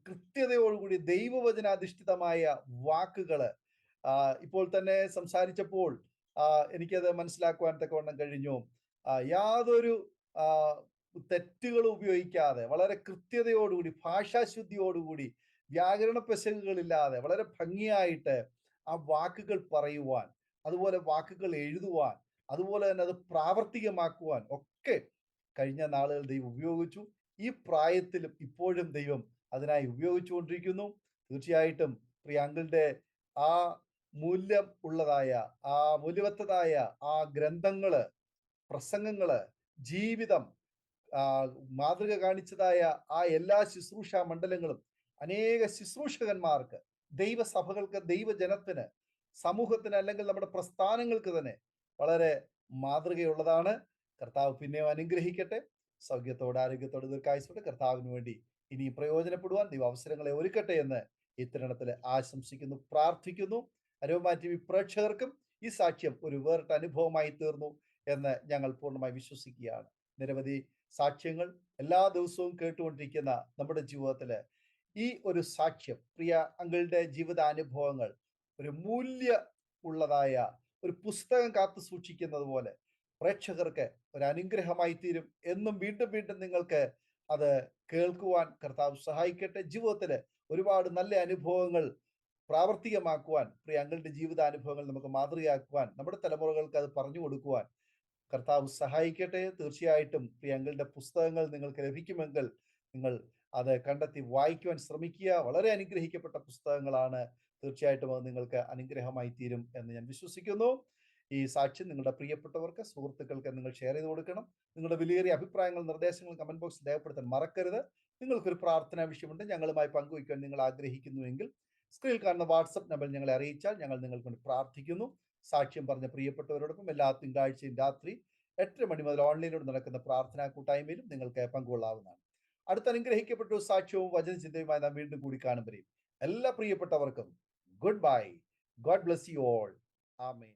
കൃത്യതയോടുകൂടി ദൈവവചനാധിഷ്ഠിതമായ വാക്കുകള് ഇപ്പോൾ തന്നെ സംസാരിച്ചപ്പോൾ എനിക്കത് മനസ്സിലാക്കുവാൻ തക്കവണ്ണം കഴിഞ്ഞു. യാതൊരു തെറ്റുകൾ ഉപയോഗിക്കാതെ വളരെ കൃത്യതയോടുകൂടി ഭാഷാശുദ്ധിയോടുകൂടി വ്യാകരണ പെശകുകളില്ലാതെ വളരെ ഭംഗിയായിട്ട് ആ വാക്കുകൾ പറയുവാൻ, അതുപോലെ വാക്കുകൾ എഴുതുവാൻ, അതുപോലെ തന്നെ അത് പ്രാവർത്തികമാക്കുവാൻ ഒക്കെ കഴിഞ്ഞ നാളുകൾ ദൈവം ഉപയോഗിച്ചു. ഈ പ്രായത്തിലും ഇപ്പോഴും ദൈവം അതിനായി ഉപയോഗിച്ചുകൊണ്ടിരിക്കുന്നു. തീർച്ചയായിട്ടും പ്രിയ അങ്കിളുടെ ആ മൂല്യം ഉള്ളതായ, ആ മൂല്യവത്തതായ ആ ഗ്രന്ഥങ്ങള്, പ്രസംഗങ്ങള്, ജീവിതം, മാതൃക കാണിച്ചതായ ആ എല്ലാ ശുശ്രൂഷ മണ്ഡലങ്ങളും അനേക ശുശ്രൂഷകന്മാർക്ക്, ദൈവസഭകൾക്ക്, ദൈവജനത്തിന്, സമൂഹത്തിന്, അല്ലെങ്കിൽ നമ്മുടെ പ്രസ്ഥാനങ്ങൾക്ക് തന്നെ വളരെ മാതൃകയുള്ളതാണ്. കർത്താവ് പിന്നെയും അനുഗ്രഹിക്കട്ടെ. സൗഖ്യത്തോടെ, ആരോഗ്യത്തോടെ, ദീർഘായുസ്സോടെ കർത്താവിന് വേണ്ടി ഇനി പ്രയോജനപ്പെടുവാൻ ദൈവ അവസരങ്ങളെ ഒരുക്കട്ടെ എന്ന് ഈ തരുണത്തിൽ ആശംസിക്കുന്നു, പ്രാർത്ഥിക്കുന്നു. അരോമ TV പ്രേക്ഷകർക്കും ഈ സാക്ഷ്യം ഒരു വേറിട്ട അനുഭവമായി തീർന്നു എന്ന് ഞങ്ങൾ പൂർണ്ണമായി വിശ്വസിക്കുകയാണ്. നിരവധി സാക്ഷ്യങ്ങൾ എല്ലാ ദിവസവും കേട്ടുകൊണ്ടിരിക്കുന്ന നമ്മുടെ ജീവിതത്തില് ഈ ഒരു സാക്ഷ്യം, പ്രിയ അങ്കിളുടെ ജീവിതാനുഭവങ്ങൾ ഒരു മൂല്യ ഉള്ളതായ ഒരു പുസ്തകം കാത്തു സൂക്ഷിക്കുന്നത് പോലെ പ്രേക്ഷകർക്ക് ഒരു അനുഗ്രഹമായി തീരും. എന്നും വീണ്ടും വീണ്ടും നിങ്ങൾക്ക് അത് കേൾക്കുവാൻ കർത്താവ് സഹായിക്കട്ടെ. ജീവിതത്തില് ഒരുപാട് നല്ല അനുഭവങ്ങൾ പ്രാവർത്തികമാക്കുവാൻ, പ്രിയ അങ്കിളുടെ ജീവിതാനുഭവങ്ങൾ നമുക്ക് മാതൃകയാക്കുവാൻ, നമ്മുടെ തലമുറകൾക്ക് അത് പറഞ്ഞു കൊടുക്കുവാൻ കർത്താവ് സഹായിക്കട്ടെ. തീർച്ചയായിട്ടും പ്രിയ അങ്കിളുടെ പുസ്തകങ്ങൾ നിങ്ങൾക്ക് ലഭിക്കുമെങ്കിൽ നിങ്ങൾ അത് കണ്ടെത്തി വായിക്കുവാൻ ശ്രമിക്കുക. വളരെ അനുഗ്രഹിക്കപ്പെട്ട പുസ്തകങ്ങളാണ്. തീർച്ചയായിട്ടും അത് നിങ്ങൾക്ക് അനുഗ്രഹമായി തീരും എന്ന് ഞാൻ വിശ്വസിക്കുന്നു. ഈ സാക്ഷ്യം നിങ്ങളുടെ പ്രിയപ്പെട്ടവർക്ക്, സുഹൃത്തുക്കൾക്ക് നിങ്ങൾ ഷെയർ ചെയ്ത് കൊടുക്കണം. നിങ്ങളുടെ വിലയേറിയ അഭിപ്രായങ്ങൾ, നിർദ്ദേശങ്ങൾ കമന്റ് ബോക്സിൽ രേഖപ്പെടുത്താൻ മറക്കരുത്. നിങ്ങൾക്കൊരു പ്രാർത്ഥനാ വിഷയമുണ്ട്, ഞങ്ങളുമായി പങ്കുവയ്ക്കാൻ നിങ്ങൾ ആഗ്രഹിക്കുന്നുവെങ്കിൽ സ്ക്രീനിൽ കാണുന്ന വാട്സപ്പ് നമ്പർ ഞങ്ങളെ അറിയിച്ചാൽ ഞങ്ങൾ നിങ്ങൾക്ക് വേണ്ടി പ്രാർത്ഥിക്കുന്നു. സാക്ഷ്യം പറഞ്ഞ പ്രിയപ്പെട്ടവരോടൊപ്പം എല്ലാ തിങ്കളാഴ്ചയും രാത്രി 8 മണി മുതൽ ഓൺലൈനിലൂടെ നടക്കുന്ന പ്രാർത്ഥനാ കൂട്ടായ്മയിലും നിങ്ങൾക്ക് പങ്കുകൊള്ളാവുന്നതാണ്. അടുത്ത അനുഗ്രഹിക്കപ്പെട്ട സാക്ഷ്യവും വചനചിന്തയുമായി നാം വീണ്ടും കൂടി കാണും വരെയും എല്ലാ പ്രിയപ്പെട്ടവർക്കും goodbye. God bless you all. Amen.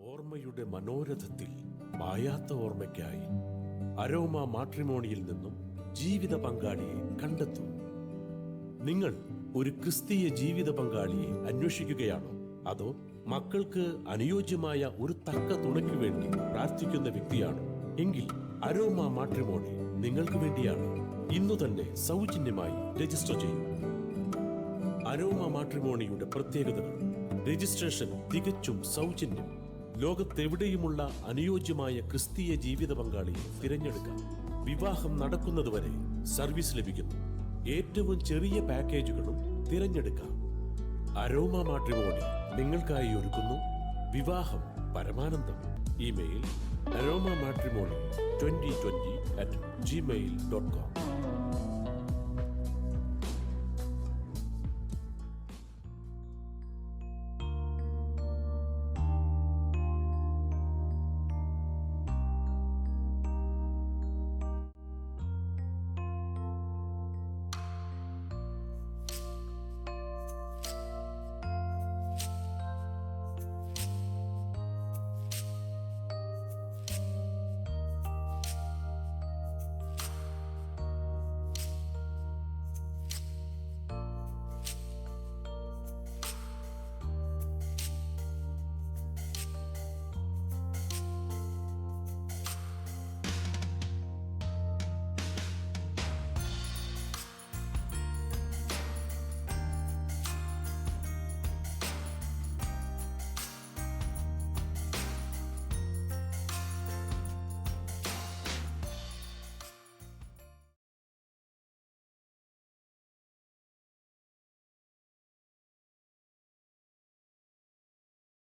ഓർമ്മയുടെ മനോരഥത്തിൽ മായാത്ത ഓർമ്മയ്ക്കായി അരോമ മാട്രിമോണിയിൽ നിന്നും ജീവിത പങ്കാളിയെ കണ്ടെത്തൂ. നിങ്ങൾ ഒരു ക്രിസ്തീയ ജീവിത പങ്കാളിയെ അന്വേഷിക്കുകയാണോ? അതോ മക്കൾക്ക് അനുയോജ്യമായ ഒരു തക്ക തുണയ്ക്ക് വേണ്ടി പ്രാർത്ഥിക്കുന്ന വ്യക്തിയാണോ? എങ്കിൽ അരോമ മാട്രിമോണി നിങ്ങൾക്ക് വേണ്ടിയാണ്. ഇന്നു തന്നെ സൗജന്യമായി രജിസ്റ്റർ ചെയ്യൂ. അരോമ മാട്രിമോണിയുടെ പ്രത്യേകതകൾ: രജിസ്ട്രേഷൻ തികച്ചും സൗജന്യം. ലോകത്തെവിടെയുമുള്ള അനുയോജ്യമായ ക്രിസ്തീയ ജീവിത പങ്കാളിയെ തിരഞ്ഞെടുക്കാം. വിവാഹം നടക്കുന്നതുവരെ സർവീസ് ലഭിക്കുന്നു. ഏറ്റവും ചെറിയ പാക്കേജുകളും തിരഞ്ഞെടുക്കാം. അരോമ മാട്രിമോണി നിങ്ങൾക്കായി ഒരുക്കുന്നു വിവാഹം പരമാനന്ദം. Email aroma matrimony2020@gmail.com.